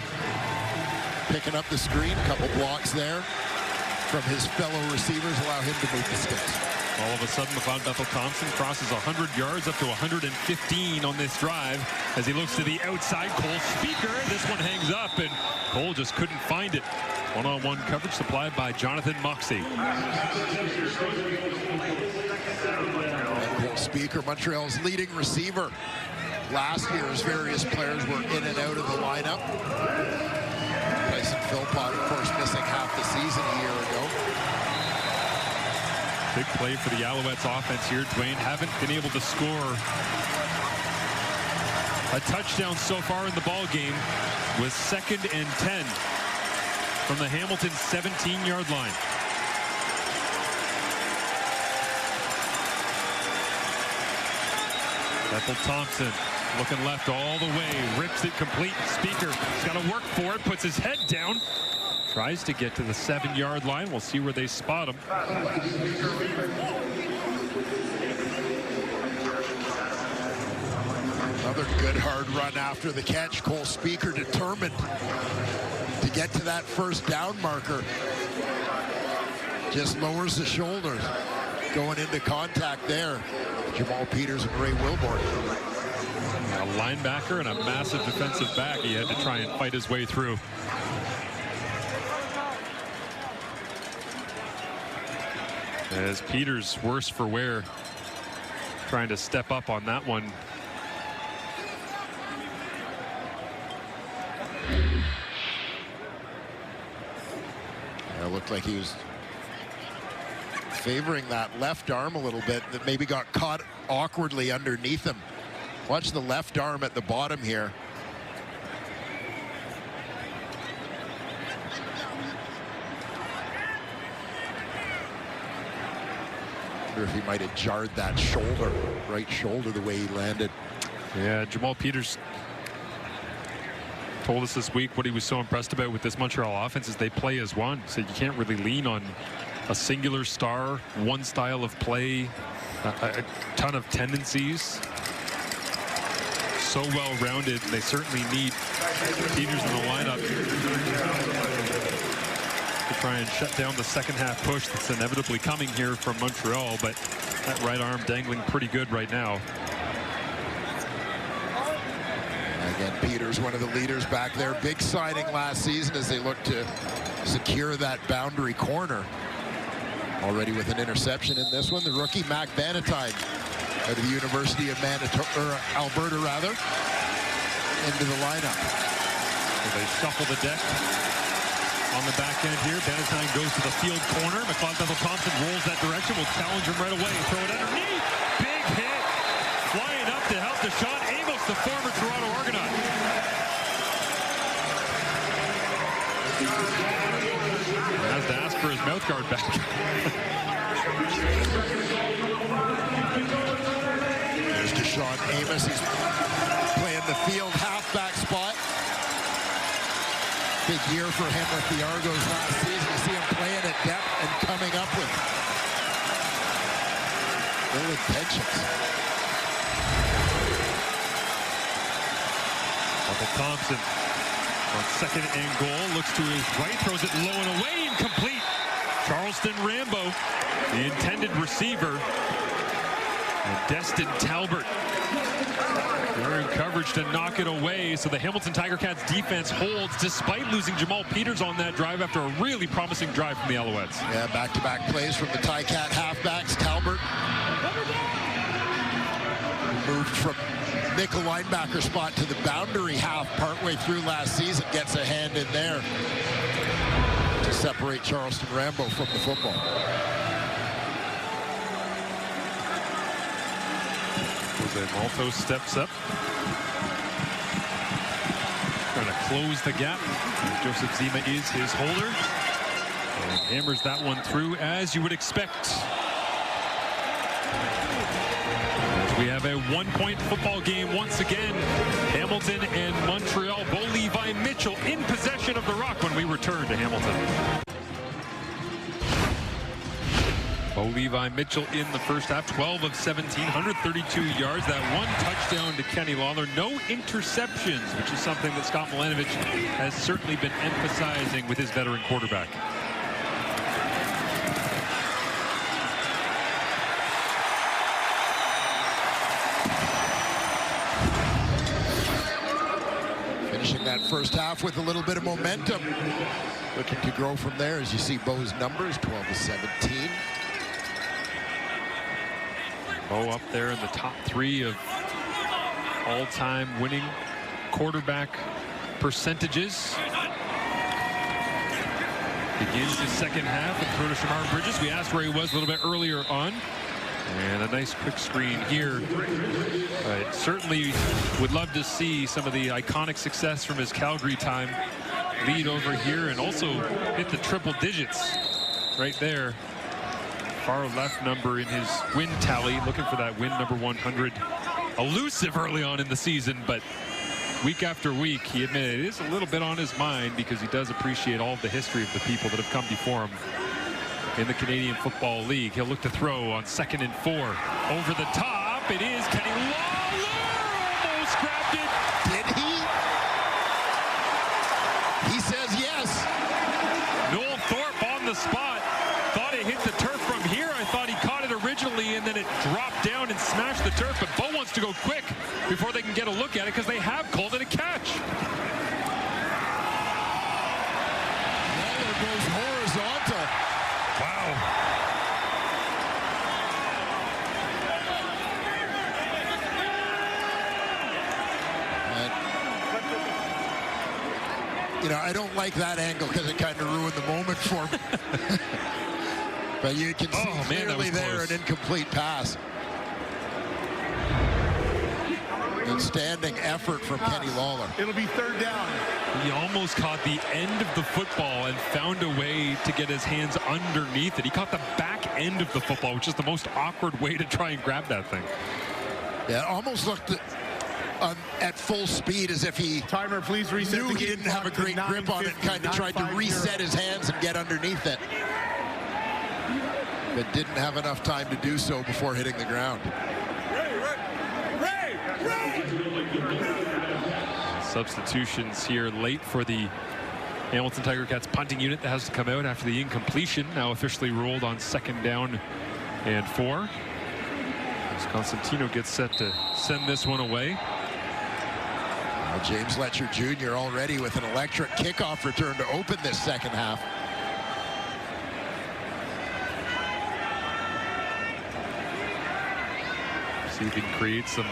picking up the screen, couple blocks there from his fellow receivers, allow him to move the sticks. All of a sudden, McLeod Bethel-Thompson crosses 100 yards up to 115 on this drive as he looks to the outside. Cole Speaker, this one hangs up, and Cole just couldn't find it. One-on-one coverage supplied by Jonathan Moxey. Cole Speaker, Montreal's leading receiver. Last year, as various players were in and out of the lineup. Tyson Philpott, of course, missing half the season a year ago. Big play for the Alouettes offense here. Dwayne haven't been able to score a touchdown so far in the ball game with 2nd and 10 from the Hamilton 17-yard line. Bethel-Thompson looking left all the way, rips it complete. Speaker has got to work for it, puts his head down, tries to get to the 7-yard line. We'll see where they spot him. Another good hard run after the catch. Cole Speaker determined to get to that first down marker. Just lowers the shoulders, going into contact there. Jamal Peters and Ray Wilborn. A linebacker and a massive defensive back. He had to try and fight his way through. As Peters worse for wear, trying to step up on that one. It looked like he was favoring that left arm a little bit, that maybe got caught awkwardly underneath him. Watch the left arm at the bottom here. I wonder if he might have jarred that shoulder, right shoulder, the way he landed. Yeah, Jamal Peters told us this week what he was so impressed about with this Montreal offense is they play as one. So you can't really lean on a singular star, one style of play, a ton of tendencies. So well-rounded. They certainly need Peters in the lineup to try and shut down the second half push that's inevitably coming here from Montreal, but that right arm dangling pretty good right now. Again, Peters, one of the leaders back there. Big signing last season as they look to secure that boundary corner. Already with an interception in this one. The rookie, Mac Bannatyne, out of the University of Alberta, into the lineup. So they shuffle the deck on the back end here. Bannatyne goes to the field corner. McLeod-Bethel-Thompson rolls that direction. Will challenge him right away. Throw it underneath. Big hit. Flying up to help Deshaun Amos, the former Toronto Argonaut. Has to ask for his mouth guard back. There's Deshaun Amos. He's playing the field halfback spot. Big year for him with the Argos last season. You see him playing at depth and coming up with ill intentions. Thompson on second and goal, looks to his right, throws it low and away, incomplete. Charleston Rambo, the intended receiver, and Destin Talbot. They're in coverage to knock it away, so the Hamilton Tiger Cats defense holds despite losing Jamal Peters on that drive after a really promising drive from the Alouettes. Yeah, back-to-back plays from the Ticat halfbacks. Talbot moved from nickel linebacker spot to the boundary half partway through last season, gets a hand in there to separate Charleston Rambo from the football. Jose Malto steps up, trying to close the gap. Joseph Zima is his holder and hammers that one through as you would expect. We have a one-point football game once again. Hamilton and Montreal. Bo Levi Mitchell in possession of the rock when we return to Hamilton. Bo Levi Mitchell in the first half, 12 of 17, 132 yards. That one touchdown to Kenny Lawler. No interceptions, which is something that Scott Milanovich has certainly been emphasizing with his veteran quarterback. That first half with a little bit of momentum. Looking to grow from there as you see Bo's numbers, 12 of 17. Bo up there in the top 3 of all-time winning quarterback percentages. Begins his second half with throw to Shamar Bridges. We asked where he was a little bit earlier on. And a nice quick screen here. Certainly would love to see some of the iconic success from his Calgary time lead over here and also hit the triple digits right there. Far left number in his win tally, looking for that win number 100. Elusive early on in the season, but week after week, he admitted it is a little bit on his mind because he does appreciate all of the history of the people that have come before him in the Canadian Football League. He'll look to throw on 2nd and 4. Over the top, it is Kenny Lawler. Almost grabbed it. Did he? He says yes. Noel Thorpe on the spot. Thought it hit the turf from here. I thought he caught it originally and then it dropped down and smashed the turf. But Bo wants to go quick before they can get a look at it because they have called it a catch. Lawler goes horizontal. Wow. You know, I don't like that angle because it kind of ruined the moment for him. But you can see clearly there an incomplete pass. Outstanding effort from Kenny Lawler. It'll be third down. He almost caught the end of the football and found a way to get his hands underneath it. He caught the back end of the football, which is the most awkward way to try and grab that thing. Yeah, it almost looked at full speed as if he knew he didn't have a great grip on it, kind of tried to reset his hands and get underneath it. But didn't have enough time to do so before hitting the ground. Substitutions here late for the Hamilton Tiger Cats punting unit that has to come out after the incompletion, now officially ruled on 2nd down and 4. As Constantino gets set to send this one away. Well, James Letcher Jr. already with an electric kickoff return to open this second half. See if he can create some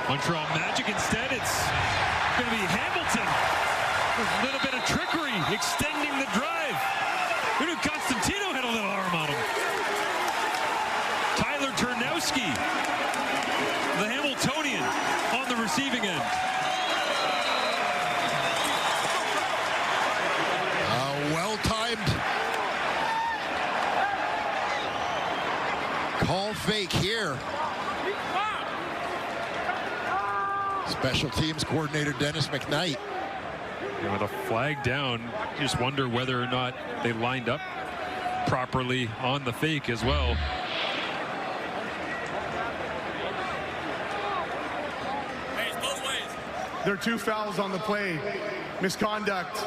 Montreal magic. Instead, it's going to be Hamilton. A little bit of trickery, extending the drive. Who knew Constantino had a little arm on him? Tyler Turnowski, the Hamiltonian, on the receiving end. Well-timed call fake here. Special teams coordinator Dennis McKnight. And with a flag down, you just wonder whether or not they lined up properly on the fake as well. There are 2 fouls on the play. Misconduct.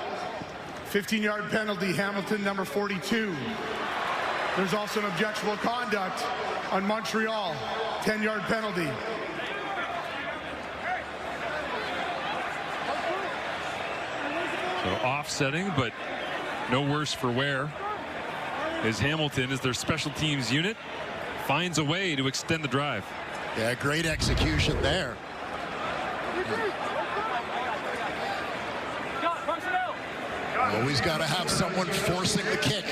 15-yard penalty, Hamilton, number 42. There's also an objectionable conduct on Montreal. 10-yard penalty. So offsetting, but no worse for wear, as Hamilton, as their special teams unit, finds a way to extend the drive. Yeah, great execution there. Always got to have someone forcing the kick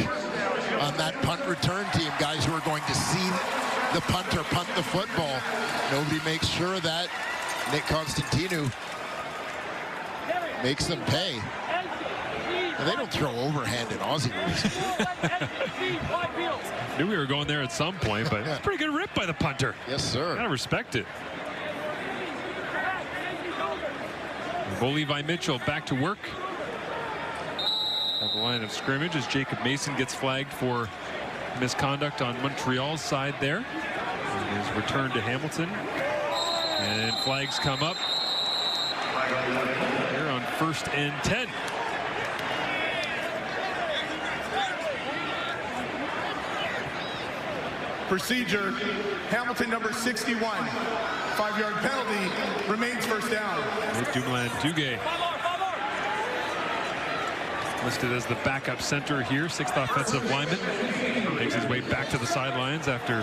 on that punt return team. Guys who are going to see the punter punt the football. Nobody makes sure that. Nick Constantino makes them pay. And they don't throw overhand in Aussie rules. Knew we were going there at some point, but it's a pretty good rip by the punter. Yes, sir. Gotta respect it. Bo Levi Mitchell back to work at the line of scrimmage as Jacob Mason gets flagged for misconduct on Montreal's side there. And his return to Hamilton. And flags come up here on 1st and 10. Procedure, Hamilton number 61. 5-yard penalty, remains first down. Dumoulin Duguay listed as the backup center here, 6th offensive lineman. Makes his way back to the sidelines after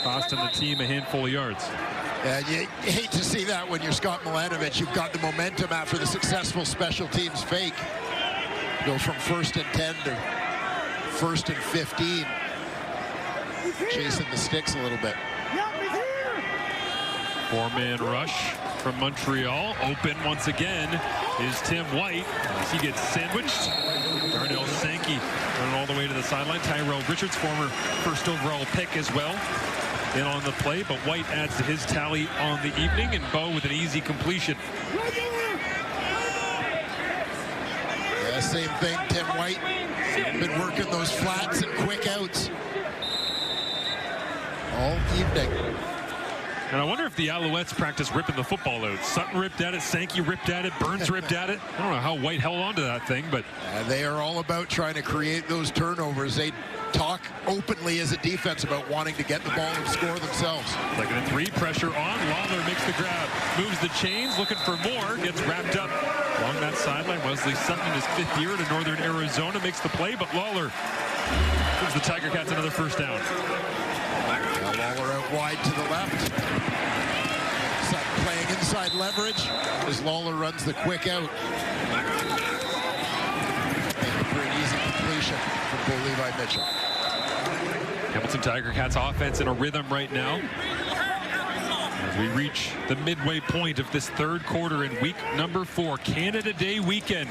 costing the team a handful of yards. Yeah, you hate to see that when you're Scott Milanovic. You've got the momentum after the successful special teams fake. Go from 1st and 10 to 1st and 15. Chasing the sticks a little bit. 4-man rush from Montreal. Open once again is Tim White as he gets sandwiched. Darnell Sankey running all the way to the sideline. Tyrell Richards, former 1st overall pick as well, in on the play, but White adds to his tally on the evening, and Bo with an easy completion. Yeah, same thing. Tim White been working those flats and quick outs all evening. And I wonder if the Alouettes practice ripping the football out. Sutton ripped at it, Sankey ripped at it, Burns ripped at it. I don't know how White held on to that thing, but they are all about trying to create those turnovers. They talk openly as a defense about wanting to get the ball and score themselves. 2nd and 3, pressure on. Lawler makes the grab, moves the chains, looking for more, gets wrapped up along that sideline. Wesley Sutton in his 5th year to Northern Arizona makes the play, but Lawler gives the Tiger Cats another first down. Lawler out wide to the left. Sutton playing inside leverage as Lawler runs the quick out. Making for an easy completion from Levi Mitchell. Hamilton Tiger Cats offense in a rhythm right now. As we reach the midway point of this third quarter in week number 4, Canada Day weekend.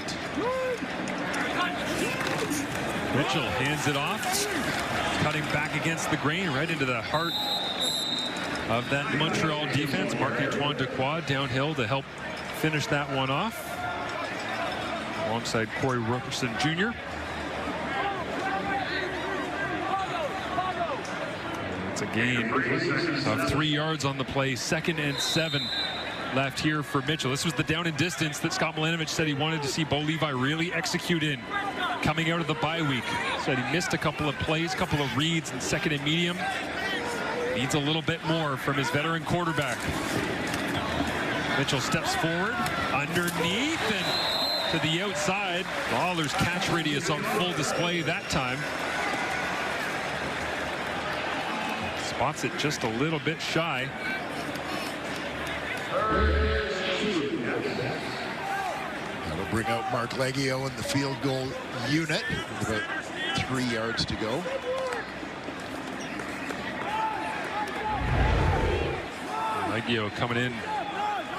Mitchell hands it off, cutting back against the grain right into the heart of that Montreal defense. Marc-Antoine Dequoy downhill to help finish that one off, alongside Corey Robertson Jr. It's a gain of 3 yards on the play. 2nd and 7 left here for Mitchell. This was the down and distance that Scott Milanovich said he wanted to see Bo Levi really execute in coming out of the bye week. Said he missed a couple of plays, a couple of reads in 2nd and medium. Needs a little bit more from his veteran quarterback. Mitchell steps forward, underneath, and to the outside. Lawler's catch radius on full display that time. Spots it just a little bit shy. That'll bring out Mark Leggio in the field goal unit with about 3 yards to go. Leggio coming in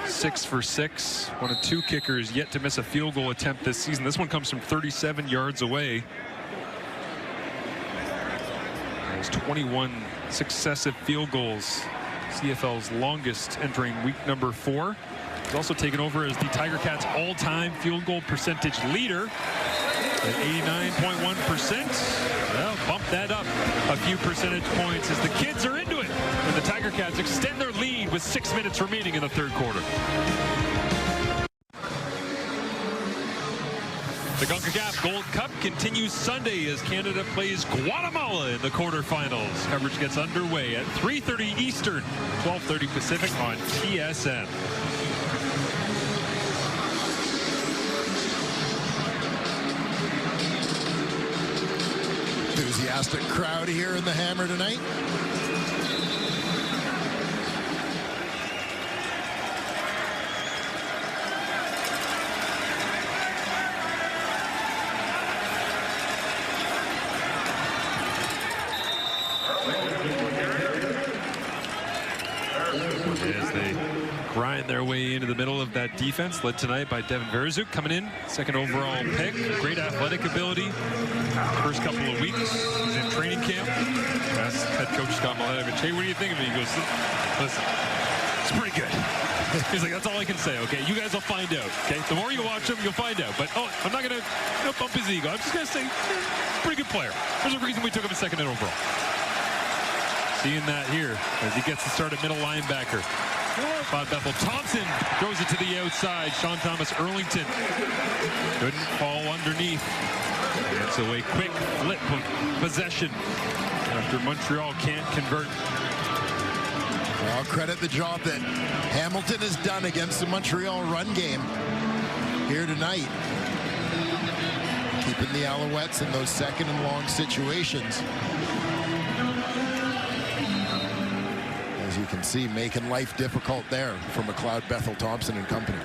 6 for 6. One of 2 kickers yet to miss a field goal attempt this season. This one comes from 37 yards away. Has 21 successive field goals. CFL's longest entering week number 4. He's also taken over as the Tiger Cats all-time field goal percentage leader at 89.1%. Well, bump that up a few percentage points as the kids are into it. And the Tiger Cats extend their lead with 6 minutes remaining in the third quarter. The CONCACAF Gold Cup continues Sunday as Canada plays Guatemala in the quarterfinals. Coverage gets underway at 3:30 Eastern, 12:30 Pacific on TSN. Enthusiastic crowd here in the Hammer tonight. As they grind their way into the middle of that defense, led tonight by Devin Verzuk, coming in 2nd overall pick. Great athletic ability. First couple of weeks, he's in training camp. Asked head coach Scott Milanovich, hey, what do you think of me? He goes, listen, it's pretty good. He's like, that's all I can say, okay? You guys will find out, okay? The more you watch him, you'll find out. But, oh, I'm not going to bump his ego. I'm just going to say, pretty good player. There's a reason we took him 2nd overall. Seeing that here as he gets to start at middle linebacker. Todd Bethel Thompson throws it to the outside. Sean Thomas Erlington couldn't fall underneath. It's a quick flip of possession after Montreal can't convert. I'll credit the job that Hamilton has done against the Montreal run game here tonight. Keeping the Alouettes in those 2nd and long situations. As you can see, making life difficult there for McLeod, Bethel, Thompson and company.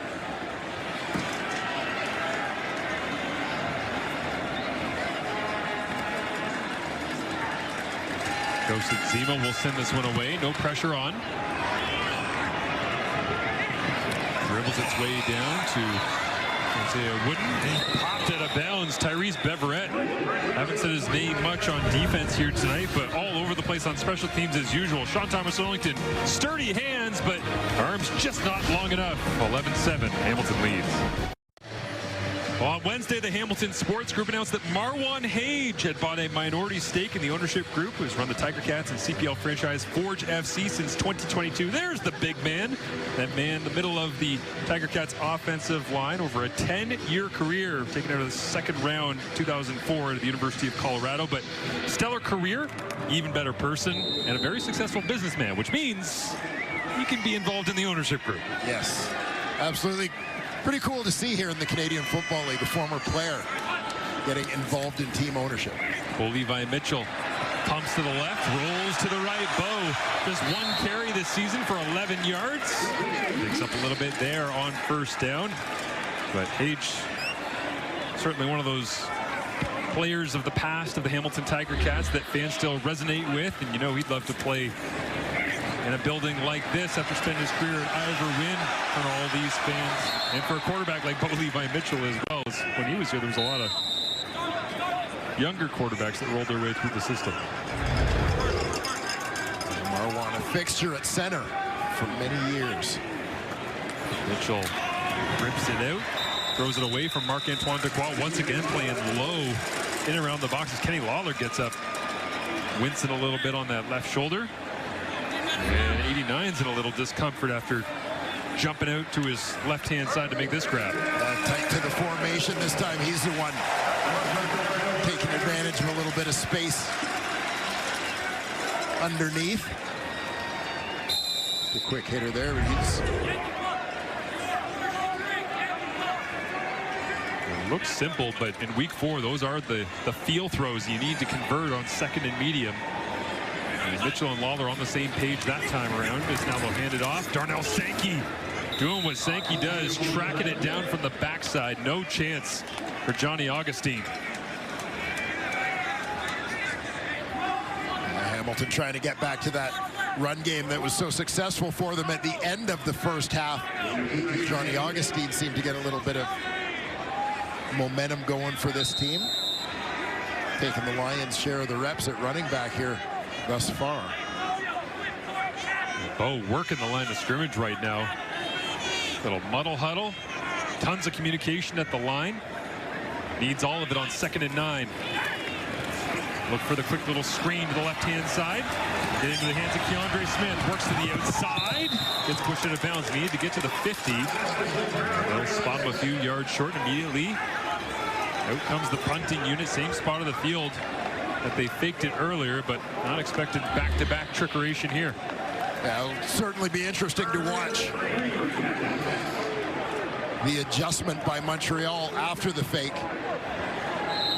Ghosted Zima will send this one away. No pressure on. Dribbles its way down to Wooden. He popped out of bounds. Tyrese Beverett. Haven't said his name much on defense here tonight, but all over the place on special teams as usual. Sean Thomas Erlington, sturdy hands, but arms just not long enough. 11-7, Hamilton leads. Well, on Wednesday, the Hamilton Sports Group announced that Marwan Hage had bought a minority stake in the ownership group, who's run the Tiger Cats and CPL franchise Forge FC since 2022. There's the big man. That man, the middle of the Tiger Cats offensive line, over a 10-year career, taken out of the 2nd round, 2004, at the University of Colorado. But stellar career, even better person, and a very successful businessman, which means he can be involved in the ownership group. Yes, absolutely. Pretty cool to see here in the Canadian Football League, a former player getting involved in team ownership. Bo Levi Mitchell pumps to the left, rolls to the right. Bo, just 1 carry this season for 11 yards. Picks up a little bit there on 1st down. But Hage, certainly one of those players of the past of the Hamilton Tiger Cats that fans still resonate with, and you know he'd love to play in a building like this after spending his career at Ivor Wynn for all these fans, and for a quarterback like Bo Levi Mitchell as well. As when he was here, there was a lot of younger quarterbacks that rolled their way through the system. Marwan, a fixture at center for many years. Mitchell rips it out, throws it away from Marc-Antoine Dequoy, once again playing low in around the boxes. Kenny Lawler gets up, wincing a little bit on that left shoulder. And 89's in a little discomfort after jumping out to his left-hand side to make this grab. Tight to the formation this time. He's the one taking advantage of a little bit of space underneath. The quick hitter there, but It looks simple, but in week 4, those are the feel throws you need to convert on second and medium. And Mitchell and Lawler on the same page that time around. As now they'll hand it off. Darnell Sankey doing what Sankey does, tracking it down from the backside. No chance for Johnny Augustine. Hamilton trying to get back to that run game that was so successful for them at the end of the first half. Johnny Augustine seemed to get a little bit of momentum going for this team, taking the Lions' share of the reps at running back here thus far. Bo working the line of scrimmage right now. Little muddle huddle, tons of communication at the line. Needs all of it on 2nd and 9. Look for the quick little screen to the left-hand side. Get into the hands of Keandre Smith. Works to the outside. Gets pushed out of bounds. Needed to get to the 50. They'll spot him a few yards short immediately. Out comes the punting unit. Same spot of the field that they faked it earlier, but not expected back-to-back trickeration here. Yeah, it'll certainly be interesting to watch the adjustment by Montreal after the fake.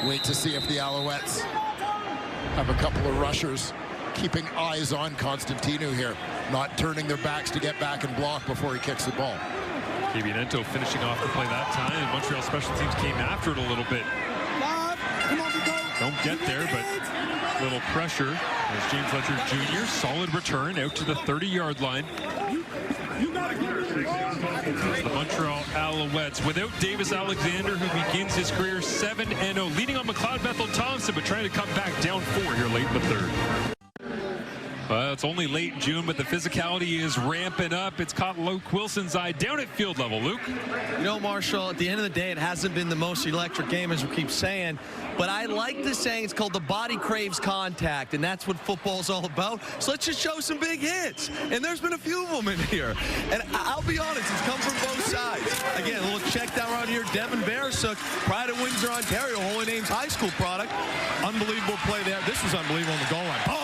Wait to see if the Alouettes have a couple of rushers keeping eyes on Constantino here, not turning their backs to get back and block before he kicks the ball. Cabianento finishing off the play that time. Montreal special teams came after it a little bit. Don't get there, but a little pressure as James Fletcher Jr. Solid return out to the 30-yard line. The Montreal Alouettes without Davis Alexander, who begins his career 7-0, leading on McLeod Bethel Thompson, but trying to come back down 4 here late in the 3rd. It's only late in June, but the physicality is ramping up. It's caught Luke Wilson's eye down at field level. Luke? You know, Marshall, at the end of the day, it hasn't been the most electric game, as we keep saying. But I like this saying. It's called the body craves contact, and that's what football's all about. So let's just show some big hits. And there's been a few of them in here. And I'll be honest, it's come from both sides. Again, a little check down around here. Devin Beresuk, pride of Windsor, Ontario, Holy Names High School product. Unbelievable play there. This was unbelievable on the goal line. Boom!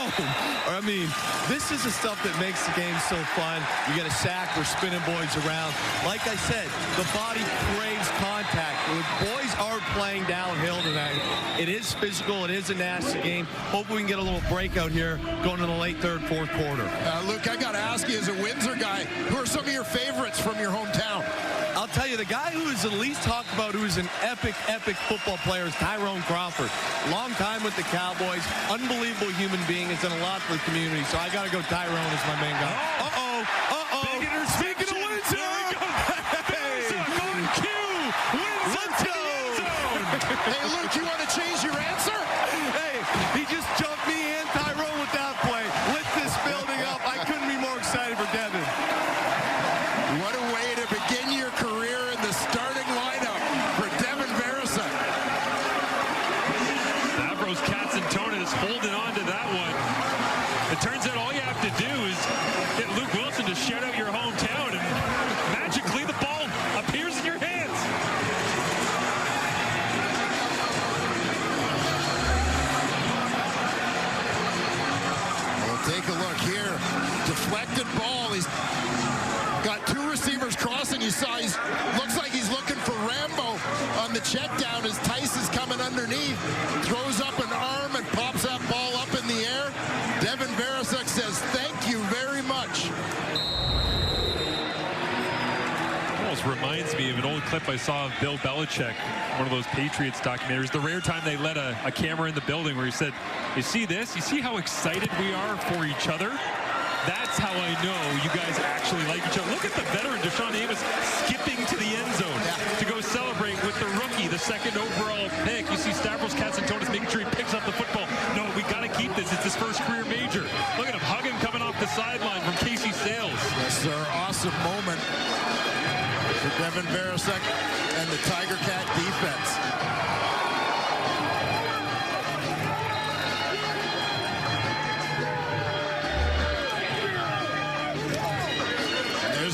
I mean, this is the stuff that makes the game so fun. You get a sack, we're spinning boys around. Like I said, the body craves contact. The boys are playing downhill tonight. It is physical. It is a nasty game. Hope we can get a little breakout here going in the late 3rd, 4th quarter. Luke, I got to ask you, as a Windsor guy, who are some of your favorites from your hometown? I'll tell you, the guy who is the least talked about, who is an epic football player, is Tyrone Crawford. Long time with the Cowboys. Unbelievable human being. Has done a lot for the community. So I got to go Tyrone as my main guy. Speaking of Windsor! On cue! Let's go! Hey, Luke, you want to change your answer? Hey, he just jumped me and Tyrone with that play. Lit this building up. I couldn't be more excited for Devin. What a way to begin your career in the starting lineup for Devin Beresuk. Stavros Katsantonis holding on to that one. It turns out all you have to do is get Luke Wilson to shout out your hometown, and magically the ball appears in your hands. Well, take a look here. Deflected ball. He's got 2 receivers crossing. You saw looks like he's looking for Rambo on the check down as Tice is coming underneath. Throws up an arm and pops that ball up in the air. Devin Beresuk says, thank you very much. Almost reminds me of an old clip I saw of Bill Belichick one of those Patriots documentaries. The rare time they let a camera in the building where he said, you see this? You see how excited we are for each other? That's how I know you guys actually like each other. Look at the veteran, Deshaun Amos, skipping to the end zone to go celebrate with the rookie, the second overall pick. You see Stavros Katsantonis making sure he picks up the football. No, we got to keep this. It's his first career major. Look at him hugging coming off the sideline from Casey Sales. This is our awesome moment for Devin Barasek and the Tiger Cat defense.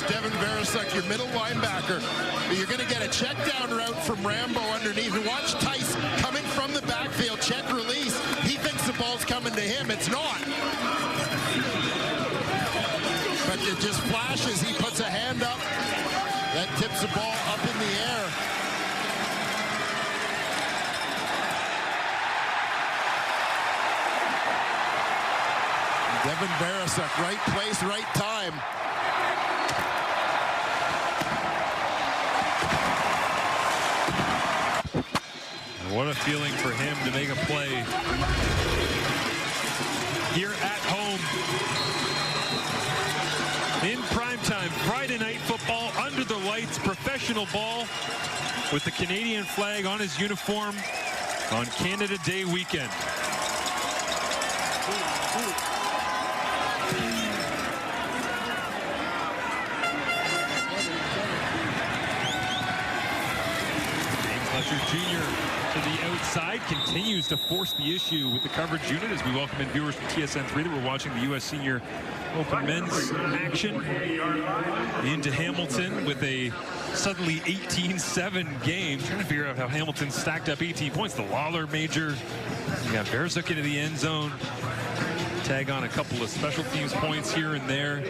Devin Barasek, your middle linebacker. You're going to get a check down route from Rambo underneath. And watch Tice coming from the backfield, check release. He thinks the ball's coming to him. It's not. But it just flashes. He puts a hand up. That tips the ball up in the air. Devin Barasek, right place, right time. What a feeling for him to make a play here at home in primetime. Friday night football, under the lights, professional ball with the Canadian flag on his uniform on Canada Day weekend. Junior to the outside, continues to force the issue with the coverage unit as we welcome in viewers from TSN3 that were watching the U.S. Senior Open men's action into Hamilton with a suddenly 18-7 game. Trying to figure out how Hamilton stacked up 18 points. The Lawler major. You got Barasek into the end zone. Tag on a couple of special teams points here and there.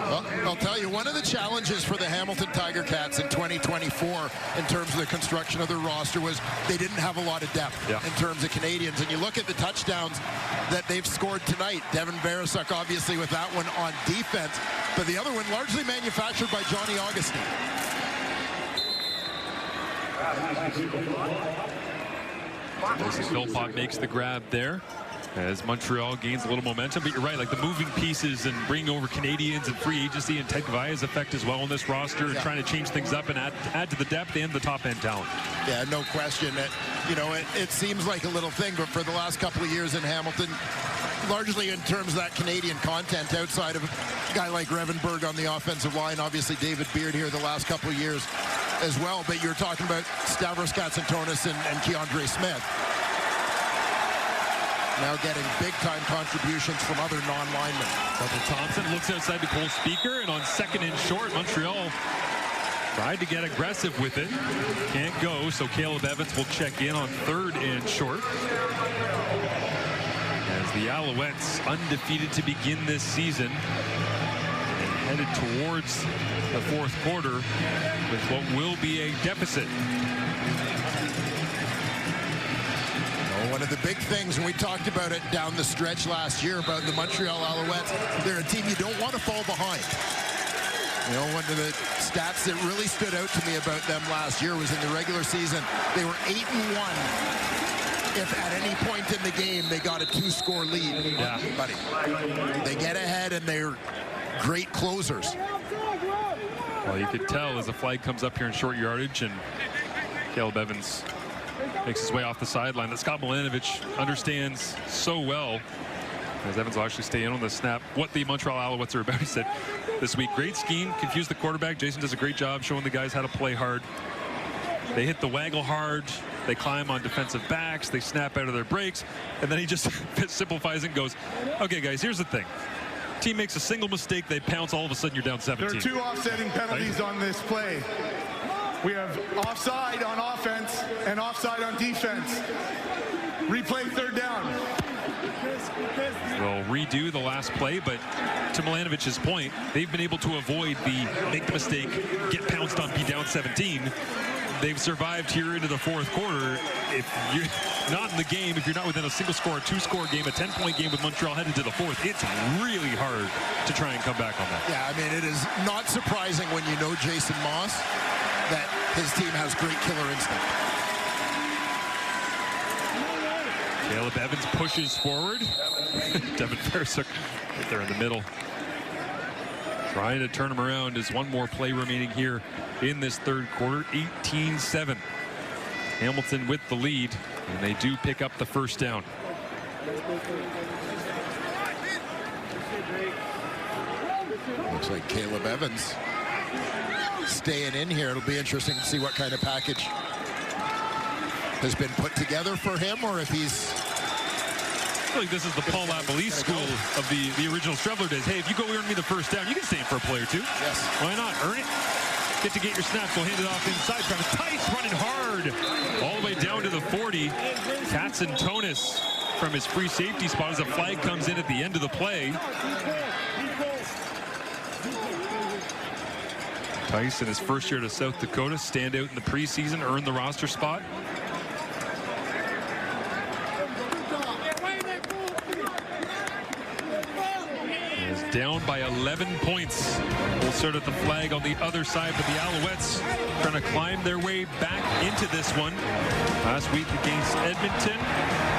Well, I'll tell you, one of the challenges for the Hamilton Tiger Cats in 2024 in terms of the construction of their roster was they didn't have a lot of depth in terms of Canadians. And you look at the touchdowns that they've scored tonight. Devin Barasek, obviously, with that one on defense. But the other one largely manufactured by Johnny Augustine. Lacey Philpott makes the grab there as Montreal gains a little momentum. But you're right, like the moving pieces and bringing over Canadians and free agency and Ted Gavaya's effect as well on this roster and trying to change things up and add to the depth and the top end talent. Yeah, no question. It seems like a little thing, but for the last couple of years in Hamilton, largely in terms of that Canadian content outside of a guy like Revenberg on the offensive line, obviously David Beard here the last couple of years as well. But you're talking about Stavros Katsantonis and Keandre Smith. Now getting big-time contributions from other non-linemen. Michael Thompson looks outside to Cole Speaker, and on second and short, Montreal tried to get aggressive with it. Can't go, so Caleb Evans will check in on third and short. As the Alouettes, undefeated to begin this season, and headed towards the fourth quarter with what will be a deficit. One of the big things, and we talked about it down the stretch last year about the Montreal Alouettes, they're a team you don't want to fall behind. One of the stats that really stood out to me about them last year was in the regular season, they were 8-1 if at any point in the game they got a 2-score lead. Yeah. Buddy, they get ahead and they're great closers. Well, you could tell as the flag comes up here in short yardage and Caleb Evans makes his way off the sideline that Scott Milanovic understands so well, as Evans will actually stay in on the snap. What the Montreal Alouettes are about, he said this week. Great scheme, confuse the quarterback. Jason does a great job showing the guys how to play hard. They hit the waggle hard. They climb on defensive backs. They snap out of their breaks. And then he just simplifies and goes, okay, guys, here's the thing. Team makes a single mistake, they pounce, all of a sudden you're down 17. There are two offsetting penalties on this play. We have offside on offense and offside on defense. Replay third down. We'll redo the last play, but to Milanovic's point, they've been able to avoid the make the mistake, get pounced on, be down 17. They've survived here into the fourth quarter. If you're not in the game, if you're not within a single score, a 2-score game, a 10-point game with Montreal headed to the fourth, it's really hard to try and come back on that. Yeah, I mean, it is not surprising when you know Jason Moss that his team has great killer instinct. Caleb Evans pushes forward. Devin Fairsook right there in the middle, trying to turn him around. There's one more play remaining here in this third quarter. 18-7. Hamilton with the lead, and they do pick up the first down. Looks like Caleb Evans staying in here. It'll be interesting to see what kind of package has been put together for him, or if he's... I feel like this is the Paul Lavallee school of the original Strebler days. Hey, if you go earn me the first down, you can stay in for a play or two. Yes. Why not? Earn it. Get to get your snaps. We'll hand it off inside. Travis Tice running hard all the way down to the 40. Katsantonis from his free safety spot as a flag comes in at the end of the play. Tice in his first year to South Dakota, stand out in the preseason, earned the roster spot. Down by 11 points. We'll start at the flag on the other side, but the Alouettes trying to climb their way back into this one. Last week against Edmonton,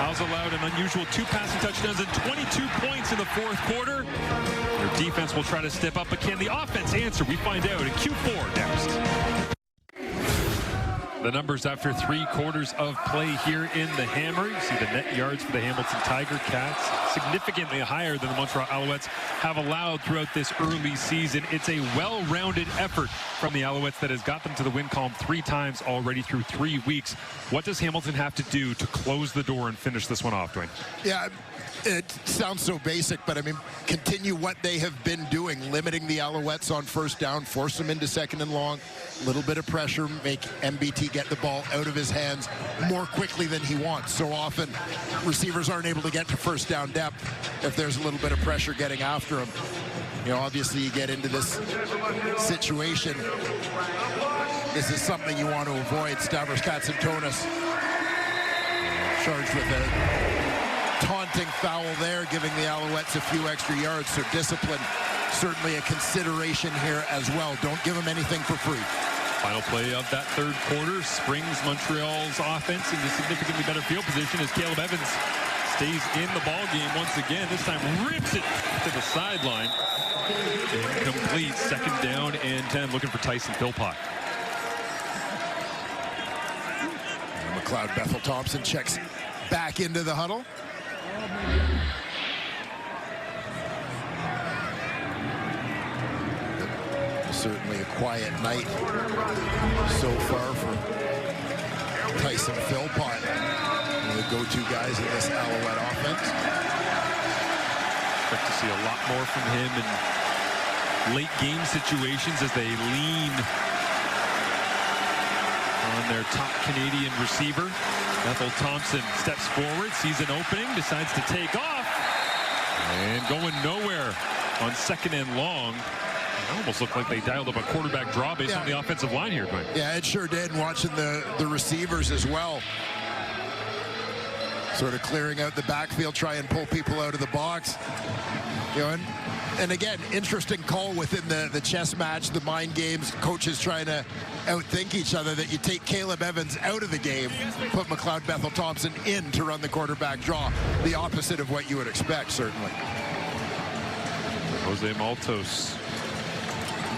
Owls allowed an unusual 2 passing touchdowns and 22 points in the fourth quarter. Their defense will try to step up, but can the offense answer? We find out in Q4 next. The numbers after 3 quarters of play here in the Hammer. You see the net yards for the Hamilton Tiger Cats significantly higher than the Montreal Alouettes have allowed throughout this early season. It's a well-rounded effort from the Alouettes that has got them to the win column 3 times already through 3 weeks. What does Hamilton have to do to close the door and finish this one off, Dwayne? Yeah, it sounds so basic, but I mean, continue what they have been doing, limiting the Alouettes on first down, force them into second and long, a little bit of pressure, make MBT get the ball out of his hands more quickly than he wants. So often receivers aren't able to get to first down depth if there's a little bit of pressure getting after him. You know, obviously you get into this situation. This is something you want to avoid. Stavros Katsantonis charged with a taunting foul there, giving the Alouettes a few extra yards. So discipline certainly a consideration here as well. Don't give them anything for free. Final play of that third quarter springs Montreal's offense into significantly better field position as Caleb Evans stays in the ball game once again. This time rips it to the sideline. Incomplete. Second down and 10. Looking for Tyson Philpott. McLeod Bethel Thompson checks back into the huddle. Certainly a quiet night so far for Tyson Philpott, one of the go-to guys in this Alouette offense. Expect to see a lot more from him in late game situations as they lean on their top Canadian receiver. Bethel Thompson steps forward, sees an opening, decides to take off, and going nowhere on second and long. It almost looked like they dialed up a quarterback draw based on the offensive line here. But yeah, it sure did. And watching the receivers as well, sort of clearing out the backfield, try and pull people out of the box. You know, and again, interesting call within the chess match, the mind games, coaches trying to outthink each other, that you take Caleb Evans out of the game, put McLeod Bethel Thompson in to run the quarterback draw. The opposite of what you would expect, certainly. Jose Maltos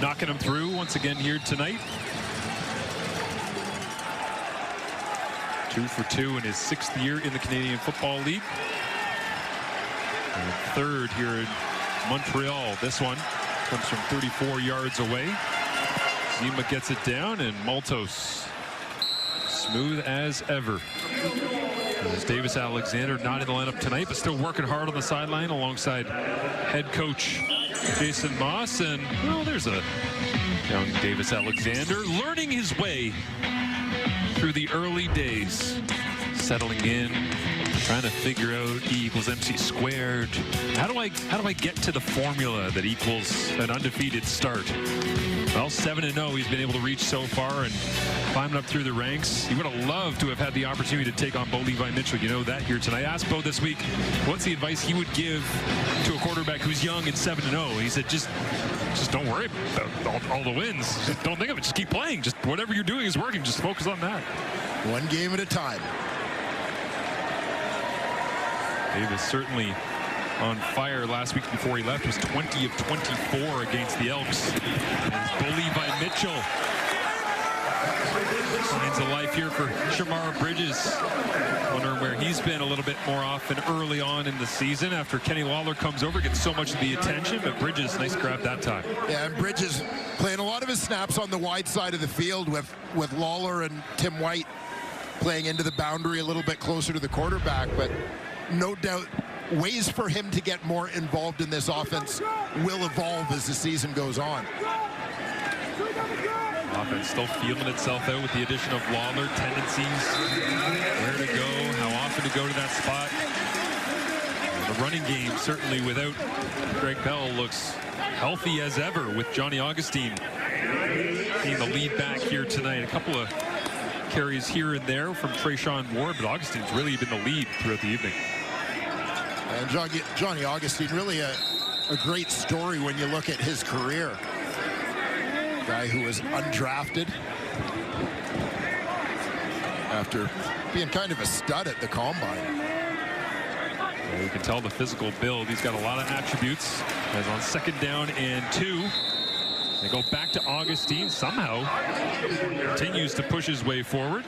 knocking him through once again here tonight. 2 for 2 in his 6th year in the Canadian Football League. And 3rd here in Montreal. This one comes from 34 yards away. Zima gets it down, and Maltos smooth as ever. As Davis Alexander not in the lineup tonight, but still working hard on the sideline alongside head coach Jason Moss. And well, there's a young Davis Alexander learning his way through the early days, settling in, trying to figure out E equals MC squared. How do I get to the formula that equals an undefeated start? Well, 7-0 he's been able to reach so far and climbing up through the ranks. He would have loved to have had the opportunity to take on Bo Levi Mitchell. You know that here tonight. I asked Bo this week what's the advice he would give to a quarterback who's young and 7-0. He said just don't worry about all the wins. Just don't think of it. Just keep playing. Just whatever you're doing is working. Just focus on that. One game at a time. Davis certainly on fire last week before he left. Was 20 of 24 against the Elks. As Bo Levi Mitchell signs of life here for Shamar Bridges. Wondering where he's been a little bit more often early on in the season after Kenny Lawler comes over, gets so much of the attention, but Bridges, nice grab that time. Yeah, and Bridges playing a lot of his snaps on the wide side of the field with Lawler and Tim White playing into the boundary a little bit closer to the quarterback, but no doubt ways for him to get more involved in this offense will evolve as the season goes on. Offense still feeling itself out with the addition of Lawler. Tendencies, where to go, how often to go to that spot. The running game, certainly without Greg Bell, looks healthy as ever with Johnny Augustine being the lead back here tonight. A couple of carries here and there from Trayshawn Ward, but Augustine's really been the lead throughout the evening. And Johnny Augustine, really a great story when you look at his career. Guy who was undrafted after being kind of a stud at the combine. Well, you can tell the physical build. He's got a lot of attributes. As on 2nd down and 2, they go back to Augustine. Somehow continues to push his way forward.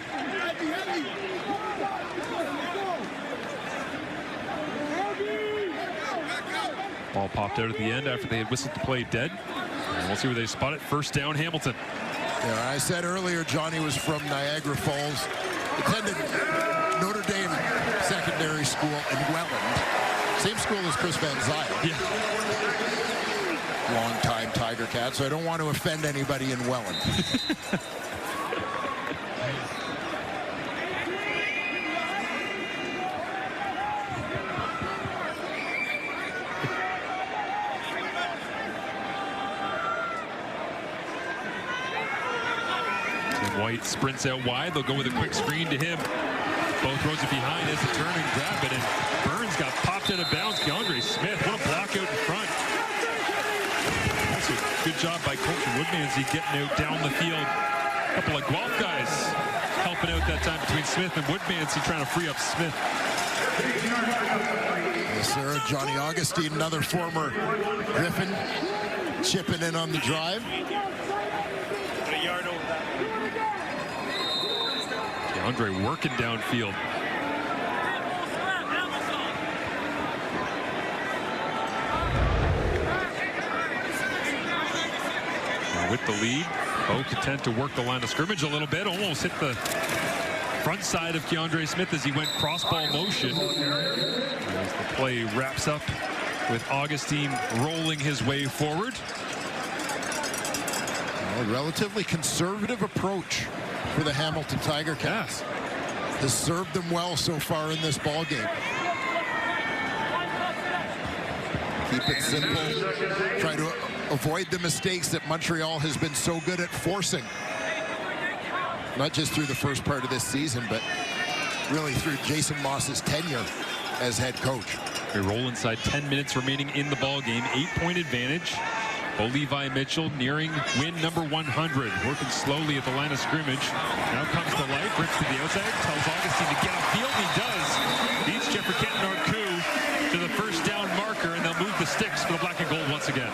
Ball popped out at the end after they had whistled the play dead. And we'll see where they spot it. 1st down, Hamilton. Yeah, I said earlier Johnny was from Niagara Falls. Attended Notre Dame Secondary School in Welland. Same school as Chris Van Zyl. Yeah. Long-time Tiger Cat, so I don't want to offend anybody in Welland. White sprints out wide. They'll go with a quick screen to him. Both throws it behind as a turn and grab it, and Burns got popped out of bounds. DeAndre Smith, what a block out in front. Also, good job by Coach Woodmansey getting out down the field. A couple of Guelph guys helping out that time between Smith and Woodmansey, trying to free up Smith. Yes, sir. Johnny Augustine, another former Griffin, chipping in on the drive. Andre working downfield. Now with the lead, Bo content to work the line of scrimmage a little bit. Almost hit the front side of Keandre Smith as he went cross-ball motion. As the play wraps up with Augustine rolling his way forward. A relatively conservative approach for the Hamilton Tiger Cats. Has served them well so far in this ball game. Keep it simple. Try to avoid the mistakes that Montreal has been so good at forcing. Not just through the first part of this season, but really through Jason Moss's tenure as head coach. They roll inside 10 minutes remaining in the ball game. 8-point advantage. Bo Levi Mitchell nearing win number 100. Working slowly at the line of scrimmage. Now comes the light. Rips to the outside. Tells Augustine to get upfield. He does. Beats Jeffrey Kenton-Arcou to the 1st down marker, and they'll move the sticks for the black and gold once again.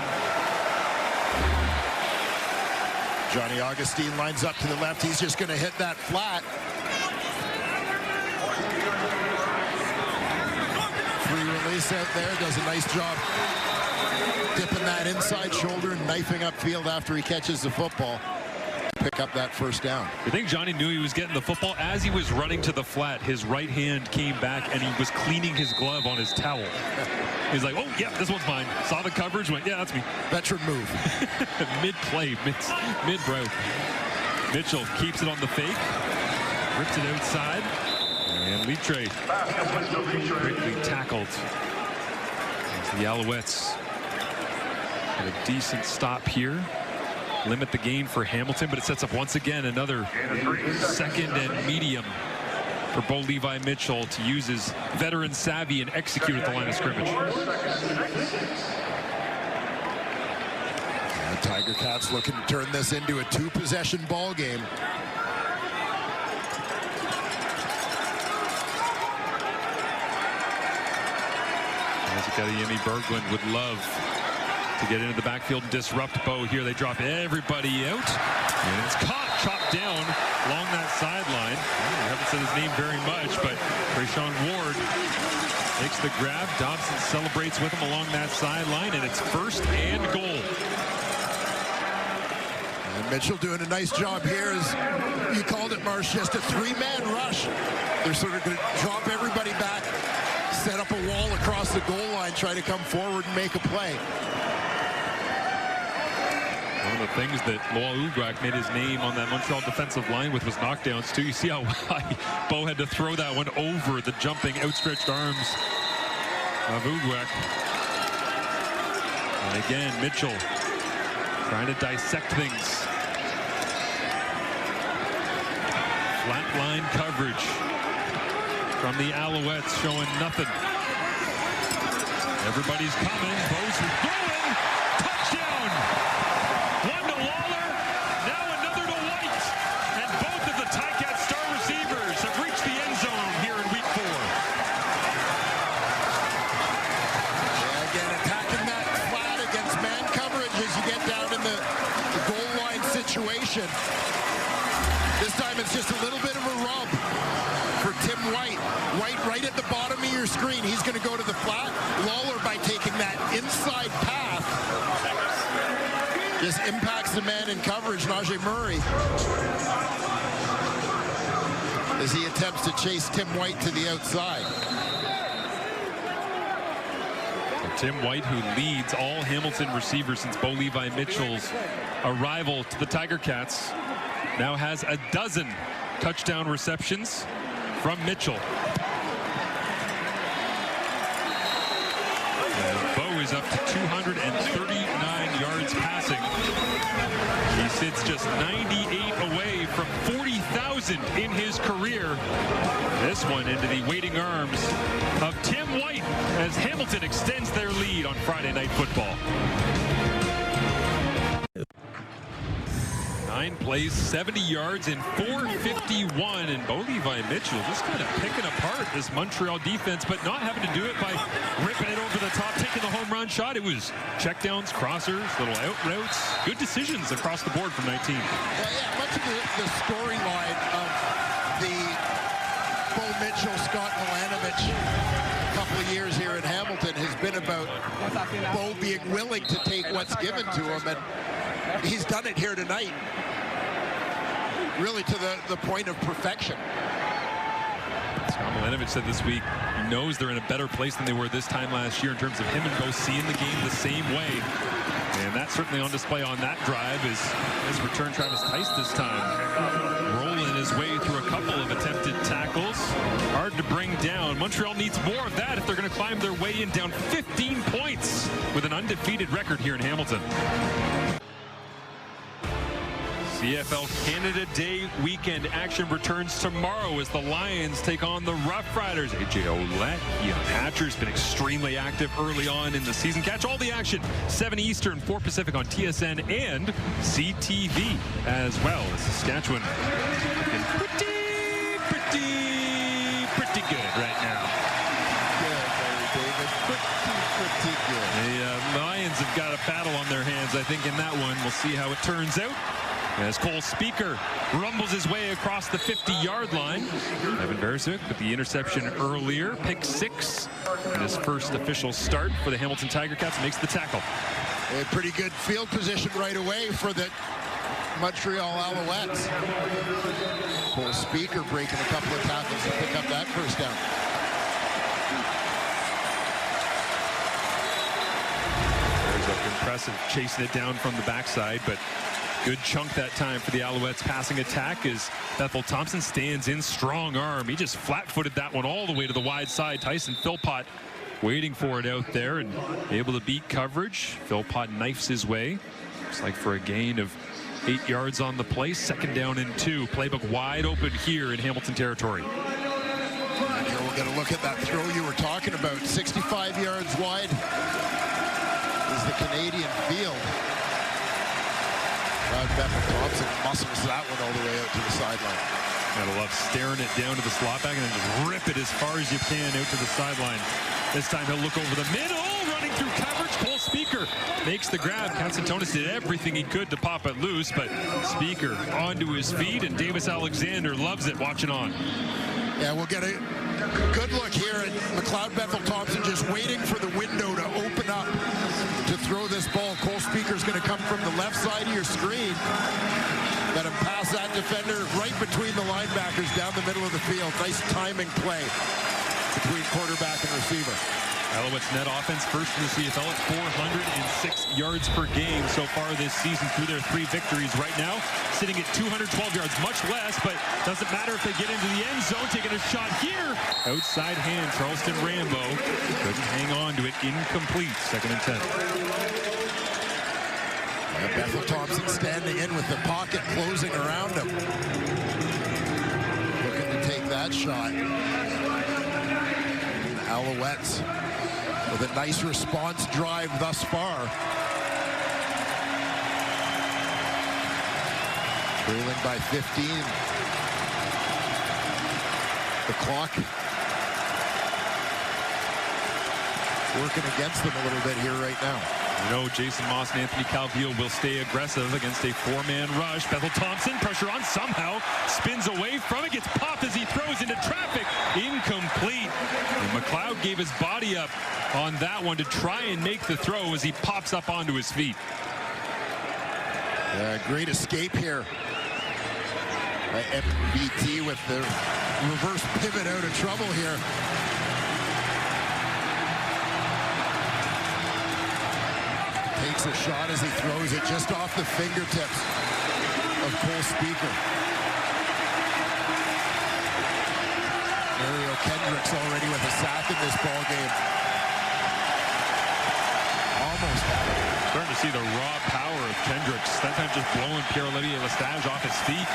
Johnny Augustine lines up to the left. He's just going to hit that flat. Free release out there. Does a nice job dipping that inside shoulder and knifing upfield after he catches the football. Pick up that 1st down. I think Johnny knew he was getting the football. As he was running to the flat, his right hand came back and he was cleaning his glove on his towel. He's like, oh, yeah, this one's mine. Saw the coverage, went, yeah, that's me. Veteran move. Mid-play, mid-route. Mitchell keeps it on the fake. Rips it outside. And Litre quickly tackled. The Alouettes had a decent stop here. Limit the gain for Hamilton, but it sets up once again another second and medium for Bo Levi Mitchell to use his veteran savvy and execute at the line of scrimmage. The Tiger Cats looking to turn this into a 2-possession ball game. Yemi Berglund would love to get into the backfield and disrupt Bo here. They drop everybody out, and it's caught, chopped down along that sideline. I haven't said his name very much, but Trayshawn Ward takes the grab. Dobson celebrates with him along that sideline, and it's 1st and goal. And Mitchell doing a nice job here. As you called it, Marsh, just a 3-man rush. They're sort of going to drop everybody back, set up a wall across the goal line, try to come forward and make a play. One of the things that Loa Ugrak made his name on that Montreal defensive line with was knockdowns too. You see how high Bo had to throw that one over the jumping, outstretched arms of Ugrak. And again, Mitchell trying to dissect things. Flat line coverage from the Alouettes, showing nothing. Everybody's coming. Bo's throwing. Touchdown. One to Lawler. Now another to White. And both of the Ticats star receivers have reached the end zone here in week 4. Yeah, again, attacking that flat against man coverage as you get down in the goal line situation. This time it's just a little bit of a rub for Tim White. White right at the bottom of your screen. He's going to go to the flat. Lawler, by taking that inside path, just impacts the man in coverage, Najee Murray, as he attempts to chase Tim White to the outside. Tim White, who leads all Hamilton receivers since Bo Levi Mitchell's arrival to the Tiger Cats, now has a dozen touchdown receptions from Mitchell. And Bo is up to 239 yards passing. He sits just 98 away from 40,000 in his career. This one into the waiting arms of Tim White as Hamilton extends their lead on Friday Night Football. 9 plays, 70 yards, and 451. And Bo Levi Mitchell just kind of picking apart this Montreal defense, but not having to do it by ripping it over the top, taking the home run shot. It was checkdowns, crossers, little out routes. Good decisions across the board from 19. Well, yeah, much of the storyline of the Bo Mitchell, Scott Milanovich couple of years here in Hamilton has been about Bo being willing to take what's given to him, and he's done it here tonight, really to the point of perfection. Scott Milanovich said this week he knows they're in a better place than they were this time last year in terms of him and Bo seeing the game the same way. And that's certainly on display on that drive as his return Travis Tice this time. Rolling his way through a couple of attempted tackles. Hard to bring down. Montreal needs more of that if they're going to climb their way in, down 15 points with an undefeated record here in Hamilton. CFL Canada Day weekend action returns tomorrow as the Lions take on the Rough Riders. AJ Ouellette, Ian Hatcher's been extremely active early on in the season. Catch all the action 7 Eastern, 4 Pacific on TSN and CTV as well as Saskatchewan looking pretty good right now. Good, David. Pretty good. The Lions have got a battle on their hands, I think, in that one. We'll see how it turns out. As Cole Speaker rumbles his way across the 50-yard line. Evan Beresik with the interception earlier. Pick 6 in his first official start for the Hamilton Tiger Cats. Makes the tackle. A pretty good field position right away for the Montreal Alouettes. Cole Speaker breaking a couple of tackles to pick up that first down. Beresik impressive chasing it down from the backside, but Good chunk that time for the Alouettes passing attack as Bethel Thompson stands in, strong arm. He just flat-footed that one all the way to the wide side. Tyson Philpott waiting for it out there and able to beat coverage. Philpott knifes his way. Looks like for a gain of 8 yards on the play. 2nd down and 2. Playbook wide open here in Hamilton territory. And here we'll get a look at that throw you were talking about. 65 yards wide is the Canadian field. Bethel Thompson muscles that one all the way out to the sideline. Gotta love staring it down to the slot back and then just rip it as far as you can out to the sideline. This time he'll look over the middle, running through coverage. Cole Speaker makes the grab. Katsatonis did everything he could to pop it loose, but Speaker onto his feet, and Davis Alexander loves it watching on. Yeah, we'll get a good look here at McLeod Bethel Thompson just waiting for the window to open up to throw this ball. Cole Speaker's going to come from the left side of your screen. Let him pass that defender right between the linebackers down the middle of the field. Nice timing play between quarterback and receiver. Alouettes net offense first in the CFL at 406 yards per game so far this season through their 3 victories. Right now, sitting at 212 yards, much less, but doesn't matter if they get into the end zone. Taking a shot here. Outside hand, Charleston Rambo couldn't hang on to it. Incomplete. 2nd and 10. Bethel Thompson standing in with the pocket closing around him. Looking to take that shot. Alouettes with a nice response drive thus far. Trailing by 15. The clock working against them a little bit here right now. You know, Jason Moss and Anthony Calvillo will stay aggressive against a 4-man rush. Bethel Thompson, pressure on somehow, spins away from it, gets popped as he throws into traffic. Incomplete. And McLeod gave his body up on that one to try and make the throw as he pops up onto his feet. Great escape here by MBT with the reverse pivot out of trouble here. Takes a shot as he throws it just off the fingertips of Cole Speaker. Mario Kendricks already with a sack in this ball game. Almost had it. Starting to see the raw power of Kendricks. That time just blowing Pierre-Olivier Lestage off his feet.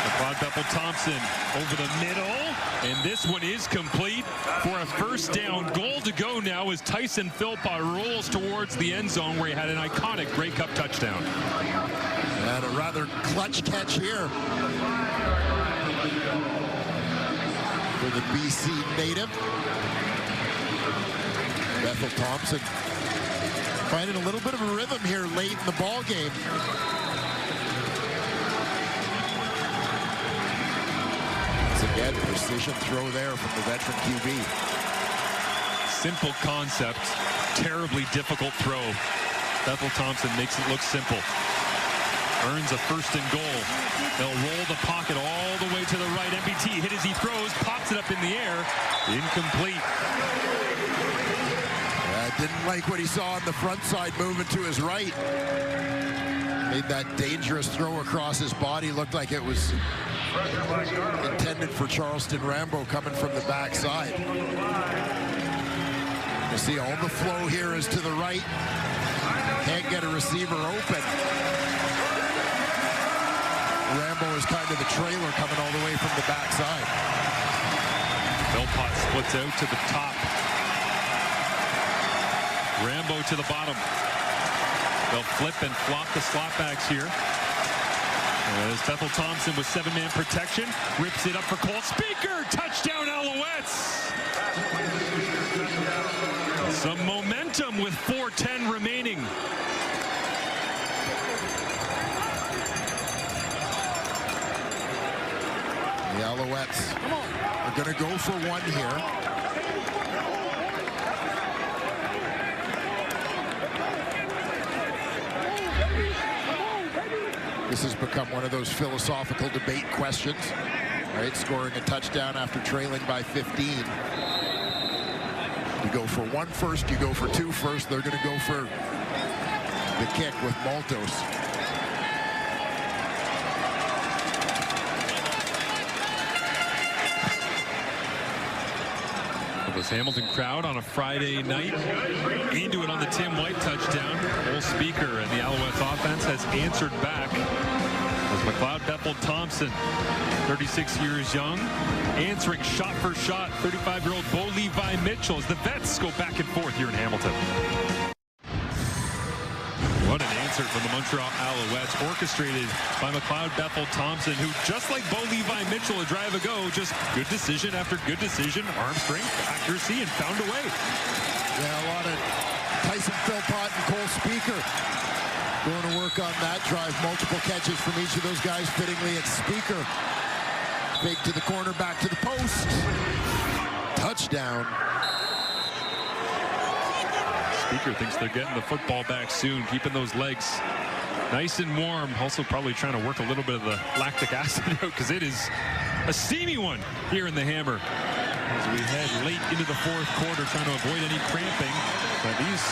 McLeod Bethel Thompson over the middle, and this one is complete for a 1st down. Goal to go now as Tyson Philpott rolls towards the end zone where he had an iconic Grey Cup touchdown. And a rather clutch catch here for the BC native. Bethel Thompson finding a little bit of a rhythm here late in the ball game. Again, precision throw there from the veteran QB. Simple concept, terribly difficult throw. Bethel Thompson makes it look simple. Earns a 1st and goal. They'll roll the pocket all the way to the right. MBT hit as he throws, pops it up in the air. Incomplete. Didn't like what he saw on the front side moving to his right. Made that dangerous throw across his body. Looked like it was intended for Charleston Rambo coming from the backside. You see all the flow here is to the right. Can't get a receiver open. Rambo is kind of the trailer coming all the way from the backside. Philpott splits out to the top. Rambo to the bottom. They'll flip and flop the slot backs here. As Bethel Thompson with 7-man protection rips it up for Cole Speaker. Touchdown Alouettes. Some momentum with 4:10 remaining. The Alouettes are going to go for one here. This has become one of those philosophical debate questions, right? Scoring a touchdown after trailing by 15. You go for one first, you go for two first. They're going to go for the kick with Maltos. This Hamilton crowd on a Friday night into it on the Tim White touchdown. Whole speaker, and the Alouettes offense has answered back as McLeod Bethel Thompson, 36 years young, answering shot for shot 35-year-old Bo Levi Mitchell as the vets go back and forth here in Hamilton. What an answer from the Montreal Alouettes, orchestrated by McLeod Bethel Thompson, who, just like Bo Levi Mitchell a drive ago, just good decision after good decision, arm strength, accuracy, and found a way. Yeah, a lot of Tyson Philpott and Cole Speaker going to work on that drive. Multiple catches from each of those guys. Fittingly, it's Speaker. Fake to the corner, back to the post. Touchdown. Speaker thinks they're getting the football back soon, keeping those legs nice and warm. Also probably trying to work a little bit of the lactic acid out, because it is a steamy one here in the Hammer as we head late into the fourth quarter, trying to avoid any cramping. But these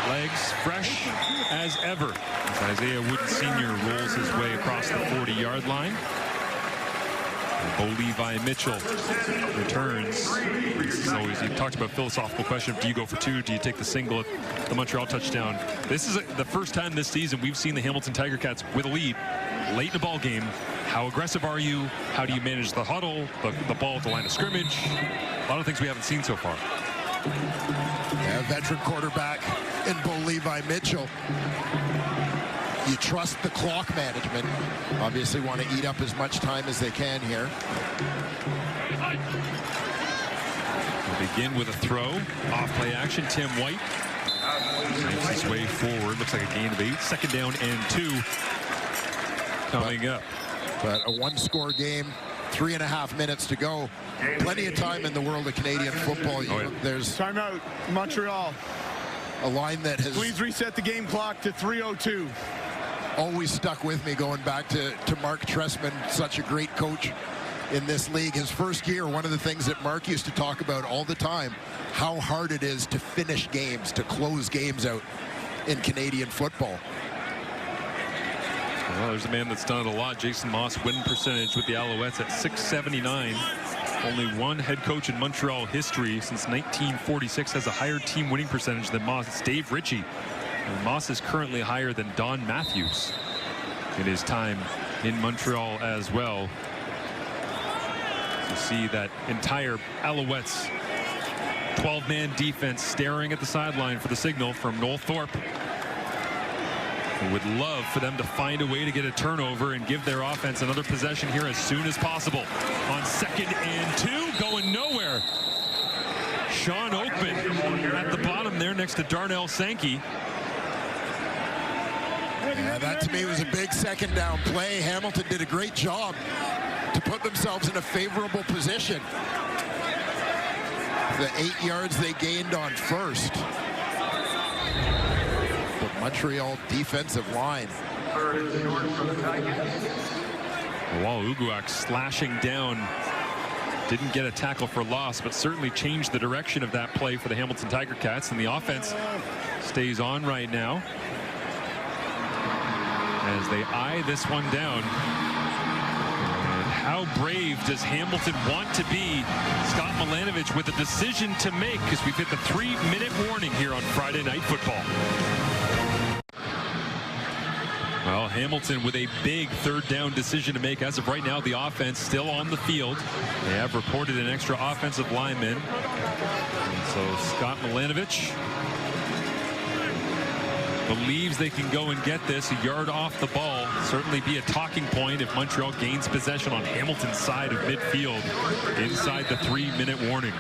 legs fresh as ever as Isaiah Wooden Sr. rolls his way across the 40-yard line. Bo Levi Mitchell returns. This is always, you talked about philosophical question of, do you go for two? Do you take the single at the Montreal touchdown? This is the first time this season we've seen the Hamilton Tiger Cats with a lead late in the ball game. How aggressive are you? How do you manage the huddle, the ball at the line of scrimmage? A lot of things we haven't seen so far. Yeah, veteran quarterback in Bo Levi Mitchell. You trust the clock management. Obviously want to eat up as much time as they can here. We'll begin with a throw. Off play action, Tim White makes his way forward. Looks like a gain of 8. Second down and 2 coming up. But a one-score game, 3.5 minutes to go. Plenty of time in the world of Canadian football. There's timeout, Montreal. A line that has... Please reset the game clock to 3:02. Always stuck with me going back to Mark Trestman, such a great coach in this league. His first year, one of the things that Mark used to talk about all the time, how hard it is to finish games, to close games out in Canadian football. Well, there's a man that's done it a lot. Jason Moss, win percentage with the Alouettes at .679. Only one head coach in Montreal history since 1946 has a higher team winning percentage than Moss. It's Dave Ritchie. And Moss is currently higher than Don Matthews in his time in Montreal as well. You see that entire Alouettes 12-man defense staring at the sideline for the signal from Noel Thorpe. We would love for them to find a way to get a turnover and give their offense another possession here as soon as possible. On 2nd and 2, going nowhere. Sean Oakman at the bottom there next to Darnell Sankey. Yeah, that to me was a big second down play. Hamilton did a great job to put themselves in a favorable position. The 8 yards they gained on first. The Montreal defensive line. While Uguak slashing down, didn't get a tackle for loss, but certainly changed the direction of that play for the Hamilton Tiger Cats, and the offense stays on right now as they eye this one down. And how brave does Hamilton want to be? Scott Milanovich with a decision to make, because we've hit the 3-minute warning here on Friday Night Football. Well, Hamilton with a big 3rd down decision to make. As of right now, the offense still on the field. They have reported an extra offensive lineman. And so Scott Milanovich believes they can go and get this a yard off the ball. Certainly be a talking point if Montreal gains possession on Hamilton's side of midfield inside the 3-minute warning.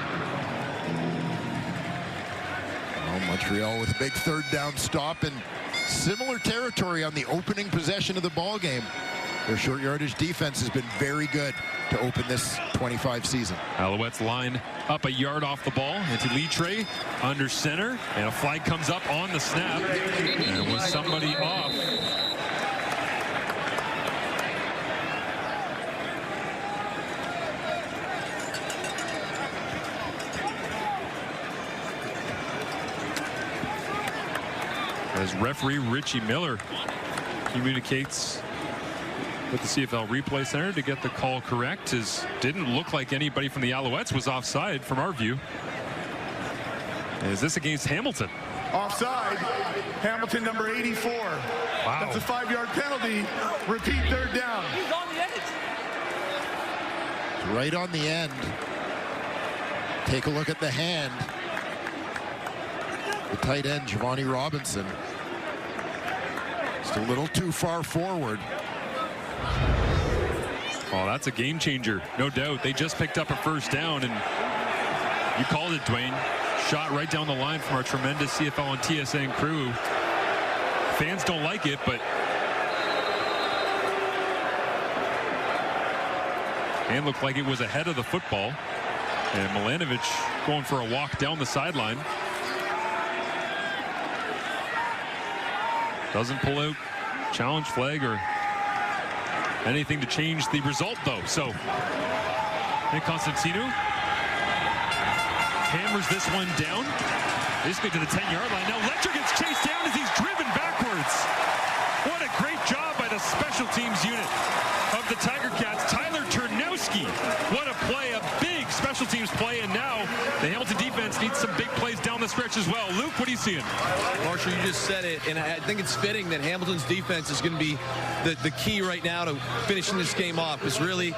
Well, Montreal with a big 3rd down stop in similar territory on the opening possession of the ball game. Their short yardage defense has been very good to open this 25 season. Alouettes line up a yard off the ball into Litre under center, and a flag comes up on the snap, and with somebody off. As referee Richie Miller communicates with the CFL Replay Center to get the call correct, as didn't look like anybody from the Alouettes was offside from our view. Is this against Hamilton? Offside. Hamilton, number 84. Wow. That's a 5-yard penalty. Repeat, third down. He's on the edge. Right on the end. Take a look at the hand. The tight end, Giovanni Robinson. Just a little too far forward. Oh, that's a game changer, no doubt. They just picked up a first down, and you called it, Dwayne. Shot right down the line from our tremendous CFL and TSN crew. Fans don't like it, but and looked like it was ahead of the football. And Milanovic going for a walk down the sideline. Doesn't pull out challenge flag or anything to change the result, though. So, and Constantino hammers this one down, basically to the 10-yard line. Now Letcher gets chased down as he's driven backwards. What a great job by the special teams unit of the Tiger Cats. Tyler Turnowski, what a play, a big special teams play, and now the Hamilton defense needs some big plays down the stretch as well. Luke, what are you seeing? Marshall, you just said it, and I think it's fitting that Hamilton's defense is going to be the key right now to finishing this game off. Is really,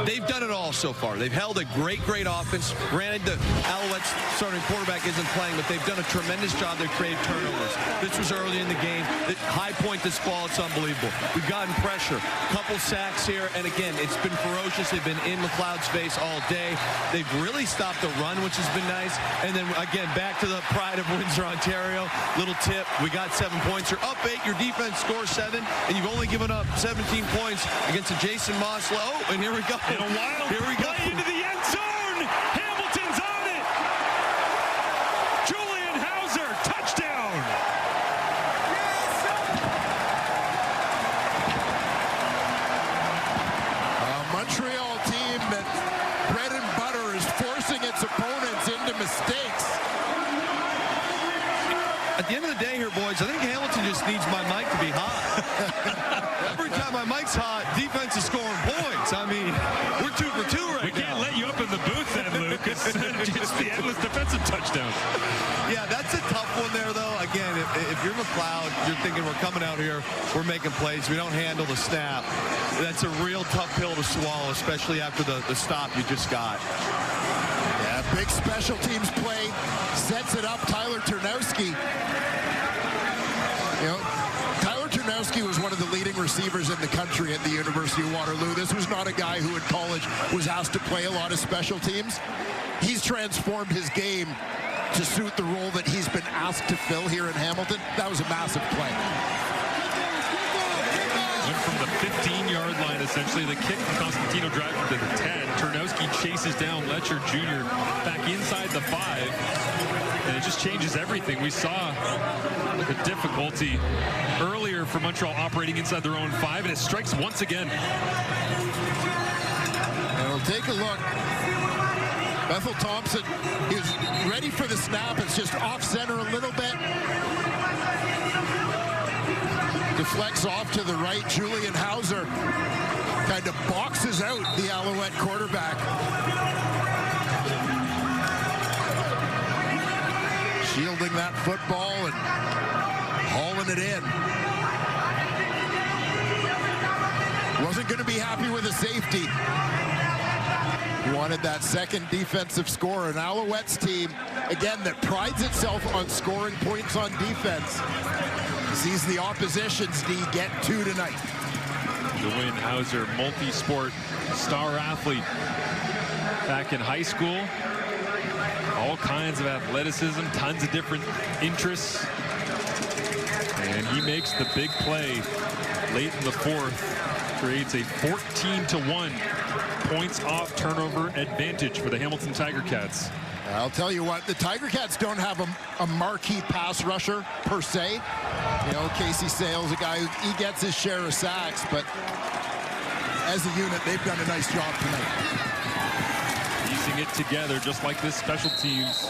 they've done it all so far. They've held a great offense. Granted, the Alouettes starting quarterback isn't playing, but they've done a tremendous job. They've created turnovers. This was early in the game. The high point this ball, it's unbelievable. We've gotten pressure. Couple sacks here, and again, it's been ferocious. They've been in McLeod's face all day. They've really stopped the run, which has been nice. And then, again, back to the pride of Windsor, Ontario. Little tip, we got 7 points. You're up 8, your defense scores 7, and you've only given up 17 points against a Jason Moslow. Oh, and here we go. And a wild here we go. play into the end zone. Hamilton's on it. Julian Hauser, touchdown. Montreal team that bread and butter is forcing its opponents into mistakes. At the end of the day here, boys, I think Hamilton just needs my mic to be hot. Every time my mic's hot, defense is scoring points. I mean, we're 2 for 2 right now. We can't let you up in the booth then, Luke. It's the endless defensive touchdowns. Yeah, that's a tough one there, though. Again, if you're McLeod, you're thinking we're coming out here, we're making plays, we don't handle the snap. That's a real tough pill to swallow, especially after the stop you just got. Yeah, big special teams play, sets it up. Tyler Turnowski. You know, Tyler Turnowski was one of the leading receivers in the country at the University of Waterloo. This was not a guy who in college was asked to play a lot of special teams. He's transformed his game to suit the role that he's been asked to fill here in Hamilton. That was a massive play. Went from the 15-yard line, essentially. The kick from Constantino drives to the 10. Turnowski chases down Letcher Jr. back inside the 5. And it just changes everything. We saw the difficulty earlier for Montreal operating inside their own 5, and it strikes once again. And we'll take a look. Bethel Thompson is ready for the snap. It's just off center a little bit. Deflects off to the right. Julian Hauser kind of boxes out the Alouette quarterback. Shielding that football and hauling it in. Wasn't going to be happy with a safety. Wanted that second defensive score. An Alouettes team, again, that prides itself on scoring points on defense. Sees the opposition's D get 2 tonight. Julian Hauser, multi-sport star athlete. Back in high school, all kinds of athleticism, tons of different interests. And he makes the big play late in the 4th. Creates a 14-1 points off turnover advantage for the Hamilton Tiger Cats. I'll tell you what, the Tiger Cats don't have a marquee pass rusher per se. You know, Casey Sales, a guy who he gets his share of sacks, but as a unit, they've done a nice job tonight. Piecing it together, just like this special teams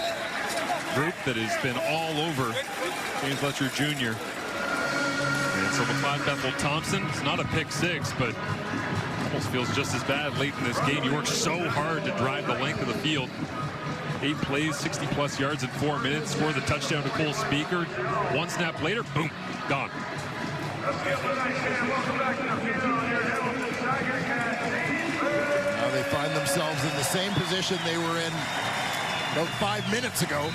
group that has been all over James Letcher Jr. And so McLeod Bethel Thompson, it's not a pick 6, but almost feels just as bad late in this game. He worked so hard to drive the length of the field. 8 plays, 60-plus yards in 4 minutes. Scored the touchdown to Cole Speaker. 1 snap later, boom, gone. Now they find themselves in the same position they were in about 5 minutes ago,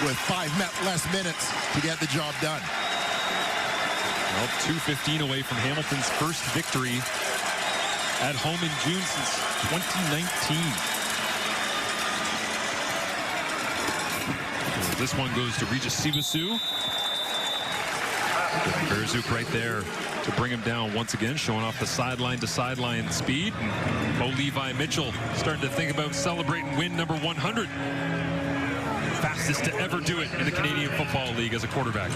with 5 less minutes to get the job done. Well, 2:15 away from Hamilton's first victory at home in June since 2019. This one goes to Regis Siwasu. Berzuk right there to bring him down once again, showing off the sideline to sideline speed. And Bo Levi Mitchell starting to think about celebrating win number 100. Fastest to ever do it in the Canadian Football League as a quarterback.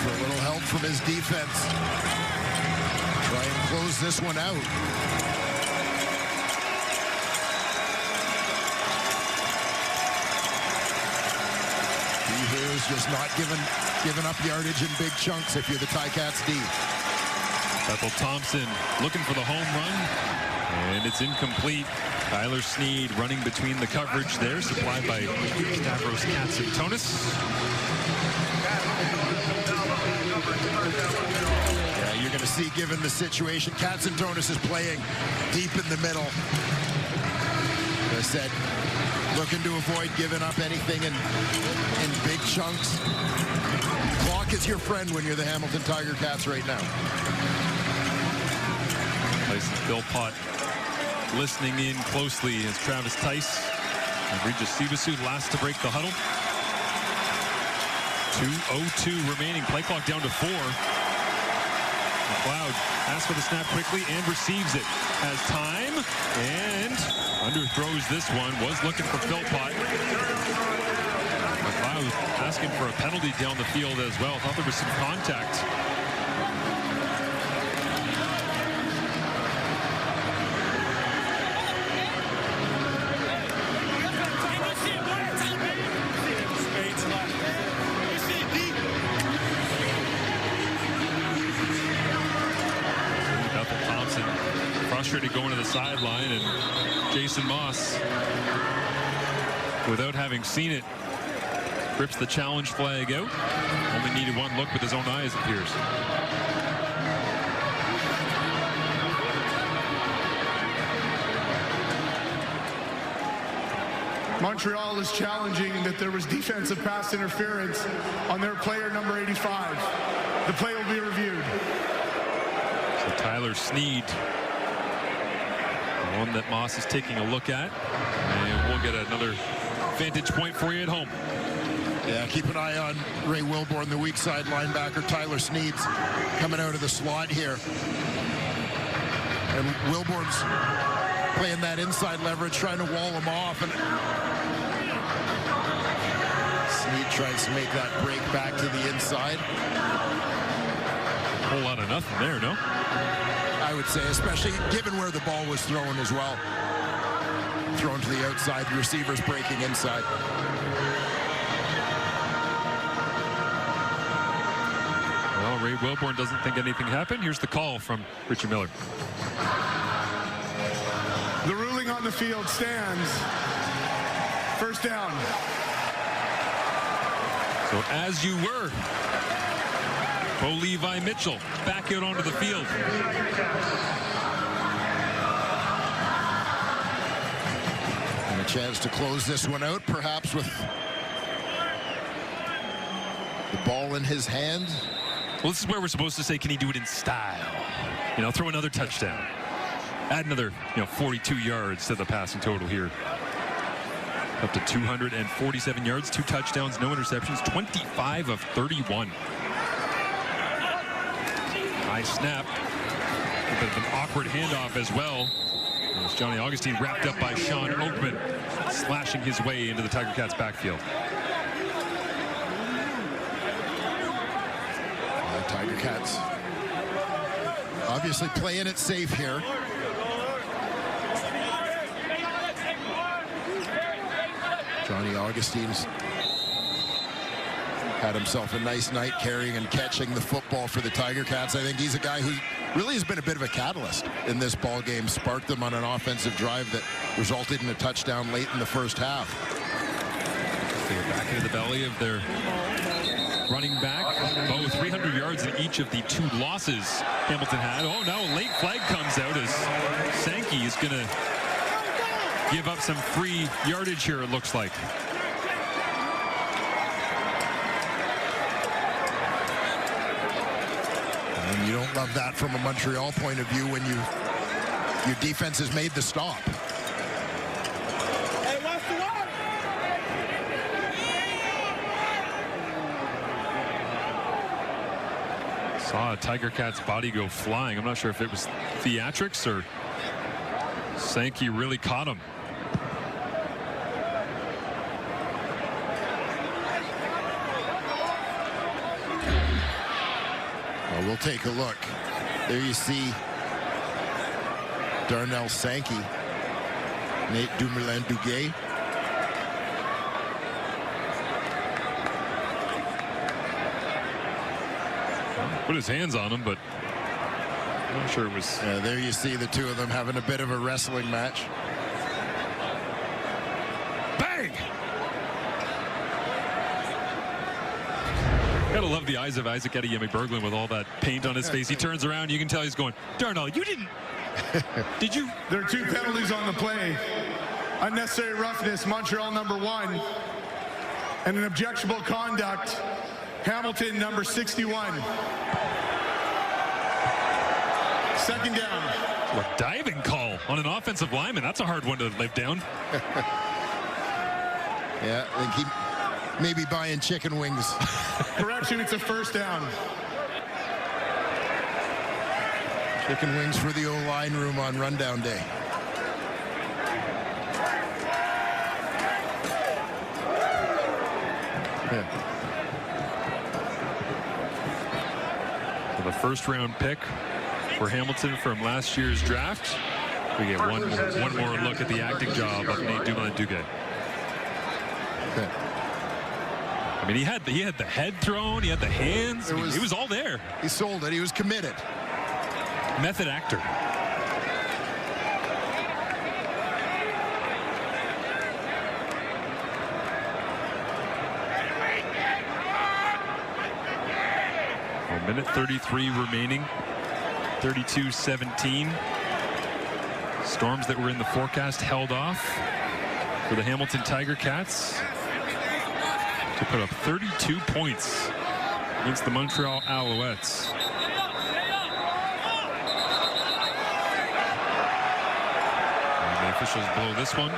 For a little help from his defense. Try and close this one out. Here's just not giving up yardage in big chunks if you're the Ticats D. Bethel Thompson looking for the home run, and it's incomplete. Tyler Sneed running between the coverage there, supplied by Stavros Katsantonis. Yeah, you're going to see, given the situation, Katsantonis is playing deep in the middle. As I said, looking to avoid giving up anything in big chunks. Clock is your friend when you're the Hamilton Tiger Cats right now. Places Bill Pott listening in closely as Travis Tice and Regis Siwasu last to break the huddle. 2:02 remaining. Play clock down to 4. McLeod asks for the snap quickly and receives it. Has time and underthrows this one. Was looking for Philpott. McLeod asking for a penalty down the field as well. Thought there was some contact. Frustrated going to the sideline, and Jason Moss, without having seen it, rips the challenge flag out. Only needed one look with his own eyes, it appears. Montreal is challenging that there was defensive pass interference on their player number 85. The play will be reviewed. So Tyler Sneed, the one that Moss is taking a look at, and we'll get another vantage point for you at home. Yeah, keep an eye on Ray Wilborn, the weak side linebacker. Tyler Sneed's coming out of the slot here. And Wilborn's playing that inside leverage, trying to wall him off. And Sneed tries to make that break back to the inside. A whole lot of nothing there, no? I would say, especially given where the ball was thrown as well. Thrown to the outside, the receiver's breaking inside. Well, Ray Wilborn doesn't think anything happened. Here's the call from Richie Miller. The ruling on the field stands. First down. So as you were, Bo Levi Mitchell back out onto the field. And a chance to close this one out, perhaps with the ball in his hand. Well, this is where we're supposed to say, can he do it in style? You know, throw another touchdown. Add another, 42 yards to the passing total here. Up to 247 yards, 2 touchdowns, no interceptions, 25 of 31. Nice snap. A bit of an awkward handoff as well. As Johnny Augustine wrapped up by Sean Oakman, slashing his way into the Tiger Cats backfield. Tiger Cats obviously playing it safe here. Johnny Augustine's had himself a nice night carrying and catching the football for the Tiger Cats. I think he's a guy who really has been a bit of a catalyst in this ball game, sparked them on an offensive drive that resulted in a touchdown late in the first half. They're back into the belly of their running back. Oh, 300 yards in each of the 2 losses Hamilton had. Oh, now a late flag comes out as Sankey is going to give up some free yardage here, it looks like. And you don't love that from a Montreal point of view when your defense has made the stop. Saw a Tiger Cat's body go flying. I'm not sure if it was theatrics or Sankey really caught him. Well, we'll take a look. There you see Darnell Sankey, Nate Dumoulin-Duguay. Put his hands on him, but I'm not sure it was. There you see the 2 of them having a bit of a wrestling match. Bang! Gotta love the eyes of Isaac Adeyemi-Berglund with all that paint on his face. He turns around, you can tell he's going, Darnell, you didn't. Did you? There are 2 penalties on the play. Unnecessary roughness, Montreal number 1. And an objectionable conduct, Hamilton number 61. Second down. A diving call on an offensive lineman. That's a hard one to live down. Yeah, I think he may be buying chicken wings. Correction, it's a first down. Chicken wings for the O-line room on rundown day. So the first-round pick for Hamilton from last year's draft. We get one more look at the acting job of Nate Dumoulin-Duguay. I mean, he had the head thrown, he had the hands. It was all there. He sold it. He was committed. Method actor. A minute 33 remaining. 32-17. Storms that were in the forecast held off for the Hamilton Tiger Cats to put up 32 points against the Montreal Alouettes. And the officials blow this one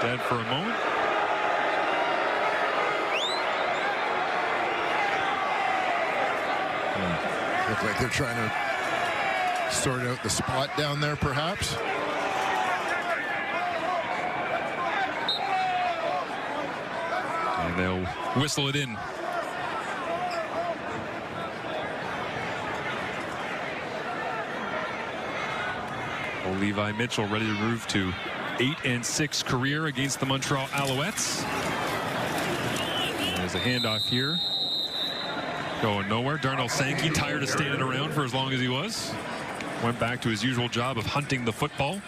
dead for a moment. Look like they're trying to sort out the spot down there, perhaps. And they'll whistle it in. Well, Levi Mitchell ready to move to 8-6 career against the Montreal Alouettes. There's a handoff here. Going nowhere. Darnell Sankey, tired of standing around for as long as he was. Went back to his usual job of hunting the football.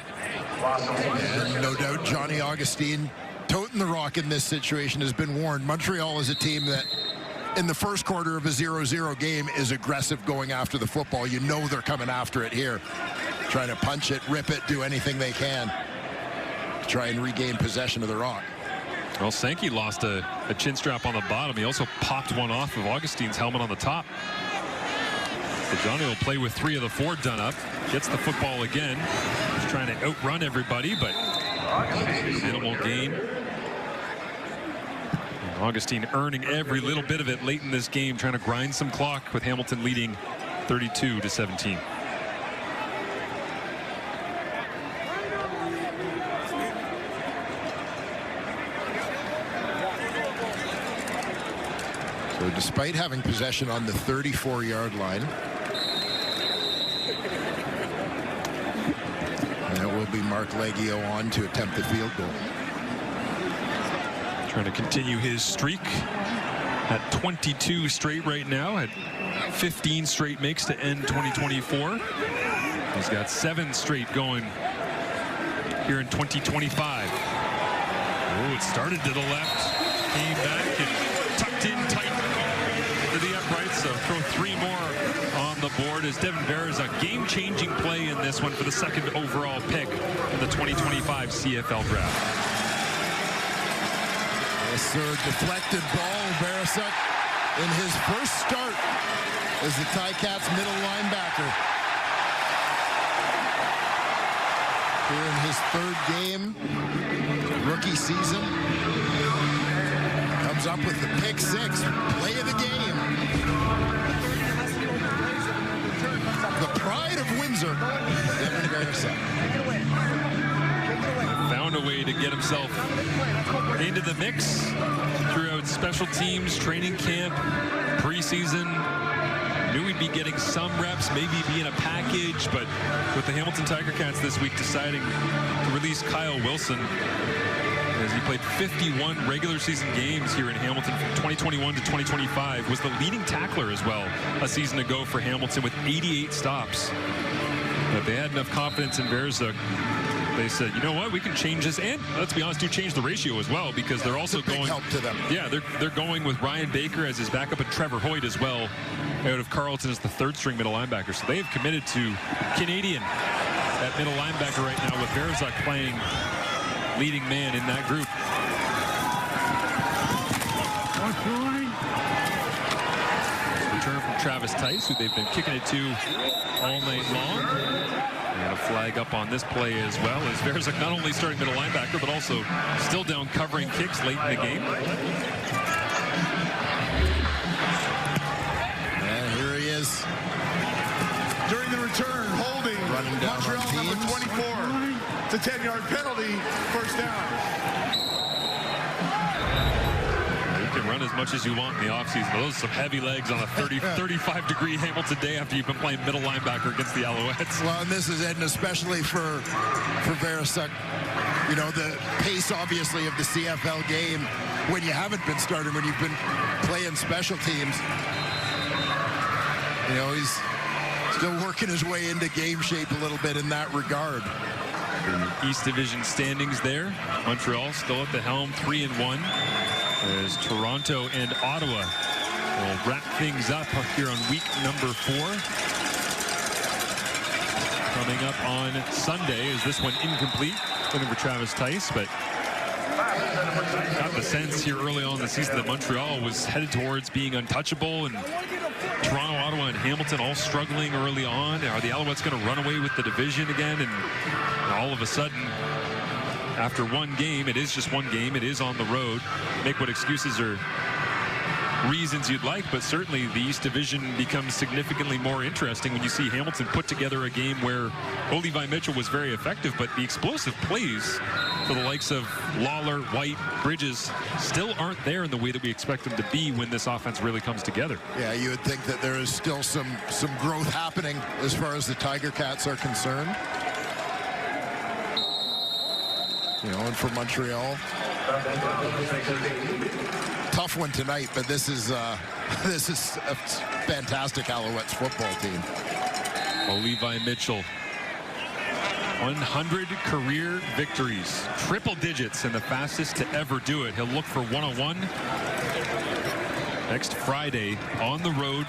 And no doubt Johnny Augustine, toting the rock in this situation, has been warned. Montreal is a team that in the first quarter of a 0-0 game is aggressive going after the football. You know they're coming after it here. Trying to punch it, rip it, do anything they can to try and regain possession of the rock. Well, Sankey lost a chin strap on the bottom. He also popped one off of Augustine's helmet on the top. So Johnny will play with 3 of the 4 done up. Gets the football again. He's trying to outrun everybody, but minimal gain. And Augustine earning every little bit of it late in this game, trying to grind some clock with Hamilton leading 32-17. So despite having possession on the 34-yard line, and it will be Mark Leggio on to attempt the field goal. Trying to continue his streak at 22 straight right now, had 15 straight makes to end 2024. He's got 7 straight going here in 2025. Oh, it started to the left, came back and tucked in tight to the uprights, so throw 3 more on the board as Devin Vera's a game-changing play in this one for the 2nd overall pick in the 2025 CFL draft. Yes, sir, deflected ball. Verasek in his first start as the Ticats middle linebacker. Here in his 3rd game, rookie season. Comes up with the pick 6, play of the game. The pride of Windsor, Devin Verasek. Found a way to get himself into the mix throughout special teams, training camp, preseason. Knew he'd be getting some reps, maybe be in a package, but with the Hamilton Tiger Cats this week deciding to release Kyle Wilson as he played 51 regular season games here in Hamilton from 2021 to 2025, was the leading tackler as well a season ago for Hamilton with 88 stops. But they had enough confidence in Verasek. They said, you know what, we can change this, and let's be honest, do change the ratio as well, because they're also going help to them. Yeah, they're going with Ryan Baker as his backup and Trevor Hoyt as well out of Carleton as the 3rd string middle linebacker. So they have committed to Canadian at middle linebacker right now with Verasek playing leading man in that group. Return from Travis Tice, who they've been kicking it to all night long. And a flag up on this play as well, as Verasek not only starting middle linebacker, but also still down covering kicks late in the game. And here he is. During the return, holding Running down Montreal on number teams. 24. It's a 10-yard penalty, 1st down. You can run as much as you want in the offseason. Those are some heavy legs on a 35-degree Hamilton day after you've been playing middle linebacker against the Alouettes. Well, and this is it, and especially for Verasek, you know, the pace, obviously, of the CFL game when you haven't been starting, when you've been playing special teams. You know, he's still working his way into game shape a little bit in that regard. The East Division standings there. Montreal still at the helm, 3-1. As Toronto and Ottawa will wrap things up here on week number 4. Coming up on Sunday is this one incomplete, looking for Travis Tice, but got the sense here early on in the season that Montreal was headed towards being untouchable, and Toronto, Ottawa, and Hamilton all struggling early on. Are the Alouettes going to run away with the division again? And all of a sudden, after one game, it is just one game, it is on the road. Make what excuses or reasons you'd like, but certainly the East Division becomes significantly more interesting when you see Hamilton put together a game where Levi Mitchell was very effective, but the explosive plays for the likes of Lawler, White, Bridges still aren't there in the way that we expect them to be when this offense really comes together. Yeah, you would think that there is still some growth happening as far as the Tiger Cats are concerned. You know, and for Montreal, tough one tonight, but this is a fantastic Alouettes football team. Levi Mitchell, 100 career victories, triple digits, and the fastest to ever do it. He'll look for 101 next Friday on the road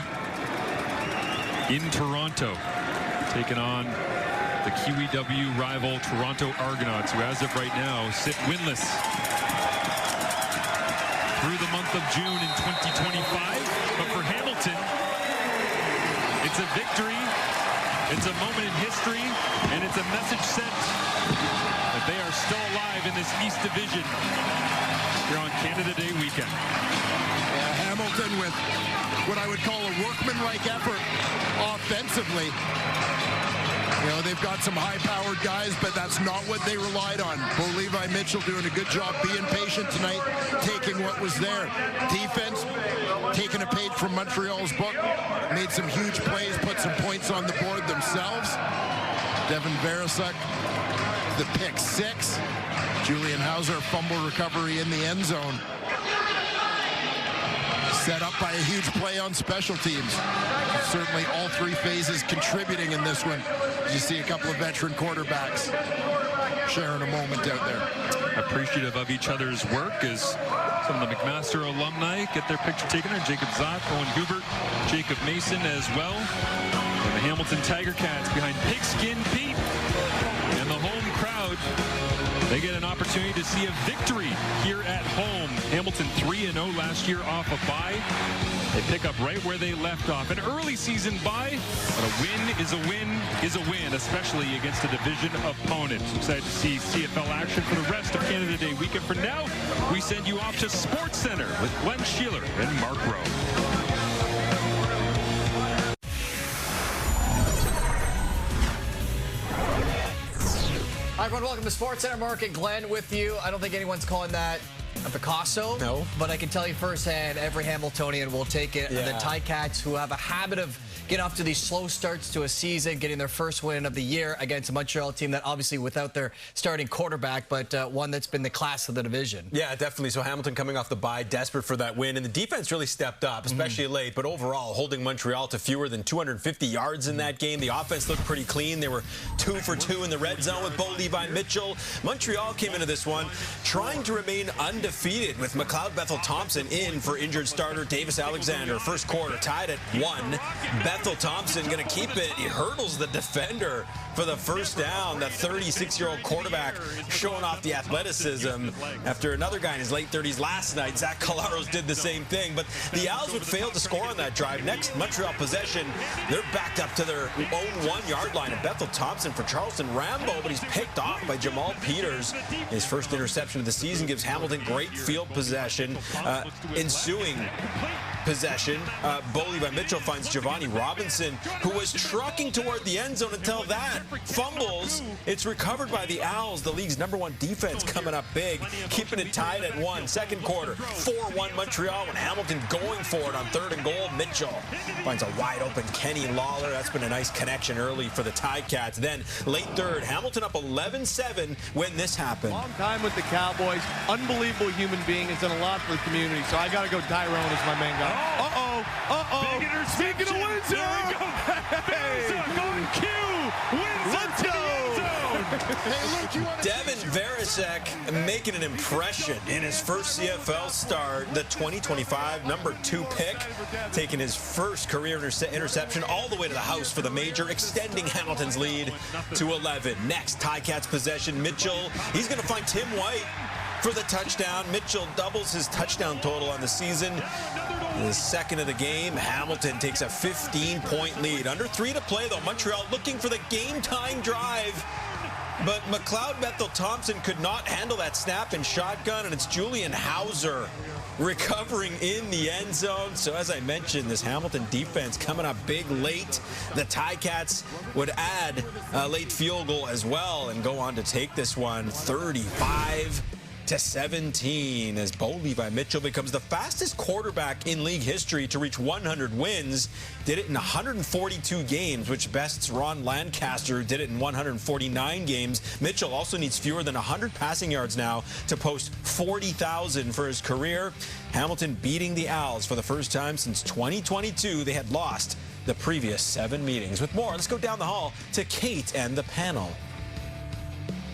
in Toronto, taking on the QEW rival Toronto Argonauts, who as of right now sit winless through the month of June in 2025. But for Hamilton, it's a victory, it's a moment in history, and it's a message sent that they are still alive in this East Division here on Canada Day weekend. Yeah, Hamilton with what I would call a workmanlike effort offensively. You know, they've got some high-powered guys, but that's not what they relied on. Levi Mitchell doing a good job being patient tonight, taking what was there. Defense, taking a page from Montreal's book, made some huge plays, put some points on the board themselves. Devin Verasek, the pick 6. Julian Hauser, fumble recovery in the end zone. Set up by a huge play on special teams. Certainly all three phases contributing in this one. You see a couple of veteran quarterbacks sharing a moment out there. Appreciative of each other's work as some of the McMaster alumni get their picture taken. Jacob Zott, Owen Hubert, Jacob Mason as well. And the Hamilton Tiger Cats behind Pigskin Pete and the home crowd. They get an opportunity to see a victory here at home. Hamilton 3-0 last year off a bye. They pick up right where they left off. An early season bye, but a win is a win is a win, especially against a division opponent. Excited to see CFL action for the rest of Canada Day weekend. For now, we send you off to Sports Center with Glenn Sheeler and Mark Rowe. Hi, everyone. Welcome to Sports Center. Mark and Glenn with you. I don't think anyone's calling that a Picasso. No. But I can tell you firsthand, every Hamiltonian will take it. Yeah. The Ticats, who have a habit of getting off to these slow starts to a season, getting their first win of the year against a Montreal team that obviously without their starting quarterback, but one that's been the class of the division. Yeah, definitely. So Hamilton coming off the bye, desperate for that win. And the defense really stepped up, especially late. But overall, holding Montreal to fewer than 250 yards in that game. The offense looked pretty clean. They were 2 for 2 in the red zone with Bo Levi Mitchell. Montreal came into this one trying to remain undefeated with McLeod Bethel-Thompson in for injured starter Davis Alexander. First quarter tied at 1. Bethel-Thompson going to keep it. He hurdles the defender for the first down. The 36-year-old quarterback showing off the athleticism after another guy in his late 30s last night. Zach Colaros did the same thing, but the Owls would fail to score on that drive. Next Montreal possession, they're backed up to their own 1-yard line. And Bethel-Thompson for Charleston Rambo, but he's picked off by Jamal Peters. His first interception of the season gives Hamilton great field possession. Ensuing possession, Bo Levi Mitchell finds Giovanni Robinson, who was trucking toward the end zone until that fumbles. It's recovered by the Owls, the league's #1 defense, coming up big, keeping it tied at 1. Second quarter, 4-1 Montreal, when Hamilton going for it on 3rd and goal. Mitchell finds a wide open Kenny Lawler. That's been a nice connection early for the Ticats. Then late third, Hamilton up 11-7 when this happened. Long time with the Cowboys, unbelievable human being, has done a lot for the community. So I got to go Tyrone as my main guy. Big interception. Speaking of Windsor. There we go. Veracek on cue. Let's go. Devin Veracek making an impression in his first CFL start. The 2025 #2 pick, taking his first career interception all the way to the house for the major, extending Hamilton's lead to 11. Next, Ticats possession. Mitchell, he's going to find Tim White for the touchdown. Mitchell doubles his touchdown total on the season. The second of the game, Hamilton takes a 15-point lead. Under 3 to play, though. Montreal looking for the game-tying drive. But McLeod Bethel-Thompson could not handle that snap and shotgun, and it's Julian Hauser recovering in the end zone. So as I mentioned, this Hamilton defense coming up big late. The Ticats would add a late field goal as well and go on to take this one 35-17 as Bo Levi Mitchell becomes the fastest quarterback in league history to reach 100 wins. Did it in 142 games, which bests Ron Lancaster, who did it in 149 games. Mitchell also needs fewer than 100 passing yards now to post 40,000 for his career. Hamilton beating the Owls for the first time since 2022. They had lost the previous 7 meetings. With more, let's go down the hall to Kate and the panel.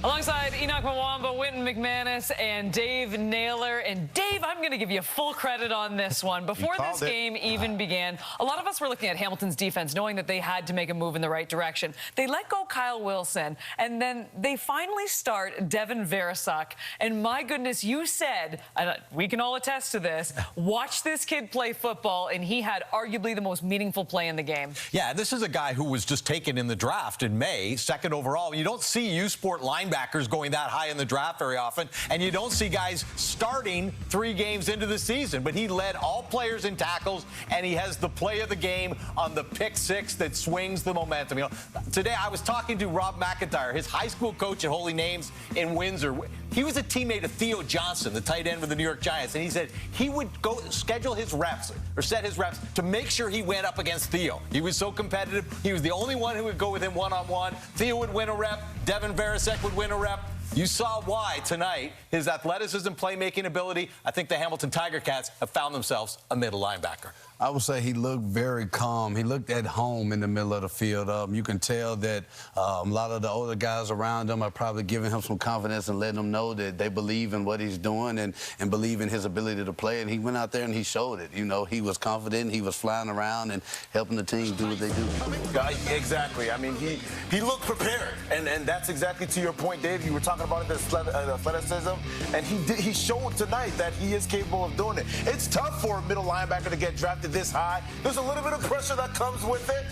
Alongside Enoch Mwamba, Winton McManus, and Dave Naylor. And Dave, I'm going to give you full credit on this one. Before this game even began, a lot of us were looking at Hamilton's defense, knowing that they had to make a move in the right direction. They let go Kyle Wilson, and then they finally start Devin Veracek. And my goodness, you said, and we can all attest to this, watch this kid play football, and he had arguably the most meaningful play in the game. Yeah, this is a guy who was just taken in the draft in May, 2nd overall. You don't see U-Sport linebackers going that high in the draft very often, and you don't see guys starting 3 games into the season, but he led all players in tackles, and he has the play of the game on the pick 6 that swings the momentum. You know, today I was talking to Rob McIntyre, his high school coach at Holy Names in Windsor. He was a teammate of Theo Johnson, the tight end for the New York Giants, and he said he would go schedule his reps or set his reps to make sure he went up against Theo. He was so competitive. He was the only one who would go with him one-on-one. Theo would win a rep. Devin Veracek would win a rep. You saw why tonight. His athleticism, playmaking ability. I think the Hamilton Tiger Cats have found themselves a middle linebacker. I would say he looked very calm. He looked at home in the middle of the field. You can tell that a lot of the older guys around him are probably giving him some confidence and letting him know that they believe in what he's doing and believe in his ability to play. And he went out there and he showed it. You know, he was confident. He was flying around and helping the team do what they do. Exactly. I mean, he looked prepared. And that's exactly to your point, Dave. You were talking about the athleticism. And he showed tonight that he is capable of doing it. It's tough for a middle linebacker to get drafted this high. There's a little bit of pressure that comes with it.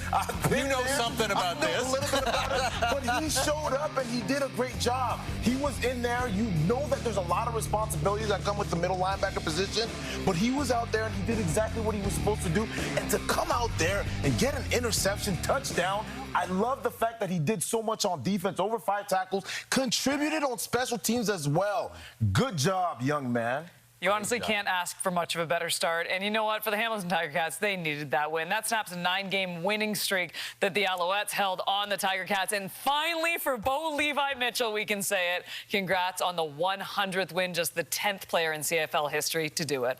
You know something about this. A little bit about it, but he showed up and he did a great job. He was in there. You know that there's a lot of responsibilities that come with the middle linebacker position, but he was out there and he did exactly what he was supposed to do. And to come out there and get an interception, touchdown, I love the fact that he did so much on defense, over 5 tackles, contributed on special teams as well. Good job, young man. You honestly can't ask for much of a better start. And you know what? For the Hamilton Tiger Cats, they needed that win. That snaps a 9-game winning streak that the Alouettes held on the Tiger Cats. And finally, for Bo Levi Mitchell, we can say it. Congrats on the 100th win, just the 10th player in CFL history to do it.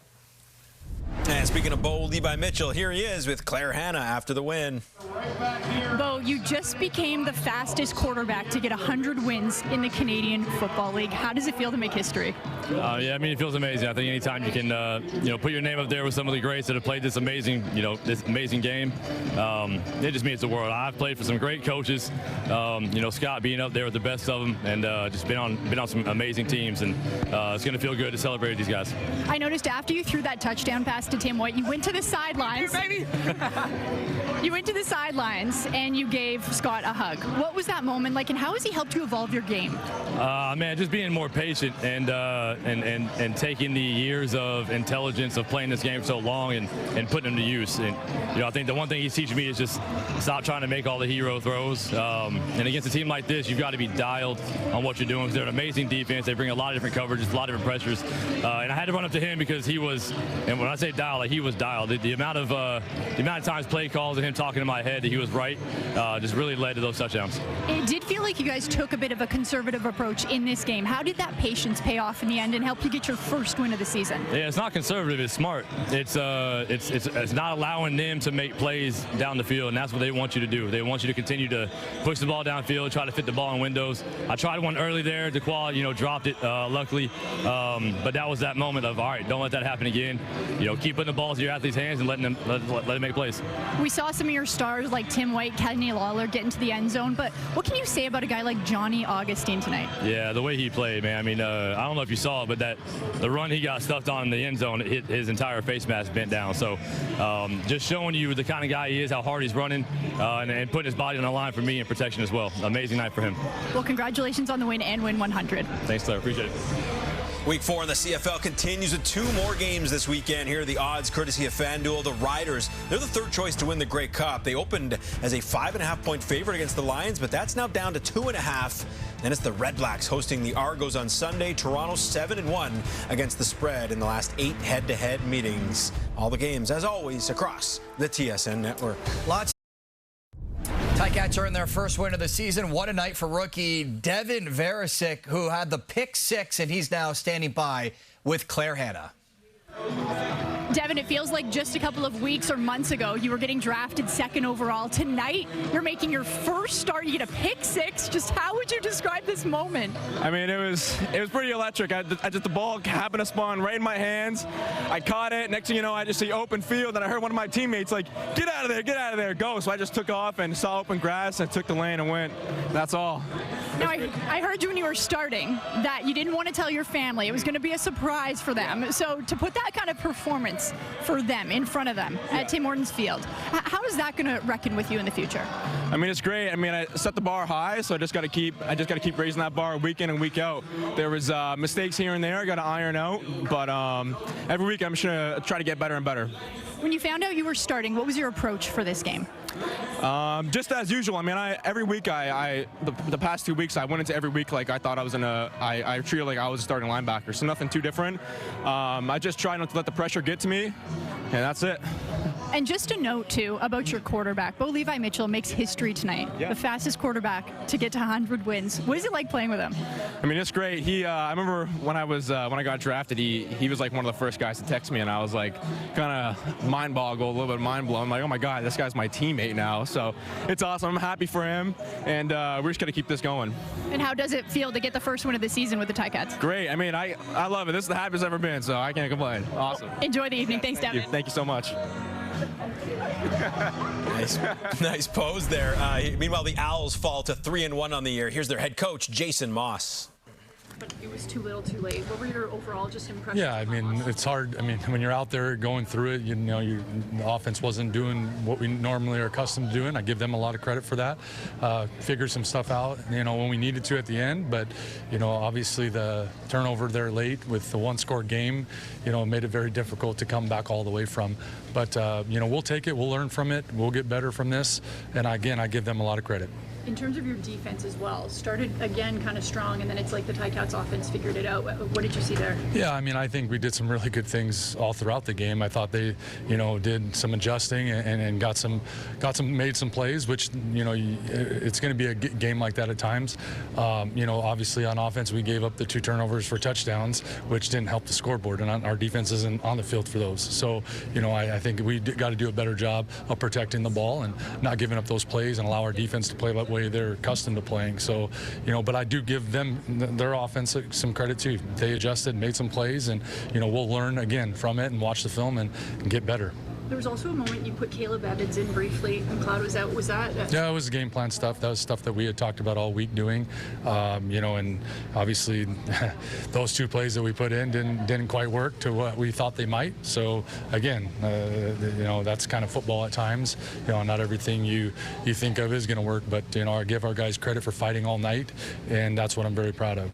And speaking of Bo Levi Mitchell, here he is with Claire Hanna after the win. Bo, you just became the fastest quarterback to get 100 wins in the Canadian Football League. How does it feel to make history? Yeah, I mean, it feels amazing. I think anytime you can, put your name up there with some of the greats that have played this amazing, game, it just means the world. I've played for some great coaches, Scott being up there with the best of them, and just been on some amazing teams, and it's going to feel good to celebrate these guys. I noticed after you threw that touchdown pass to Tim White, you went to the sidelines. Baby. You went to the sidelines and you gave Scott a hug. What was that moment like, and how has he helped you evolve your game? Man, just being more patient and taking the years of intelligence of playing this game for so long and putting them to use. And I think the one thing he's teaching me is just stop trying to make all the hero throws. And against a team like this, you've got to be dialed on what you're doing, because they're an amazing defense. They bring a lot of different coverages, a lot of different pressures. And I had to run up to him because he was, and when I say dialed, like, he was dialed. The amount of times play calls and him talking in my head that he was right just really led to those touchdowns. It did feel like you guys took a bit of a conservative approach in this game. How did that patience pay off in the end and help you get your first win of the season? Yeah, it's not conservative, it's smart. It's not allowing them to make plays down the field, and that's what they want you to do. They want you to continue to push the ball downfield, try to fit the ball in windows. I tried one early there. DeQual, dropped it, luckily. But that was that moment of, all right, don't let that happen again. Keep putting the ball to your athletes' hands and let them make plays. We saw some of your stars like Tim White, Kenny Lawler get into the end zone, but what can you say about a guy like Johnny Augustine tonight? Yeah, the way he played, man. I mean, I don't know if you saw it, but the run he got stuffed on in the end zone, his entire face mask bent down. So just showing you the kind of guy he is, how hard he's running, and putting his body on the line for me in protection as well. Amazing night for him. Well, congratulations on the win and win 100. Thanks, Claire. Appreciate it. Week 4 in the CFL continues with 2 more games this weekend. Here are the odds courtesy of FanDuel. The Riders, they're the 3rd choice to win the Grey Cup. They opened as a 5.5-point favorite against the Lions, but that's now down to 2.5. Then it's the Red Blacks hosting the Argos on Sunday. Toronto 7-1 against the spread in the last 8 head-to-head meetings. All the games, as always, across the TSN network. Lots. Ticats are in their first win of the season. What a night for rookie Devin Varasic, who had the pick 6, and he's now standing by with Claire Hanna. Devin, it feels like just a couple of weeks or months ago you were getting drafted 2nd overall. Tonight, you're making your first start. You get a pick 6. Just how would you describe this moment? I mean, it was pretty electric. The ball happened to spawn right in my hands. I caught it. Next thing you know, I just see open field, and I heard one of my teammates like, "Get out of there, go!" So I just took off and saw open grass and took the lane and went. That's all. Now, I heard you when you were starting that you didn't want to tell your family. It was going to be a surprise for them. So to put that kind of performance for them, in front of them, at Tim Hortons Field, how is that going to reckon with you in the future? I mean, it's great. I mean, I set the bar high, so I just got to keep raising that bar week in and week out. There was mistakes here and there I got to iron out, but every week I'm just going to try to get better and better. When you found out you were starting, what was your approach for this game? Just as usual. I mean, every week the past 2 weeks I went into every week like I thought I was I treated like I was a starting linebacker, so nothing too different. I just try not to let the pressure get to me, and that's it. And just a note, too, about your quarterback. Bo Levi Mitchell makes history tonight. Yeah. The fastest quarterback to get to 100 wins. What is it like playing with him? I mean, it's great. I remember when I got drafted, he was like one of the first guys to text me, and I was like kind of mind boggled, a little bit mind blown. I'm like, oh my God, this guy's my teammate now. So it's awesome. I'm happy for him, and we're just gonna keep this going. And how does it feel to get the first win of the season with the Ticats? Great. I mean, I love it. This is the happiest I've ever been, so I can't complain. Awesome. Enjoy the evening. Thanks, Devin. Thank you so much. Nice pose there. Meanwhile, the Owls fall to 3-1 on the year. Here's their head coach, Jason Moss. But it was too little too late. What were your overall just impressions? Yeah, I mean, it's hard. I mean, when you're out there going through it, the offense wasn't doing what we normally are accustomed to doing. I give them a lot of credit for that. Figured some stuff out, when we needed to at the end. But, obviously the turnover there late with the one-score game, made it very difficult to come back all the way from. But, we'll take it. We'll learn from it. We'll get better from this. And, again, I give them a lot of credit. In terms of your defense as well, started again kind of strong, and then it's like the Ticats offense figured it out. What did you see there? Yeah, I mean, I think we did some really good things all throughout the game. I thought they, did some adjusting and made some plays, which, it's going to be a game like that at times. Obviously on offense, we gave up the 2 turnovers for touchdowns, which didn't help the scoreboard, and our defense isn't on the field for those. So, I think we got to do a better job of protecting the ball and not giving up those plays and allow our defense to play that way they're accustomed to playing. So, but I do give them, their offense, some credit too. They adjusted, made some plays, and, we'll learn again from it and watch the film and get better. There was also a moment you put Caleb Evans in briefly and Cloud was out. Was that? Yeah, it was game plan stuff. That was stuff that we had talked about all week doing. And obviously those 2 plays that we put in didn't quite work to what we thought they might. So again, that's kind of football at times. Not everything you think of is going to work, but I give our guys credit for fighting all night, and that's what I'm very proud of.